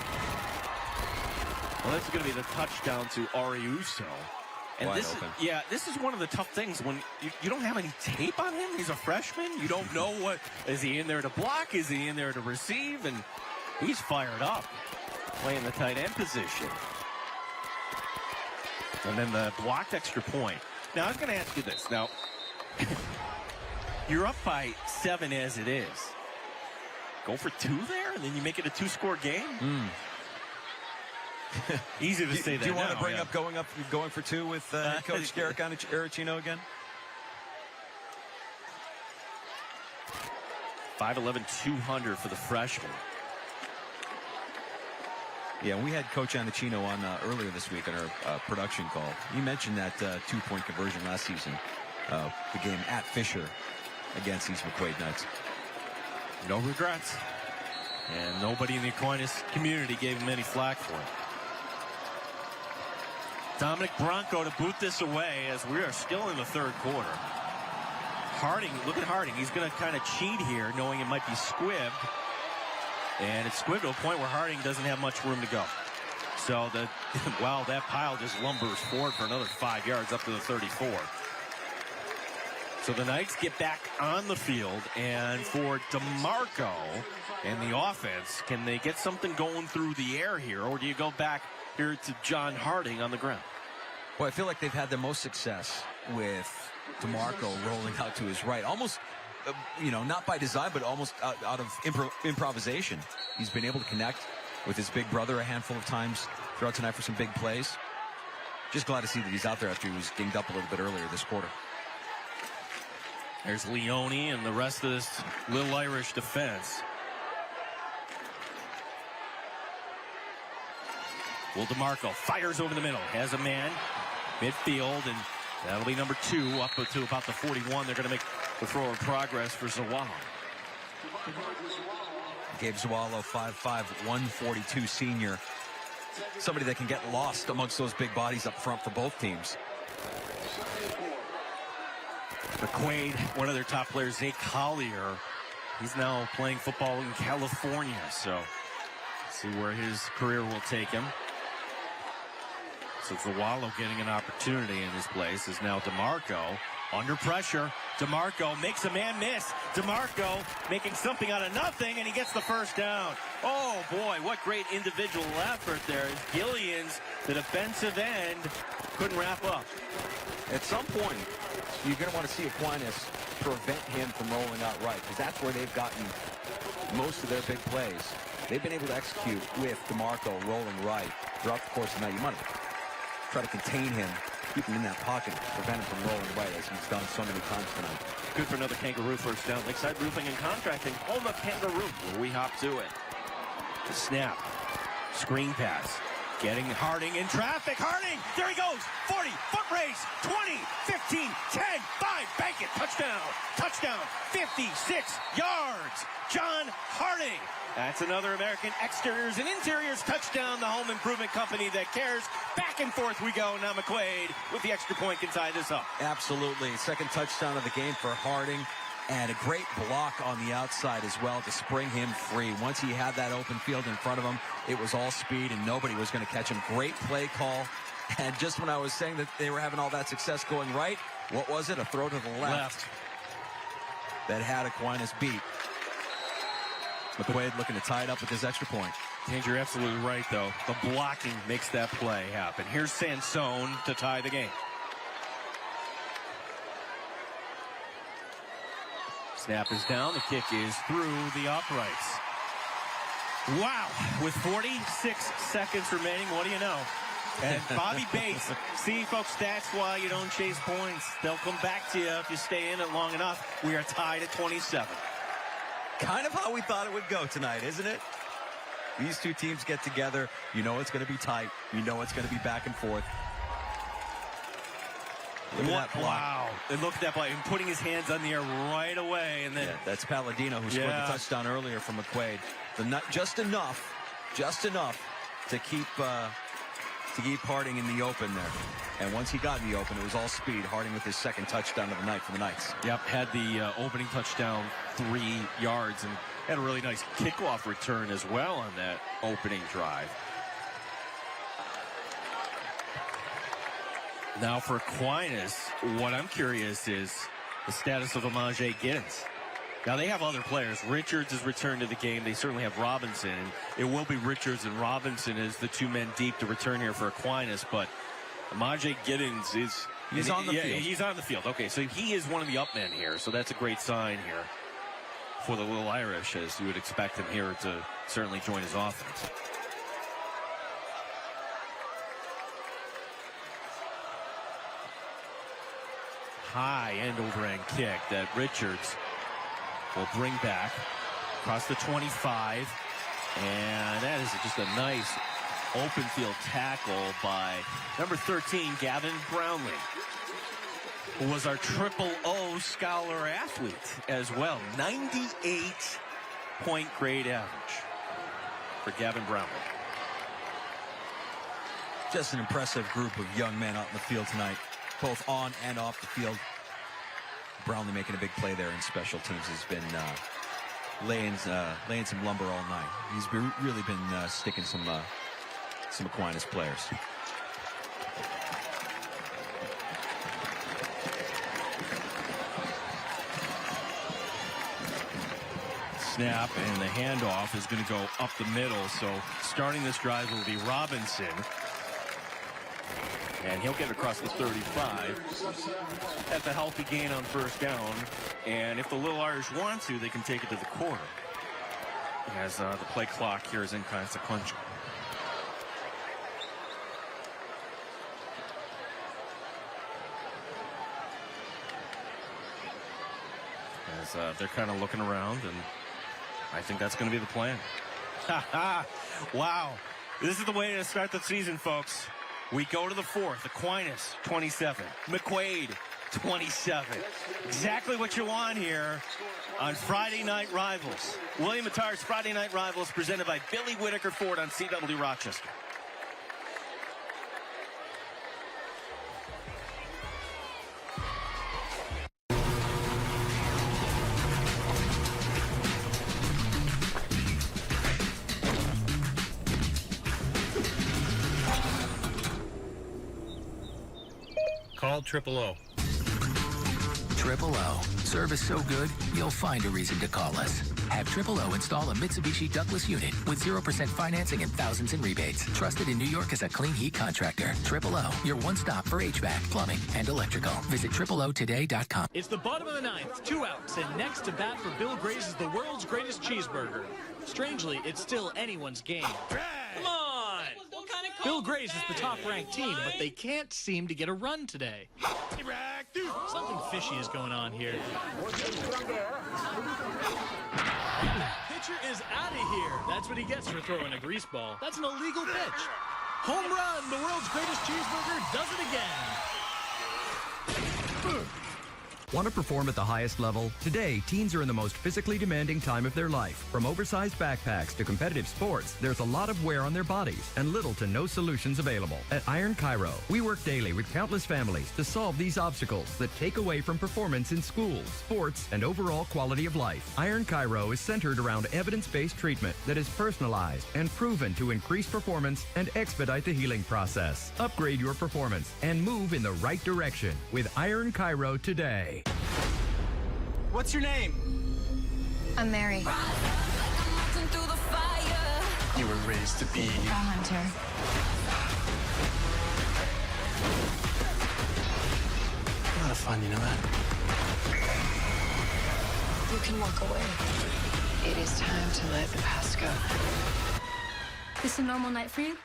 Speaker 1: Well, this is going to be the touchdown to Ariuso. And this is one of the tough things when you don't have any tape on him. He's a freshman. You don't know what, is he in there to block? Is he in there to receive? And he's fired up, playing the tight end position. And then the blocked extra point. Now, I was going to ask you this. Now, you're up by 7 as it is. Go for 2 there, and then you make it a 2-score game? Easy to say that.
Speaker 2: Do you want
Speaker 1: now,
Speaker 2: to bring up going for 2 with Coach Derek Aracino again?
Speaker 1: 5'11", 200 for the freshman.
Speaker 2: Yeah, we had Coach Anacino on earlier this week on our production call. He mentioned that 2-point conversion last season, the game at Fisher against these McQuaid Knights.
Speaker 1: No regrets. And nobody in the Aquinas community gave him any flack for it. Dominic Bronco to boot this away as we are still in the third quarter. Harding, look at Harding. He's going to kind of cheat here, knowing it might be squibbed. And it's squibbed to a point where Harding doesn't have much room to go. So that pile just lumbers forward for another 5 yards up to the 34. So the Knights get back on the field, and for DeMarco and the offense, can they get something going through the air here, or do you go back here to John Harding on the ground?
Speaker 2: Well, I feel like they've had the most success with DeMarco rolling out to his right, almost not by design, but almost out of improvisation. He's been able to connect with his big brother a handful of times throughout tonight for some big plays. Just glad to see that he's out there after he was dinged up a little bit earlier this quarter.
Speaker 1: There's Leone and the rest of this Little Irish defense. Well, DeMarco fires over the middle. Has a man. Midfield, and that'll be number 2 up to about the 41. They're going to make the throw in progress for Zawallo.
Speaker 2: Gabe Zawallo, 5'5", 142 senior. Somebody that can get lost amongst those big bodies up front for both teams.
Speaker 1: McQuaid, one of their top players, Zay Collier. He's now playing football in California, so see where his career will take him. So Zawallo getting an opportunity in this place is now DeMarco under pressure. DeMarco makes a man miss. DeMarco making something out of nothing, and he gets the first down. Oh, boy, what great individual effort there. Gillians, the defensive end, couldn't wrap up.
Speaker 2: At some point, you're going to want to see Aquinas prevent him from rolling out right, because that's where they've gotten most of their big plays. They've been able to execute with DeMarco rolling right throughout the course of the night. You might try to contain him, keep him in that pocket, prevent him from rolling right, as he's done so many times tonight.
Speaker 1: Good for another Kangaroo first down. Lakeside Roofing and Contracting, home of Kangaroo, where we hop to it. The snap, screen pass, getting Harding in traffic. Harding, there he goes, 40, foot race, 20, 15, 10, 5, bank it, touchdown, touchdown, 56 yards, John Harding. That's another American Exteriors and Interiors touchdown. The home improvement company that cares. Back and forth we go. Now McQuaid with the extra point can tie this up.
Speaker 2: Absolutely. Second touchdown of the game for Harding. And a great block on the outside as well to spring him free. Once he had that open field in front of him, it was all speed and nobody was going to catch him. Great play call. And just when I was saying that they were having all that success going right, what was it? A throw to the left. That had Aquinas beat. McQuaid looking to tie it up with his extra point.
Speaker 1: And you're absolutely right, though. The blocking makes that play happen. Here's Sansone to tie the game. Snap is down. The kick is through the uprights. Wow. With 46 seconds remaining, what do you know? And Bobby Bates, see, folks, that's why you don't chase points. They'll come back to you if you stay in it long enough. We are tied at 27.
Speaker 2: Kind of how we thought it would go tonight, isn't it? These two teams get together. You know it's going to be tight. You know it's going to be back and forth. Look at that block.
Speaker 1: Wow. And look at that play. And putting his hands on the air right away. And then
Speaker 2: that's Palladino who scored the touchdown earlier from McQuaid. Just enough to keep Harding in the open there. And once he got in the open, it was all speed. Harding with his second touchdown of the night for the Knights.
Speaker 1: Yep, had the opening touchdown 3 yards and had a really nice kickoff return as well on that opening drive. Now for Aquinas, what I'm curious is the status of Amaje Giddens. Now they have other players. Richards has returned to the game. They certainly have Robinson. It will be Richards and Robinson as the 2 men deep to return here for Aquinas, but Amaje Giddens is...
Speaker 2: He's on the field.
Speaker 1: He's on the field. Okay, so he is one of the up men here, so that's a great sign here for the Little Irish, as you would expect him here to certainly join his offense. High end over end kick that Richards will bring back across the 25, and that is just a nice open field tackle by number 13, Gavin Brownlee, who was our triple-O scholar athlete as well. 98-point grade average for Gavin Brownlee.
Speaker 2: Just an impressive group of young men out in the field tonight, both on and off the field. Brownlee making a big play there in special teams has been laying some lumber all night. He's really been sticking some Aquinas players.
Speaker 1: Snap, and the handoff is going to go up the middle. So starting this drive will be Robinson. And he'll get across the 35. That's a healthy gain on first down. And if the Little Irish want to, they can take it to the quarter. As the play clock here is inconsequential. As they're kind of looking around, and I think that's going to be the plan. Wow. This is the way to start the season, folks. We go to the fourth. Aquinas, 27. McQuaid, 27. Exactly what you want here on Friday Night Rivals. William Mattar's Friday Night Rivals, presented by Billy Whitaker Ford on CW Rochester.
Speaker 5: Call 000.
Speaker 18: Triple O. Service so good, you'll find a reason to call us. Have Triple O install a Mitsubishi ductless unit with 0% financing and thousands in rebates. Trusted in New York as a clean heat contractor. Triple O, your one stop for HVAC, plumbing, and electrical. Visit triple-o-today.com.
Speaker 26: It's the bottom of the ninth, 2 outs, and next to bat for Bill Grace is the world's greatest cheeseburger. Strangely, it's still anyone's game. Come on! Bill Grace is the top-ranked team, but they can't seem to get a run today. Something fishy is going on here. Pitcher is out of here. That's what he gets for throwing a grease ball. That's an illegal pitch. Home run! The world's greatest cheeseburger does it again.
Speaker 13: Want to perform at the highest level? Today, teens are in the most physically demanding time of their life. From oversized backpacks to competitive sports, there's a lot of wear on their bodies and little to no solutions available. At Iron Chiro, we work daily with countless families to solve these obstacles that take away from performance in schools, sports, and overall quality of life. Iron Chiro is centered around evidence-based treatment that is personalized and proven to increase performance and expedite the healing process. Upgrade your performance and move in the right direction with Iron Chiro today.
Speaker 3: What's your name?
Speaker 10: I'm Mary.
Speaker 3: You were raised to be
Speaker 10: A hunter.
Speaker 3: a lot of fun, you know that?
Speaker 9: You can walk away. It is time to let the past go.
Speaker 10: This a normal night for you?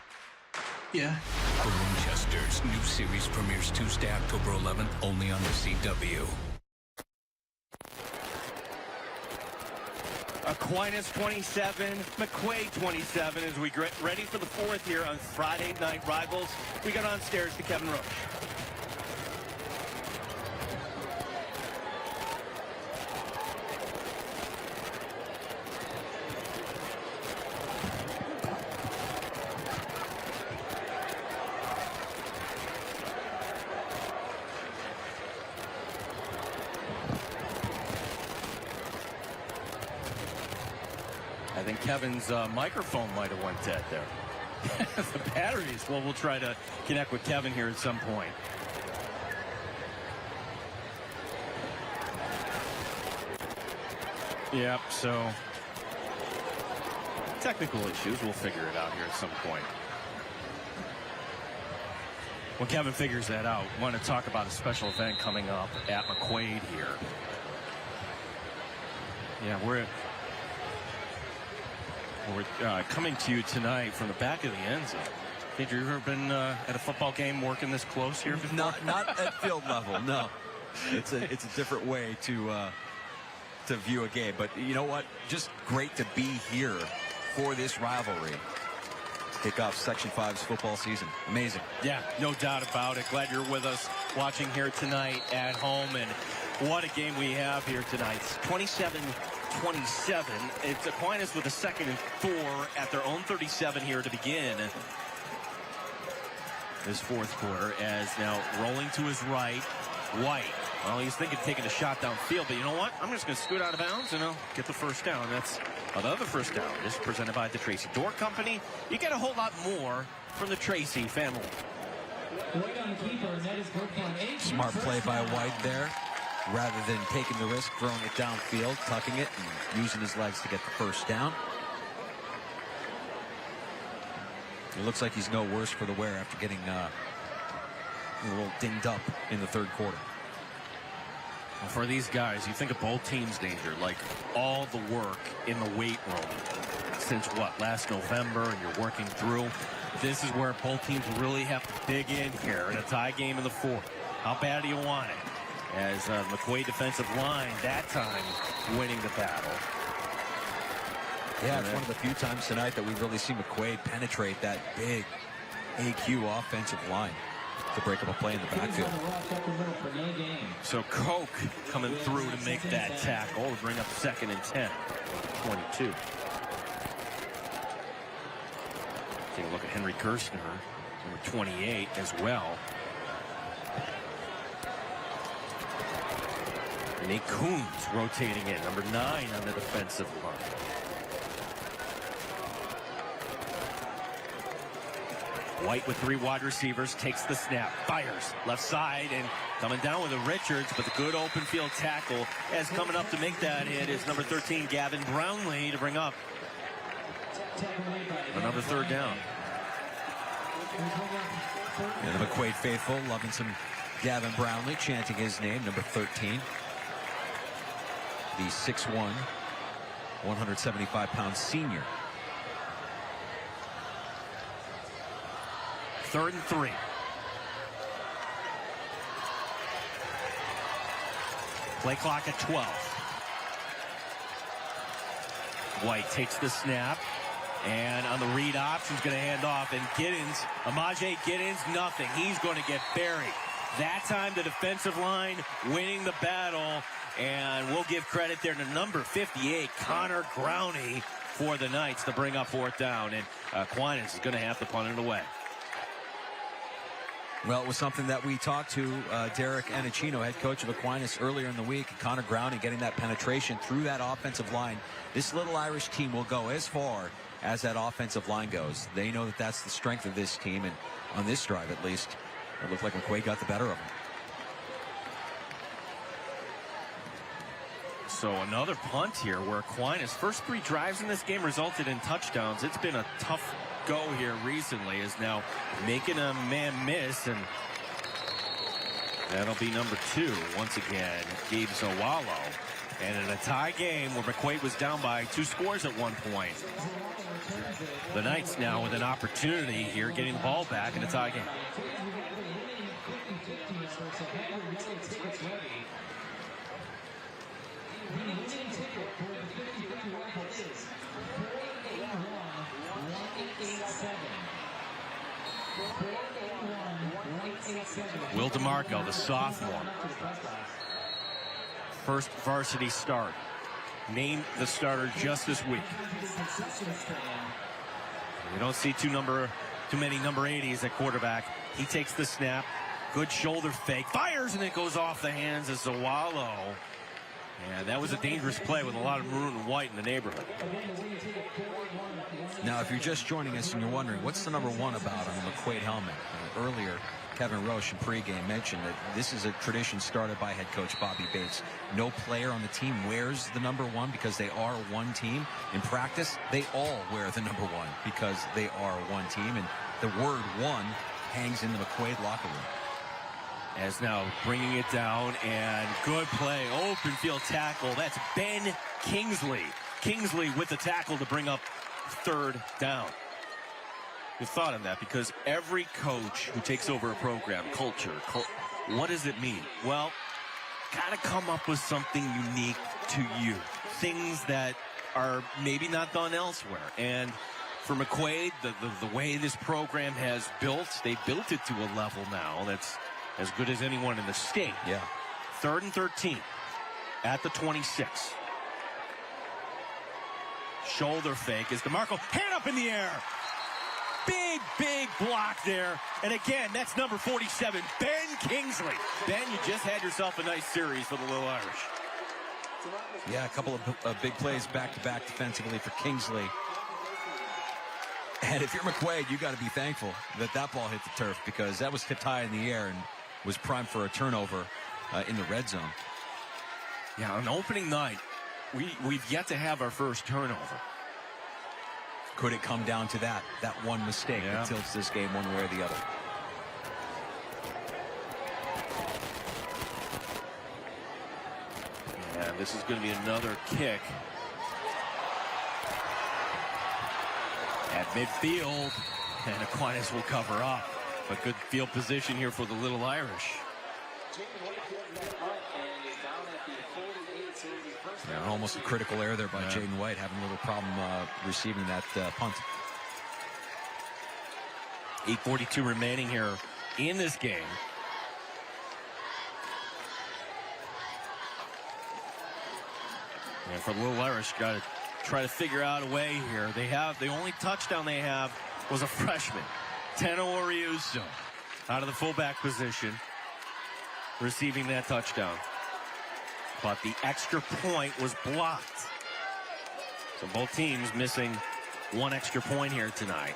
Speaker 3: Yeah.
Speaker 18: Rochester's new series premieres Tuesday, October 11th, only on the CW.
Speaker 1: Aquinas 27, McQuaid 27 as we get ready for the fourth here on Friday Night Rivals. We got on stairs to Kevin Roche. I think Kevin's microphone might have went dead there. The batteries. Well, we'll try to connect with Kevin here at some point. Yep, so technical issues. We'll figure it out here at some point. When Kevin figures that out, I want to talk about a special event coming up at McQuaid here. Yeah, we're coming to you tonight from the back of the end zone. Have you ever been at a football game working this close here before?
Speaker 2: Not at field level, no. It's a different way to view a game. But you know what? Just great to be here for this rivalry. Kick off Section 5's football season. Amazing.
Speaker 1: Yeah, no doubt about it. Glad you're with us watching here tonight at home. And what a game we have here tonight. 27-27. It's Aquinas with a 2nd and 4 at their own 37 here to begin this fourth quarter, as now rolling to his right, White. Well, he's thinking of taking a shot downfield, but you know what? I'm just going to scoot out of bounds and I'll get the first down. That's another first down. This is presented by the Tracy Door Company. You get a whole lot more from the Tracy family.
Speaker 2: Smart play by White there. Rather than taking the risk, throwing it downfield, tucking it, and using his legs to get the first down. It looks like he's no worse for the wear after getting a little dinged up in the third quarter.
Speaker 1: Well, for these guys, you think of both teams' danger, like all the work in the weight room since what, last November, and you're working through. This is where both teams really have to dig in here in a tie game in the fourth. How bad do you want it? As McQuaid defensive line, that time winning the battle.
Speaker 2: Yeah, it's one of the few times tonight that we've really seen McQuaid penetrate that big AQ offensive line to break up a play in the backfield.
Speaker 1: So Koch coming through to make that tackle to bring up 2nd and 10, 22. Take a look at Henry Gerstner, number 28 as well. Nate Coons rotating in, number 9 on the defensive line. White with 3 wide receivers, takes the snap, fires left side, and coming down with a Richards, but the good open field tackle as coming up to make that hit is number 13, Gavin Brownlee, to bring up another 3rd down.
Speaker 2: And the McQuaid faithful loving some Gavin Brownlee, chanting his name, number 13. The 6'1", 175-pound senior.
Speaker 1: 3rd and 3. Play clock at 12. White takes the snap, and on the read option, he's going to hand off, and Amaje Giddens, nothing. He's going to get buried. That time, the defensive line winning the battle, and we'll give credit there to number 58, Connor Growney, for the Knights to bring up 4th down, and Aquinas is going to have to punt it away.
Speaker 2: Well, it was something that we talked to Derek Anacino, head coach of Aquinas, earlier in the week. Connor Growney getting that penetration through that offensive line. This little Irish team will go as far as that offensive line goes. They know that that's the strength of this team, and on this drive at least, it looked like McQuaid got the better of him.
Speaker 1: So another punt here where Aquinas' first 3 drives in this game resulted in touchdowns. It's been a tough go here recently, is now making a man miss, and that'll be number 2 once again, Gabe Zawallo. And in a tie game where McQuaid was down by 2 scores at one point, the Knights now with an opportunity here, getting the ball back in a tie game. Will DeMarco, the sophomore, first varsity start, named the starter just this week. We don't see too many number 80s at quarterback. He takes the snap, good shoulder fake, fires, and it goes off the hands of Zawallo. And that was a dangerous play with a lot of maroon and white in the neighborhood.
Speaker 2: Now, if you're just joining us and you're wondering, what's the number 1 about on the McQuaid helmet? Earlier, Kevin Roche in pregame mentioned that this is a tradition started by head coach Bobby Bates. No player on the team wears the number 1 because they are one team. In practice, they all wear the number 1 because they are one team. And the word 1 hangs in the McQuaid locker room.
Speaker 1: As now bringing it down, and good play, open field tackle. That's Ben Kingsley. Kingsley with the tackle to bring up 3rd down. Good thought on that, because every coach who takes over a program, culture, what does it mean? Well, gotta come up with something unique to you. Things that are maybe not done elsewhere. And for McQuaid, the way this program has built, they built it to a level now that's as good as anyone in the state.
Speaker 2: Yeah.
Speaker 1: 3rd and 13 at the 26. Shoulder fake is DeMarco. Hand up in the air. Big block there. And again, that's number 47, Ben Kingsley. Ben, you just had yourself a nice series for the Little Irish.
Speaker 2: Yeah, a couple of big plays back-to-back defensively for Kingsley. And if you're McQuaid, you got to be thankful that that ball hit the turf, because that was tipped high in the air and was primed for a turnover in the red zone.
Speaker 1: Yeah, on opening night, we've yet to have our first turnover.
Speaker 2: Could it come down to that one mistake that tilts this game one way or the other?
Speaker 1: And this is going to be another kick at midfield, and Aquinas will cover up. But good field position here for the Little Irish.
Speaker 2: Yeah, almost a critical error there by Jaden White, having a little problem receiving that punt.
Speaker 1: 8:42 remaining here in this game. And for the Little Irish, got to try to figure out a way here. The only touchdown they have was a freshman, Teno Oriuso, out of the fullback position, receiving that touchdown. But the extra point was blocked. So both teams missing one extra point here tonight.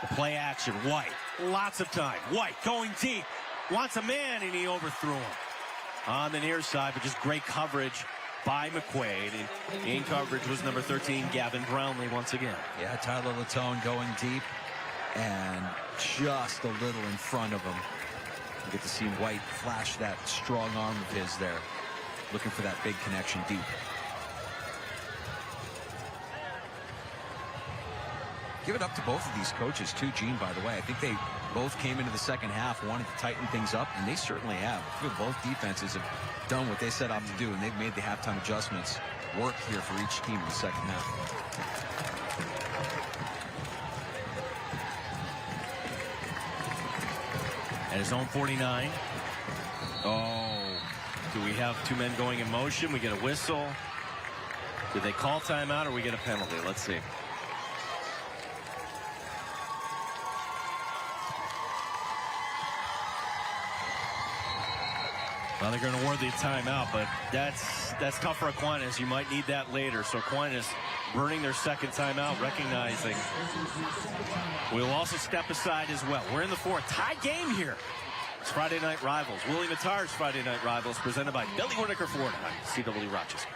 Speaker 1: The play action, White, lots of time. White going deep, wants a man, and he overthrew him on the near side, but just great coverage by McQuaid. And in coverage was number 13, Gavin Brownlee, once again.
Speaker 2: Yeah, Tyler Latone going deep and just a little in front of him. You get to see White flash that strong arm of his there, looking for that big connection deep. Give it up to both of these coaches too, Gene, by the way. I think they both came into the second half, wanted to tighten things up, and they certainly have. I feel both defenses have done what they set out to do, and they've made the halftime adjustments work here for each team in the second half.
Speaker 1: At his own 49. Oh, do we have two men going in motion? We get a whistle. Did they call timeout, or we get a penalty? Let's see. Well, they're going to award the timeout, but that's tough for Aquinas. You might need that later. So Aquinas burning their second timeout, recognizing we'll also step aside as well. We're in the fourth. Tie game here. It's Friday Night Rivals. Willie Matar's Friday Night Rivals, presented by Billy Whitaker Ford on CW Rochester.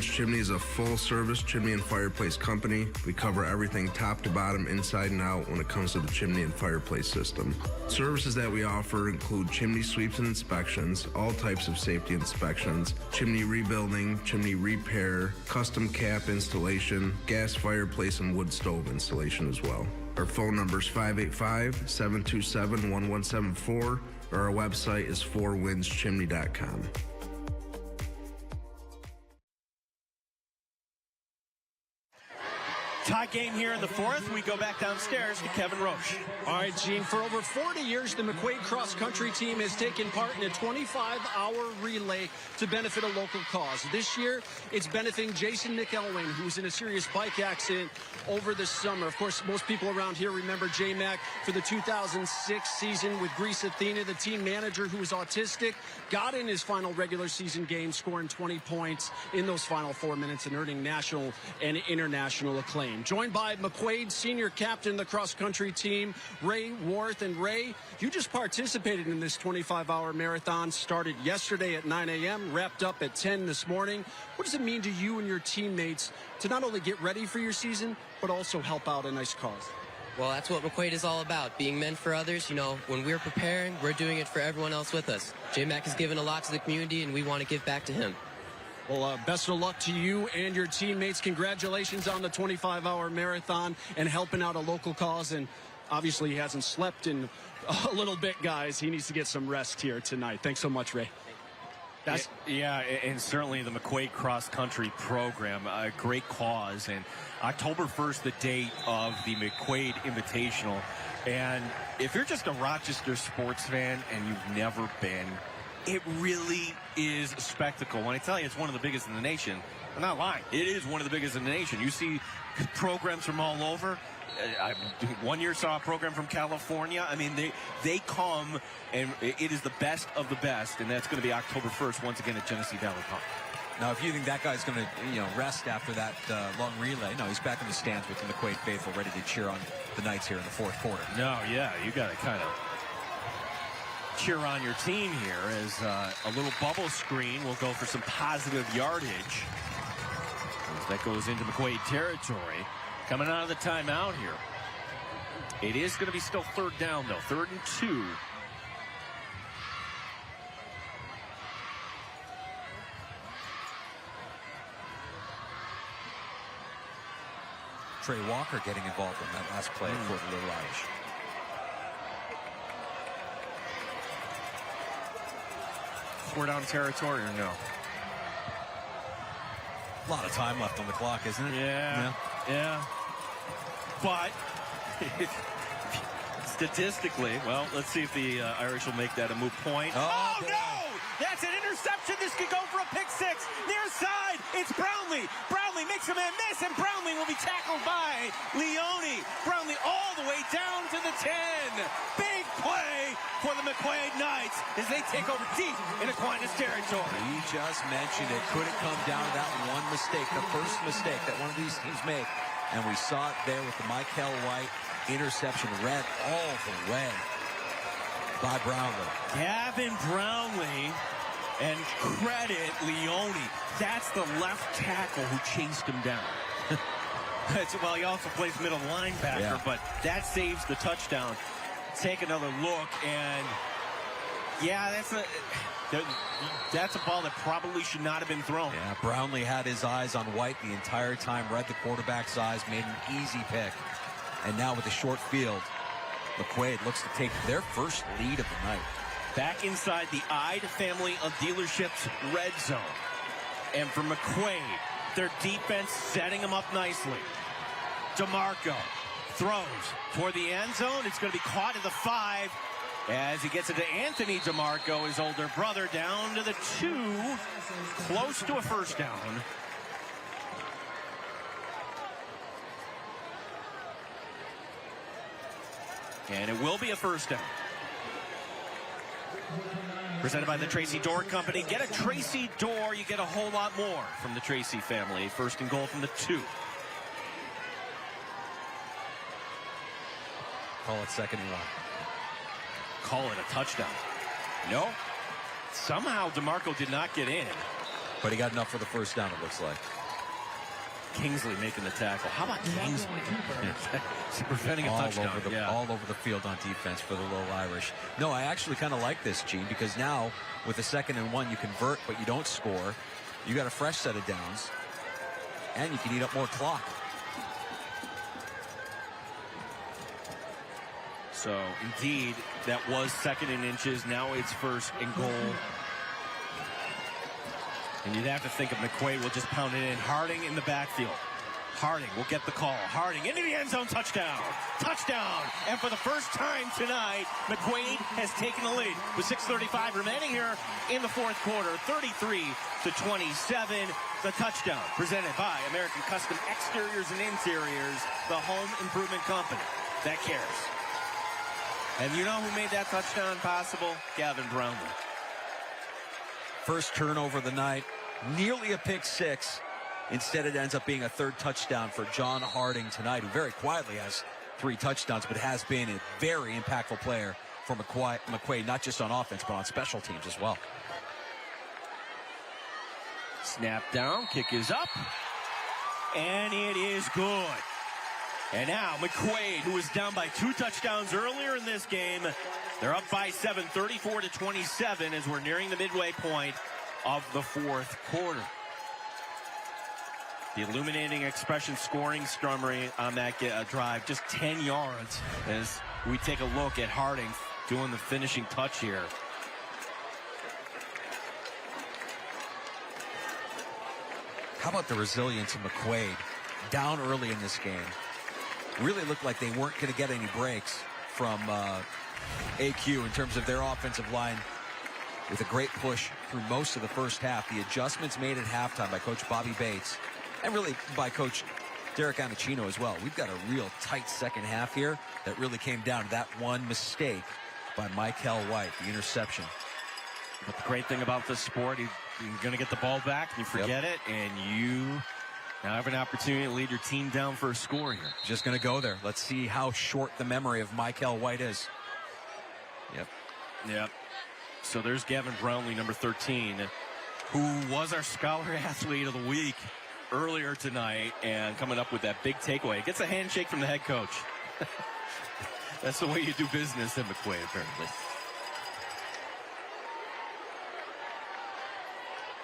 Speaker 4: Chimney is a full-service chimney and fireplace company. We cover everything top to bottom, inside and out when it comes to the chimney and fireplace system. Services that we offer include chimney sweeps and inspections, all types of safety inspections, chimney rebuilding, chimney repair, custom cap installation, gas fireplace and wood stove installation as well. Our phone number is 585-727-1174, or our website is fourwindschimney.com.
Speaker 1: Tie game here in the fourth. We go back downstairs to Kevin Roche.
Speaker 3: All right, Gene, for over 40 years, the McQuaid cross-country team has taken part in a 25-hour relay to benefit a local cause. This year, it's benefiting Jason McElwain, who was in a serious bike accident over the summer. Of course, most people around here remember J-Mac for the 2006 season with Greece Athena, the team manager who was autistic, got in his final regular season game, scoring 20 points in those final 4 minutes and earning national and international acclaim. Joined by McQuaid, senior captain of the cross-country team, Ray Worth. And Ray, you just participated in this 25-hour marathon, started yesterday at 9 a.m., wrapped up at 10 this morning. What does it mean to you and your teammates to not only get ready for your season, but also help out a nice cause?
Speaker 8: Well, that's what McQuaid is all about, being men for others. You know, when we're preparing, we're doing it for everyone else with us. J-Mac has given a lot to the community, and we want to give back to him.
Speaker 3: Well, best of luck to you and your teammates. Congratulations on the 25-hour marathon and helping out a local cause. And obviously, he hasn't slept in a little bit, guys. He needs to get some rest here tonight. Thanks so much, Ray.
Speaker 1: Yeah, and certainly the McQuaid cross-country program, a great cause. And October 1st, the date of the McQuaid Invitational. And if you're just a Rochester sports fan and you've never been, it really is a spectacle. When I tell you it's one of the biggest in the nation, I'm not lying. It is one of the biggest in the nation. You see programs from all over. I one year saw a program from California. I mean, they come, and it is the best of the best, and that's going to be October 1st once again at Genesee Valley Park.
Speaker 2: Now, if you think that guy's going to, rest after that long relay, no, he's back in the stands with the McQuaid faithful, ready to cheer on the Knights here in the fourth quarter.
Speaker 1: No, yeah, you got to kind of cheer on your team here as a little bubble screen will go for some positive yardage as that goes into McQuaid territory. Coming out of the timeout here. It is going to be still third down, though. 3rd and 2.
Speaker 2: Trey Walker getting involved in that last play for the Little Irish.
Speaker 1: Four down territory or no?
Speaker 2: A lot of time left on the clock, isn't it?
Speaker 1: Yeah. But statistically, well, let's see if the Irish will make that a moot point. Oh no! That's an interception. This could go for a pick six. Near side, it's Brownlee. Brownlee makes a man miss, and Brownlee will be tackled by Leone. Brownlee all the way down to the 10. Big play for the McQuaid Knights as they take over deep in Aquinas territory.
Speaker 2: We just mentioned it. Could it come down to that one mistake, the first mistake that one of these teams make? And we saw it there with the Michael White interception, read all the way by Brownlee.
Speaker 1: Gavin Brownlee, and credit Leone. That's the left tackle who chased him down. Well, he also plays middle linebacker, but that saves the touchdown. Take another look, and that's a ball that probably should not have been thrown.
Speaker 2: Yeah, Brownlee had his eyes on White the entire time, read the quarterback's eyes, made an easy pick. And now with the short field, McQuaid looks to take their first lead of the night.
Speaker 1: Back inside the Ide family of dealerships red zone. And for McQuaid, their defense setting him up nicely. DeMarco throws toward the end zone. It's going to be caught at the 5 as he gets it to Anthony DeMarco, his older brother, down to the 2, close to a first down. And it will be a first down. Presented by the Tracy Door Company. Get a Tracy Door, you get a whole lot more from the Tracy family. First and goal from the 2.
Speaker 2: Call it 2nd and 1.
Speaker 1: Call it a touchdown. No. Somehow DeMarco did not get in.
Speaker 2: But he got enough for the first down, it looks like.
Speaker 1: Kingsley making the tackle. How about Kingsley? Preventing a touchdown.
Speaker 2: All over the field on defense for the Little Irish. No, I actually kind of like this, Gene, because now with the 2nd and 1, you convert, but you don't score. You got a fresh set of downs, and you can eat up more clock.
Speaker 1: So, indeed, that was 2nd and inches. Now it's 1st and goal. And you'd have to think of McQuaid will just pound it in. Harding in the backfield. Harding will get the call. Harding into the end zone. Touchdown. Touchdown. And for the first time tonight, McQuaid has taken the lead with 6:35 remaining here in the 4th quarter. 33-27. The touchdown presented by American Custom Exteriors and Interiors, the home improvement company that cares. And you know who made that touchdown possible? Gavin Brownlee.
Speaker 2: First turnover of the night, nearly a pick 6. Instead, it ends up being a 3rd touchdown for John Harding tonight, who very quietly has 3 touchdowns, but has been a very impactful player for McQuaid, not just on offense, but on special teams as well.
Speaker 1: Snap down, kick is up, and it is good. And now McQuaid, who was down by 2 touchdowns earlier in this game, they're up by 7, 34-27, as we're nearing the midway point of the 4th quarter. The illuminating expression scoring summary on that drive, just 10 yards, as we take a look at Harding doing the finishing touch here.
Speaker 2: How about the resilience of McQuaid? Down early in this game. Really looked like they weren't going to get any breaks from AQ in terms of their offensive line, with a great push through most of the first half. The adjustments made at halftime by Coach Bobby Bates, and really by Coach Derek Amicino as well. We've got a real tight second half here that really came down to that one mistake by Michael White, the interception.
Speaker 1: But the great thing about this sport, you're going to get the ball back, and you forget it, and you now have an opportunity to lead your team down for a score here.
Speaker 2: Just going to go there. Let's see how short the memory of Michael White is.
Speaker 1: Yep. So there's Gavin Brownlee, number 13, who was our Scholar Athlete of the Week earlier tonight, and coming up with that big takeaway. Gets a handshake from the head coach. That's the way you do business in McQuaid, apparently.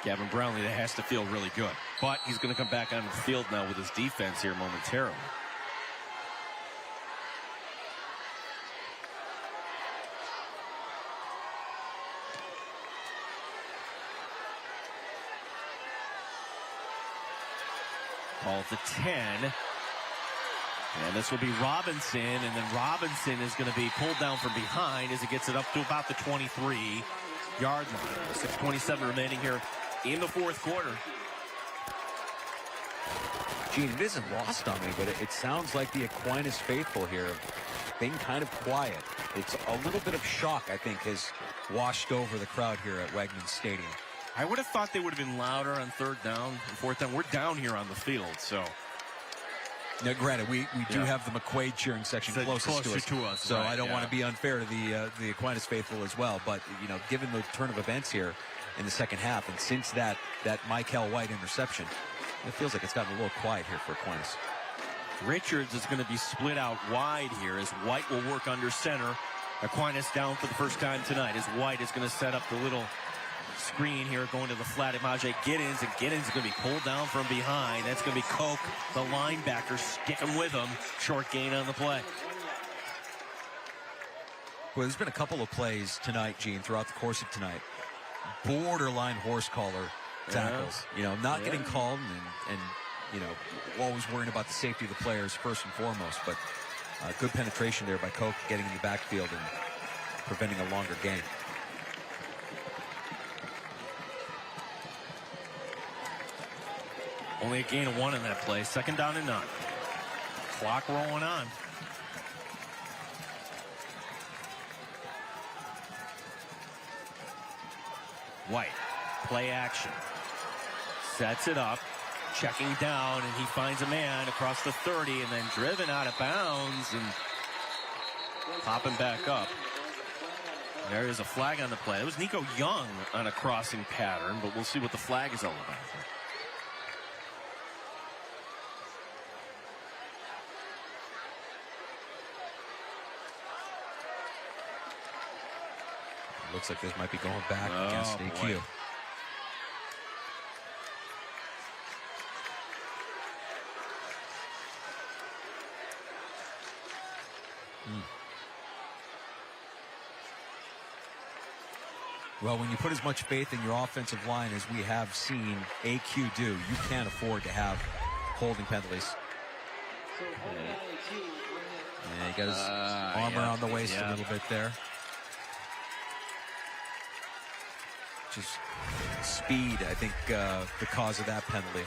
Speaker 1: Gavin Brownlee, that has to feel really good. But he's going to come back onto the field now with his defense here momentarily. Call it the 10. And this will be Robinson, and then Robinson is going to be pulled down from behind as he gets it up to about the 23-yard line. 6:27 remaining here in the fourth quarter.
Speaker 2: Gene, it isn't lost on me, but it sounds like the Aquinas faithful here have been kind of quiet. It's a little bit of shock, I think, has washed over the crowd here at Wegmans Stadium.
Speaker 1: I would have thought they would have been louder on third down and fourth down. We're down here on the field, so.
Speaker 2: Now, granted, we do have the McQuaid cheering section closest to us. So right, I don't want to be unfair to the Aquinas faithful as well. But, you know, given the turn of events here in the second half, and since that Michael White interception, it feels like it's gotten a little quiet here for Aquinas.
Speaker 1: Richards is going to be split out wide here as White will work under center. Aquinas down for the first time tonight as White is going to set up the little screen here going to the flat at Majay Giddens, and Giddens is going to be pulled down from behind. That's going to be Koch, the linebacker, sticking with him. Short gain on the play.
Speaker 2: Well, there's been a couple of plays tonight, Gene, throughout the course of tonight. Borderline horse collar tackles. You know, not getting called and you know, always worrying about the safety of the players first and foremost. But good penetration there by Koch, getting in the backfield and preventing a longer gain.
Speaker 1: Only a gain of 1 in that play. Second down and 9. Clock rolling on. White, play action. Sets it up, checking down, and he finds a man across the 30 and then driven out of bounds and popping back up. There is a flag on the play. It was Nico Young on a crossing pattern, but we'll see what the flag is all about.
Speaker 2: Looks like this might be going back against AQ. Well, when you put as much faith in your offensive line as we have seen AQ do, you can't afford to have holding penalties. Yeah, he got his arm around the waist a little bit there. Just speed, I think, the cause of that penalty.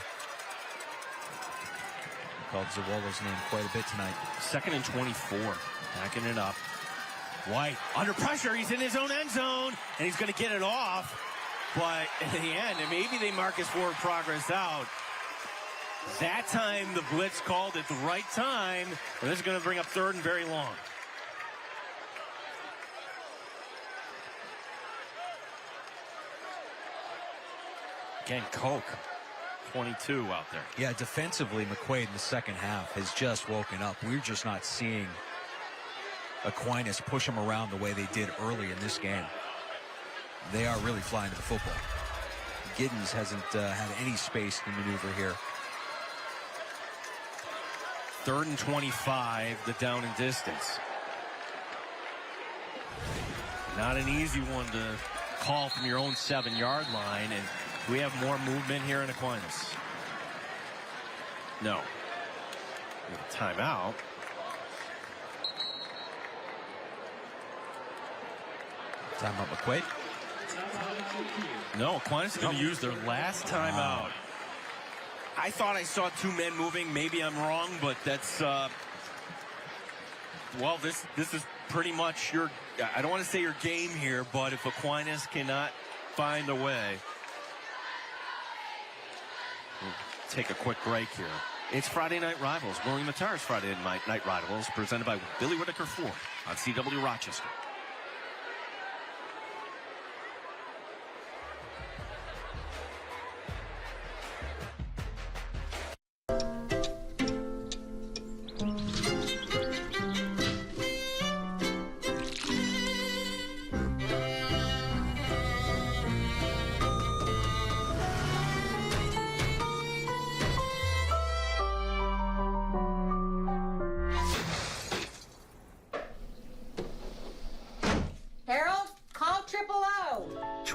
Speaker 2: He called Zawolo's name quite a bit tonight.
Speaker 1: 2nd and 24, backing it up. White under pressure, he's in his own end zone, and he's going to get it off. But in the end, and maybe they mark his forward progress out. That time, the blitz called at the right time. And this is going to bring up 3rd and very long. Again, Koch, 22 out there.
Speaker 2: Yeah, defensively, McQuaid in the second half has just woken up. We're just not seeing Aquinas push him around the way they did early in this game. They are really flying to the football. Giddens hasn't had any space to maneuver here.
Speaker 1: 3rd and 25, the down and distance. Not an easy one to call from your own 7-yard line, and we have more movement here in Aquinas. No. We have a timeout.
Speaker 2: Timeout, McQuaid.
Speaker 1: No, Aquinas is going to use their last timeout. I thought I saw 2 men moving. Maybe I'm wrong, but that's well, this is pretty much your, I don't want to say your game here, but if Aquinas cannot find a way. We'll take a quick break here. It's Friday Night Rivals. William Mattar's Friday Night Rivals, presented by Billy Whitaker Ford on CW Rochester.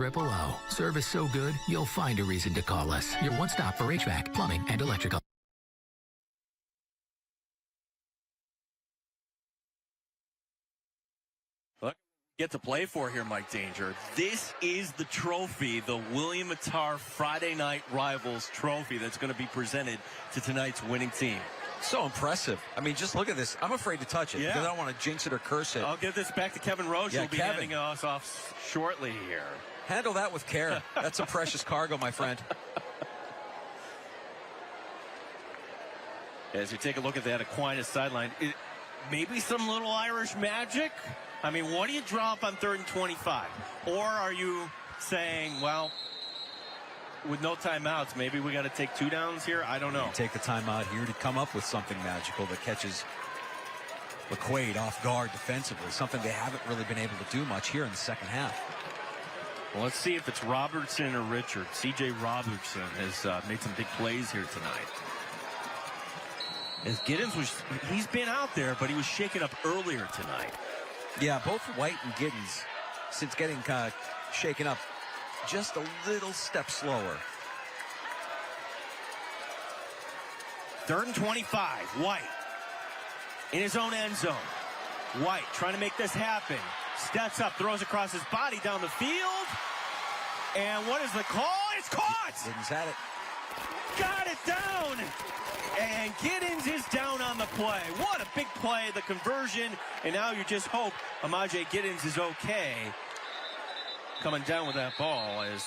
Speaker 18: O. Service so good, you'll find a reason to call us. Your one stop for HVAC, plumbing, and electrical.
Speaker 1: Get to play for here, Mike Danger. This is the trophy, the William Mattar Friday Night Rivals trophy that's going to be presented to tonight's winning team.
Speaker 2: So impressive. I mean, just look at this. I'm afraid to touch it because I don't want to jinx it or curse it.
Speaker 1: I'll give this back to Kevin Roche. He'll be handing us off shortly here.
Speaker 2: Handle that with care. That's a precious cargo, my friend.
Speaker 1: As you take a look at that Aquinas sideline, maybe some little Irish magic? I mean, what do you drop on 3rd and 25? Or are you saying, well, with no timeouts, maybe we got to take 2 downs here? I don't know.
Speaker 2: Take the timeout here to come up with something magical that catches McQuaid off guard defensively, something they haven't really been able to do much here in the second half.
Speaker 1: Well, let's see if it's Robertson or Richard. C.J. Robertson has made some big plays here tonight. As Giddens he's been out there, but he was shaken up earlier tonight.
Speaker 2: Yeah, both White and Giddens, since getting shaken up, just a little step slower.
Speaker 1: 3rd and 25, White in his own end zone. White trying to make this happen. Steps up, throws across his body down the field. And what is the call? It's caught!
Speaker 2: Giddens had it.
Speaker 1: Got it down! And Giddens is down on the play. What a big play, the conversion. And now you just hope Amaje Giddens is okay. Coming down with that ball as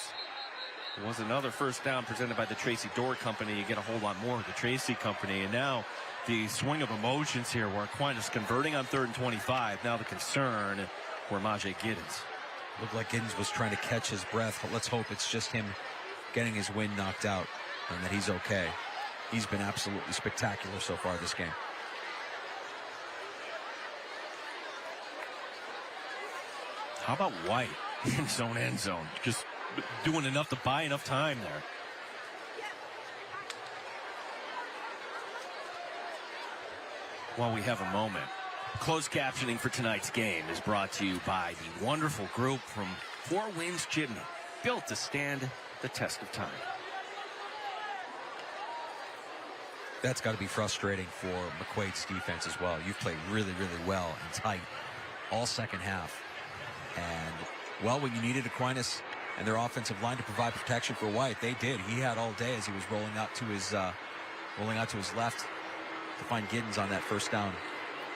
Speaker 1: it was another first down presented by the Tracy Dorr Company. You get a whole lot more of the Tracy Company. And now the swing of emotions here where Aquinas converting on 3rd and 25. Now the concern for Amaje Giddens.
Speaker 2: Looked like Giddens was trying to catch his breath. But let's hope it's just him getting his wind knocked out and that he's okay. He's been absolutely spectacular so far this game.
Speaker 1: How about White in his own end zone? Just doing enough to buy enough time there. While we have a moment, closed captioning for tonight's game is brought to you by the wonderful group from Four Winds Chimney, built to stand the test of time.
Speaker 2: That's got to be frustrating for McQuaid's defense as well. You've played really, really well and tight all second half. And, well, when you needed Aquinas and their offensive line to provide protection for White, they did. He had all day as he was rolling out to his left to find Giddens on that first down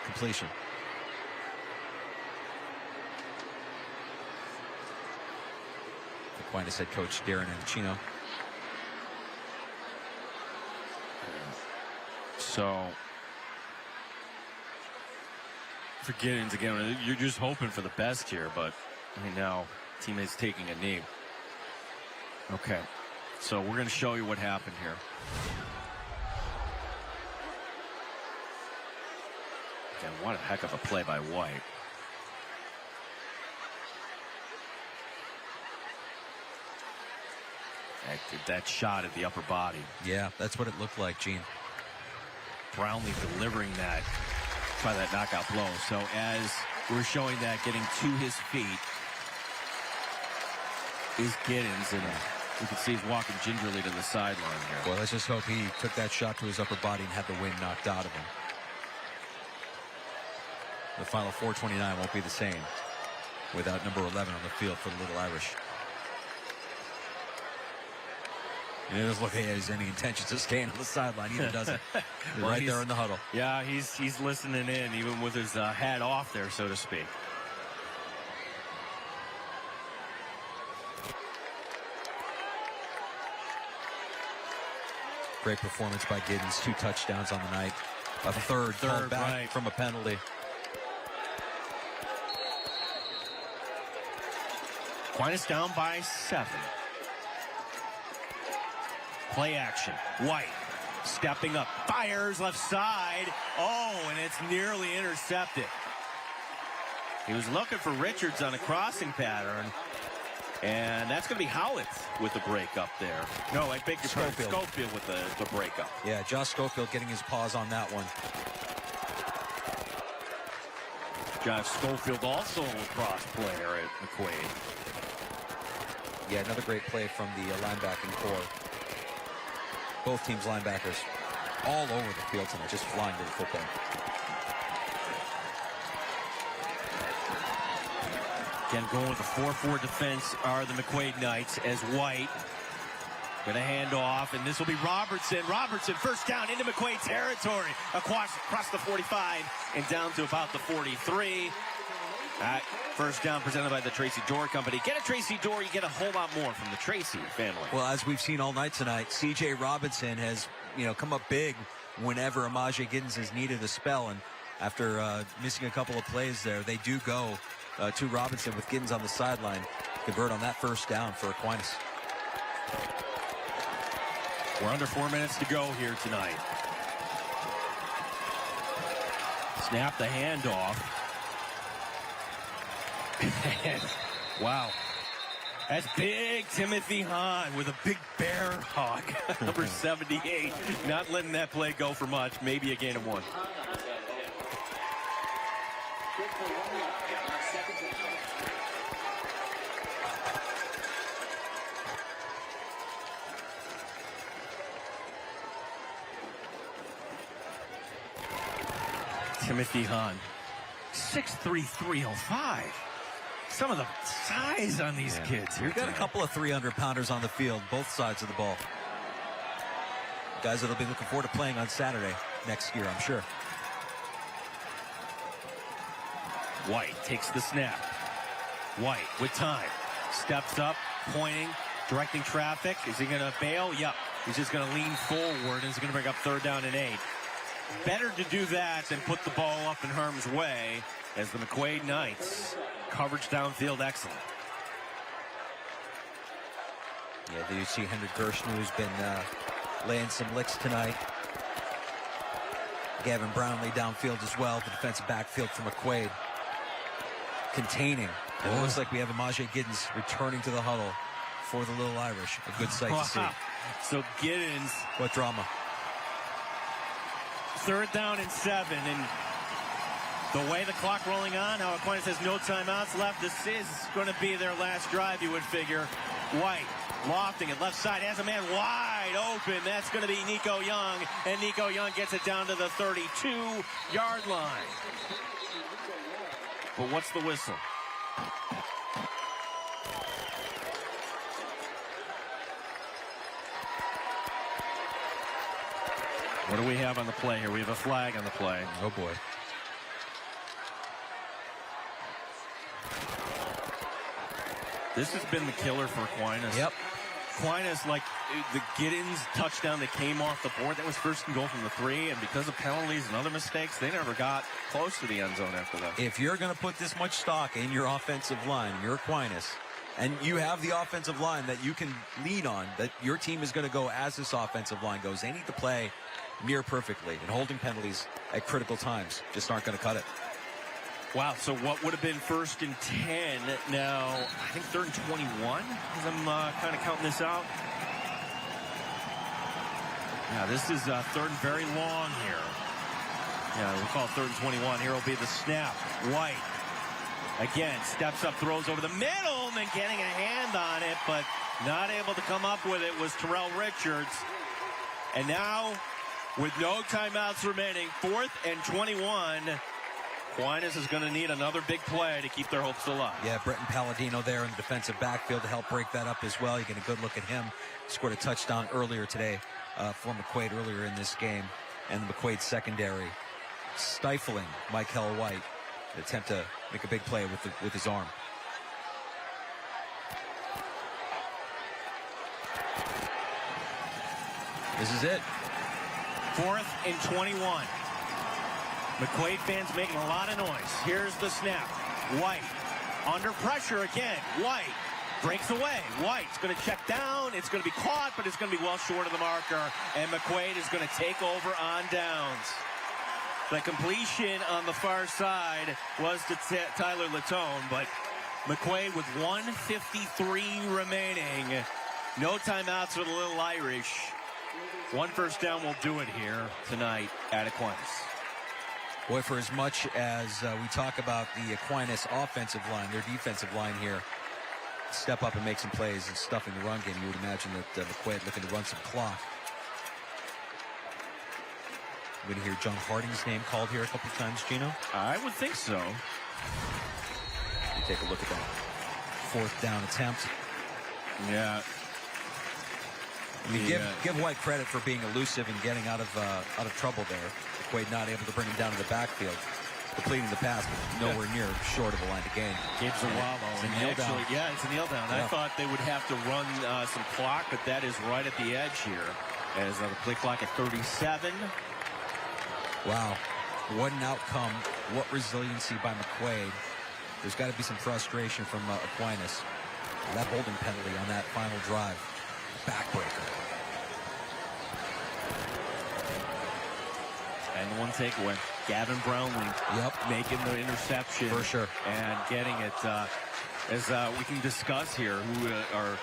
Speaker 2: completion. Aquinas head coach Darren Ancino.
Speaker 1: So, for Giddens, again, you're just hoping for the best here, but I mean, now teammates taking a knee. Okay, so we're going to show you what happened here. Again, what a heck of a play by White. That shot at the upper body.
Speaker 2: Yeah, that's what it looked like, Gene.
Speaker 1: Brownlee delivering that by that knockout blow. So as we're showing that, getting to his feet is Giddens, and you can see he's walking gingerly to the sideline here.
Speaker 2: Well, let's just hope he took that shot to his upper body and had the wind knocked out of him. The final 4:29 won't be the same without number 11 on the field for the Little Irish. And it doesn't look like he has any intentions of staying on the sideline either, does it?
Speaker 1: Well,
Speaker 2: right there in the huddle.
Speaker 1: Yeah, he's listening in, even with his hat off there, so to speak.
Speaker 2: Great performance by Giddens. 2 touchdowns on the night. A third called back from a penalty.
Speaker 1: Aquinas down by 7. Play action. White stepping up, fires left side. Oh, and it's nearly intercepted. He was looking for Richards on a crossing pattern, and that's going to be Howlett with the break up there. No, I beg your pardon, Schofield with the break up.
Speaker 2: Yeah, Josh Schofield getting his paws on that one.
Speaker 1: Josh Schofield also a cross player at McQuaid.
Speaker 2: Yeah, another great play from the linebacking core. Both teams' linebackers all over the field tonight, just flying to the football.
Speaker 1: Again, going with a 4-4 defense are the McQuaid Knights as White going to hand off, and this will be Robertson. Robertson, first down into McQuaid territory, across the 45 and down to about the 43. First down presented by the Tracy Dorr Company. Get a Tracy Dorr, you get a whole lot more from the Tracy family.
Speaker 2: Well, as we've seen all night tonight, C.J. Robinson has, come up big whenever Amaje Giddens has needed a spell, and after missing a couple of plays there, they do go to Robinson with Giddens on the sideline. Convert on that first down for Aquinas.
Speaker 1: We're under 4 minutes to go here tonight. Snap the handoff. Wow. That's big Timothy Hahn with a big bear hawk. Number 78. Not letting that play go for much. Maybe a gain of 1. Timothy Hahn, 6'3", 305. Some of the size on these kids here.
Speaker 2: We've got a couple of 300-pounders on the field, both sides of the ball. Guys that'll be looking forward to playing on Saturday next year, I'm sure.
Speaker 1: White takes the snap. White with time. Steps up, pointing, directing traffic. Is he going to bail? Yep. He's just going to lean forward, and he's going to bring up 3rd down and 8. Better to do that than put the ball up in harm's way as the McQuaid Knights coverage downfield excellent.
Speaker 2: Yeah, do you see Hendrik Gershnu, who's been laying some licks tonight. Gavin Brownlee downfield as well, the defensive backfield for McQuaid. Containing. And it looks like we have Amaje Giddens returning to the huddle for the Little Irish. A good sight to see.
Speaker 1: So Giddens.
Speaker 2: What drama?
Speaker 1: 3rd down and 7, and the way the clock rolling on, how Aquinas has no timeouts left. This is going to be their last drive, you would figure. White lofting it left side, has a man wide open. That's going to be Nico Young, and Nico Young gets it down to the 32-yard line. But what's the whistle? What do we have on the play here? We have a flag on the play.
Speaker 2: Oh, boy.
Speaker 1: This has been the killer for Aquinas.
Speaker 2: Yep.
Speaker 1: Aquinas, like the Giddens touchdown that came off the board, that was 1st and goal from the 3, and because of penalties and other mistakes, they never got close to the end zone after that.
Speaker 2: If you're going to put this much stock in your offensive line, you're Aquinas, and you have the offensive line that you can lean on, that your team is going to go as this offensive line goes. They need to play near perfectly, and holding penalties at critical times just aren't going to cut it.
Speaker 1: Wow, so what would have been 1st and 10 now, I think 3rd and 21, as I'm kind of counting this out. Yeah, this is 3rd and very long here. Yeah, we'll call it 3rd and 21. Here will be the snap. White, again, steps up, throws over the middle, and then getting a hand on it, but not able to come up with it was Terrell Richards. And now, with no timeouts remaining, 4th and 21, Aquinas is going to need another big play to keep their hopes alive.
Speaker 2: Yeah, Bretton Palladino there in the defensive backfield to help break that up as well. You get a good look at him. Scored a touchdown earlier today for McQuaid earlier in this game. And the McQuaid secondary stifling Michael White. An attempt to make a big play with his arm. This is it.
Speaker 1: 4th and 21. McQuaid fans making a lot of noise. Here's the snap. White under pressure again. White breaks away. White's going to check down. It's going to be caught, but it's going to be well short of the marker. And McQuaid is going to take over on downs. The completion on the far side was to Tyler Latone, but McQuaid with 1:53 remaining. No timeouts for the Little Irish. 1 first down will do it here tonight at Aquinas.
Speaker 2: Boy, for as much as we talk about the Aquinas offensive line, their defensive line here step up and make some plays and stuffing the run game. You would imagine that McQuaid looking to run some clock. We're going to hear John Harding's name called here a couple times, Gino.
Speaker 1: I would think so.
Speaker 2: You take a look at that 4th down attempt.
Speaker 1: Yeah.
Speaker 2: I mean, give White credit for being elusive and getting out of trouble there. McQuaid not able to bring him down to the backfield. Completing the pass, but nowhere near short of the line to gain.
Speaker 1: Gives a wobble.
Speaker 2: It's a kneel down.
Speaker 1: Yeah, it's a kneel down.
Speaker 2: Yeah.
Speaker 1: I thought they would have to run some clock, but that is right at the edge here. As the play clock at 37.
Speaker 2: Wow. What an outcome. What resiliency by McQuaid. There's got to be some frustration from Aquinas. That holding penalty on that final drive. Backbreaker.
Speaker 1: And one takeaway. Gavin Brownlee making the interception.
Speaker 2: For sure.
Speaker 1: And getting it. As we can discuss here, who our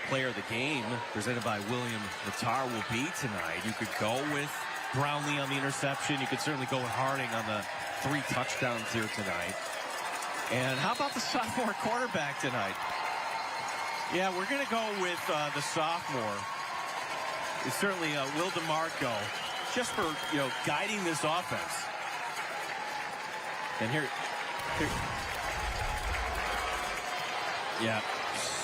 Speaker 1: player of the game, presented by William Matar, will be tonight. You could go with Brownlee on the interception. You could certainly go with Harding on the 3 touchdowns here tonight. And how about the sophomore quarterback tonight? Yeah, we're going to go with the sophomore. It's certainly Will DeMarco, just for guiding this offense. And here, yeah.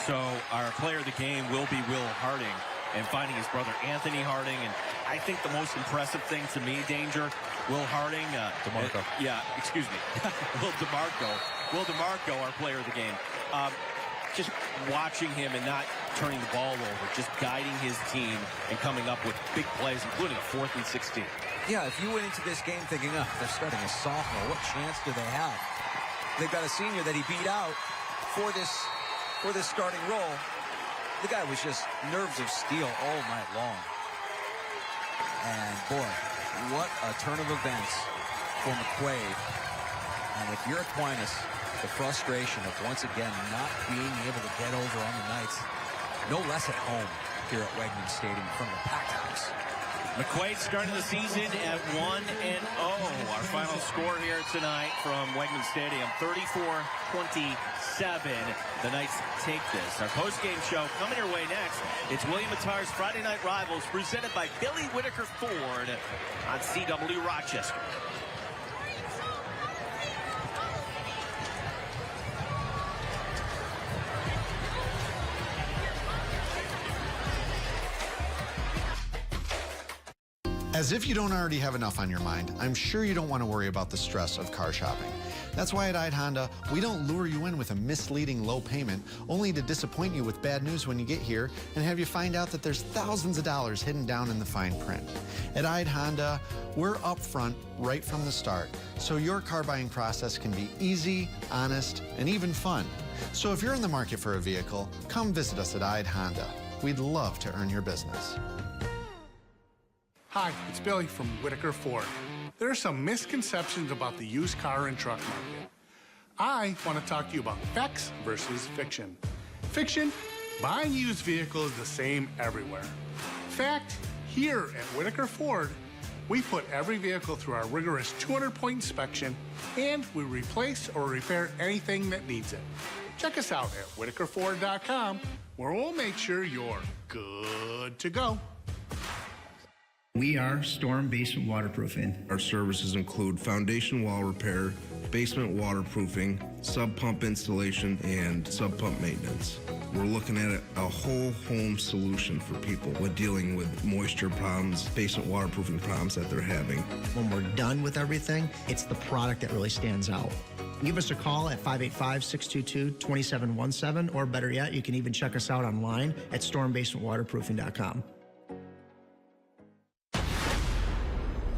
Speaker 1: So our player of the game will be Will Harding, and finding his brother Anthony Harding. And I think the most impressive thing to me, Danger, Will Harding.
Speaker 2: DeMarco.
Speaker 1: Excuse me. Will DeMarco, our player of the game. Just watching him and not turning the ball over, just guiding his team and coming up with big plays, including a 4th and 16.
Speaker 2: Yeah, if you went into this game thinking, they're starting a sophomore, what chance do they have? They've got a senior that he beat out for this starting role. The guy was just nerves of steel all night long. And boy, what a turn of events for McQuaid. And if you're Aquinas, the frustration of once again not being able to get over on the Knights, no less at home here at Wegmans Stadium in front of a packed house.
Speaker 1: McQuaid starting the season at 1-0. Our final score here tonight from Wegmans Stadium, 34-27. The Knights take this. Our post-game show coming your way next. It's William Matar's Friday Night Rivals, presented by Billy Whitaker Ford on CW Rochester.
Speaker 17: As if you don't already have enough on your mind, I'm sure you don't want to worry about the stress of car shopping. That's why at Ide Honda, we don't lure you in with a misleading low payment, only to disappoint you with bad news when you get here and have you find out that there's thousands of dollars hidden down in the fine print. At Ide Honda, we're upfront right from the start, so your car buying process can be easy, honest, and even fun. So if you're in the market for a vehicle, come visit us at Ide Honda. We'd love to earn your business.
Speaker 7: Hi, it's Billy from Whitaker Ford. There are some misconceptions about the used car and truck market. I want to talk to you about facts versus fiction. Fiction, buying used vehicles is the same everywhere. Fact, here at Whitaker Ford, we put every vehicle through our rigorous 200-point inspection, and we replace or repair anything that needs it. Check us out at WhitakerFord.com, where we'll make sure you're good to go.
Speaker 4: We are Storm Basement Waterproofing. Our services include foundation wall repair, basement waterproofing, sub pump installation, and sub pump maintenance. We're looking at a whole home solution for people with dealing with moisture problems, basement waterproofing problems that they're having.
Speaker 14: When we're done with everything, it's the product that really stands out. Give us a call at 585-622-2717, or better yet, you can even check us out online at stormbasementwaterproofing.com.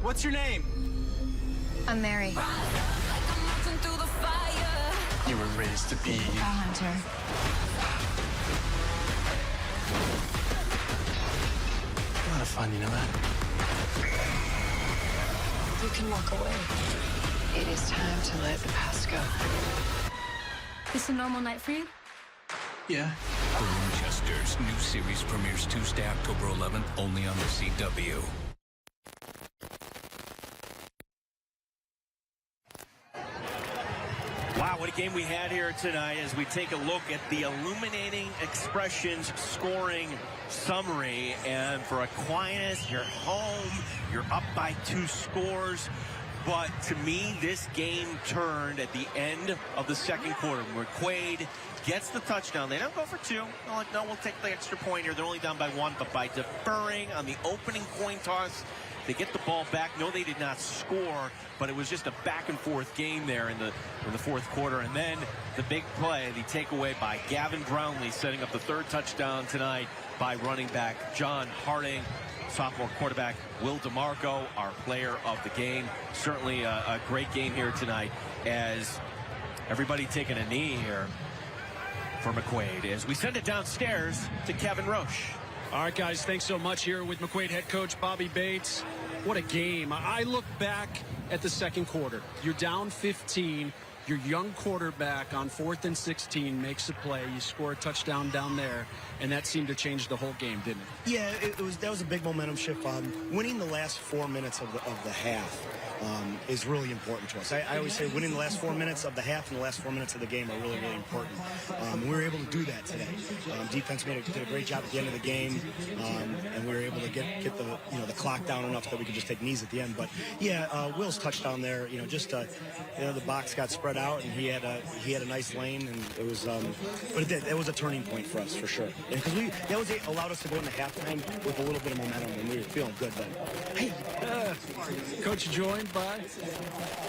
Speaker 3: What's your name?
Speaker 10: I'm Mary.
Speaker 3: You were raised to be
Speaker 10: A hunter.
Speaker 3: a lot of fun, you know that?
Speaker 9: You can walk away. It is time to let the past go.
Speaker 10: This a normal night for you?
Speaker 3: Yeah.
Speaker 23: Rochester's new series premieres Tuesday, October 11th, only on the CW.
Speaker 1: Wow, what a game we had here tonight as we take a look at the Illuminating Expressions scoring summary. And for Aquinas, you're home, you're up by 2 scores. But to me, this game turned at the end of the second quarter. McQuaid gets the touchdown. They don't go for 2. They're like, no, we'll take the extra point here. They're only down by 1, but by deferring on the opening coin toss, they get the ball back. No, they did not score, but it was just a back-and-forth game there in the fourth quarter. And then the big play, the takeaway by Gavin Brownlee, setting up the 3rd touchdown tonight by running back John Harding. Sophomore quarterback Will DeMarco, our player of the game. Certainly a great game here tonight as everybody taking a knee here for McQuaid as we send it downstairs to Kevin Roche.
Speaker 3: All right, guys, thanks so much. Here with McQuaid head coach Bobby Bates. What a game. I look back at the second quarter. You're down 15. Your young quarterback on 4th and 16 makes a play. You score a touchdown down there, and that seemed to change the whole game, didn't it?
Speaker 16: Yeah, that was a big momentum shift. Winning the last 4 minutes of the half is really important to us. I always say winning the last 4 minutes of the half and the last 4 minutes of the game are really, really important. We were able to do that today. Defense did a great job at the end of the game, and we were able to get the clock down enough that we could just take knees at the end. But yeah, Will's touchdown there. The box got spread out, and he had a nice lane, and it was. But it was a turning point for us for sure, because that allowed us to go into halftime with a little bit of momentum, and we were feeling good then. Hey,
Speaker 3: Coach joined by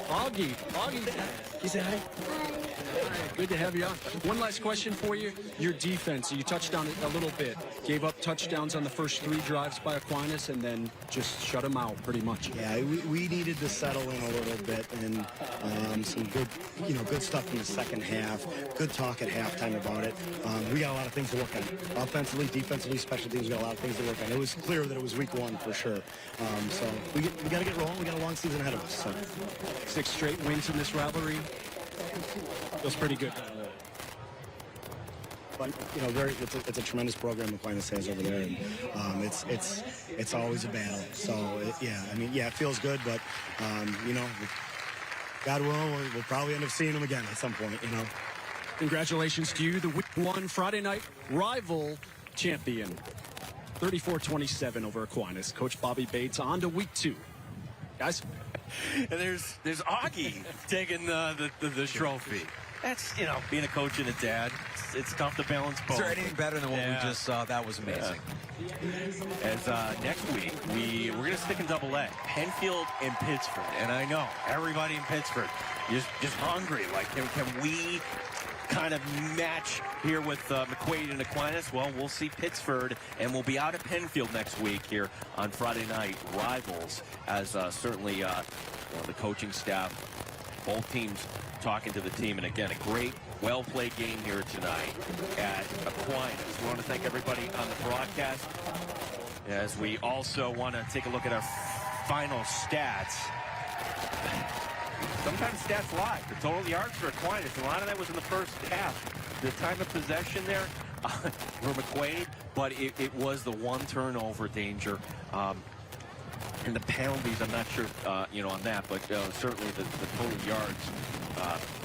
Speaker 3: Augie. Augie, you say hi? Hi. Good to have you on. One last question for you. Your defense, you touched on it a little bit. Gave up touchdowns on the first 3 drives by Aquinas and then just shut them out pretty much.
Speaker 16: Yeah, we needed to settle in a little bit, and some good stuff in the second half. Good talk at halftime about it. We got a lot of things to work on. Offensively, defensively, special teams, we got a lot of things to work on. It was clear that it was week 1 for sure. So we got to get rolling. We got a long season ahead of us. So
Speaker 3: 6 straight wins in this rivalry. Feels pretty good.
Speaker 16: But it's a tremendous program Aquinas has over there, and it's always a battle. So it feels good, but God willing, we'll probably end up seeing them again at some point.
Speaker 3: Congratulations to you, the week 1 Friday night rival champion. 34-27 over Aquinas. Coach Bobby Bates on to week 2. Guys.
Speaker 1: And there's Augie taking the trophy. That's, being a coach and a dad, it's tough to balance both.
Speaker 2: Is there anything better than what we just saw? That was amazing.
Speaker 1: As next week, we're going to stick in Double-A. Penfield and Pittsford. And I know everybody in Pittsburgh is just hungry. Like, can we kind of match here with McQuaid and Aquinas? Well, we'll see Pittsford, and we'll be out at Penfield next week here on Friday Night Rivals, as certainly the coaching staff, both teams talking to the team. And again, a great, well-played game here tonight at Aquinas. We want to thank everybody on the broadcast, as we also want to take a look at our final stats. Sometimes stats lie. The total yards for Aquinas, a lot of that was in the first half. The time of possession there for McQuaid, but it was the 1 turnover danger. And the penalties, I'm not sure, on that, but certainly the total yards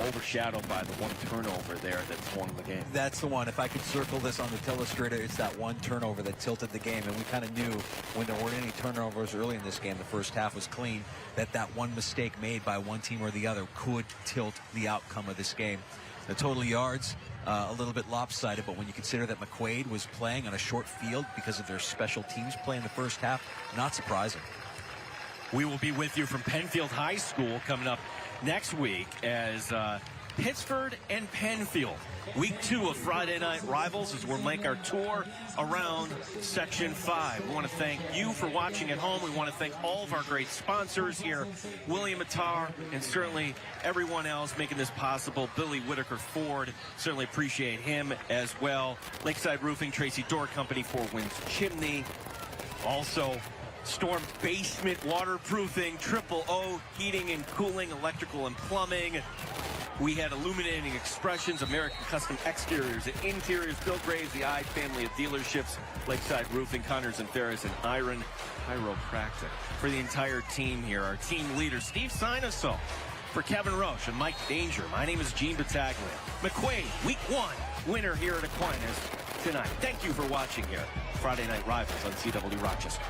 Speaker 1: overshadowed by the 1 turnover there that won the game.
Speaker 2: That's the one. If I could circle this on the telestrator, it's that 1 turnover that tilted the game. And we kind of knew when there weren't any turnovers early in this game, the first half was clean, that one mistake made by one team or the other could tilt the outcome of this game. The total yards, a little bit lopsided, but when you consider that McQuaid was playing on a short field because of their special teams play in the first half, not surprising.
Speaker 1: We will be with you from Penfield High School coming up next week as Pittsford and Penfield. Week 2 of Friday Night Rivals as we'll make our tour around Section 5. We want to thank you for watching at home. We want to thank all of our great sponsors here, William Attar, and certainly everyone else making this possible. Billy Whitaker Ford, certainly appreciate him as well. Lakeside Roofing, Tracy Door Company, Four Winds Chimney. Also, Storm Basement Waterproofing, Triple O Heating and Cooling, Electrical and Plumbing. We had Illuminating Expressions, American Custom Exteriors and Interiors, Bill Graves, the I family of dealerships, Lakeside Roofing, Connors and Ferris, and Iron Chiropractic. For the entire team here, our team leader, Steve Sinuso, For Kevin Roche and Mike Danger, my name is Gene Battaglia. McQuaid, Week 1 winner here at Aquinas tonight. Thank you for watching here. Friday Night Rivals on CW Rochester.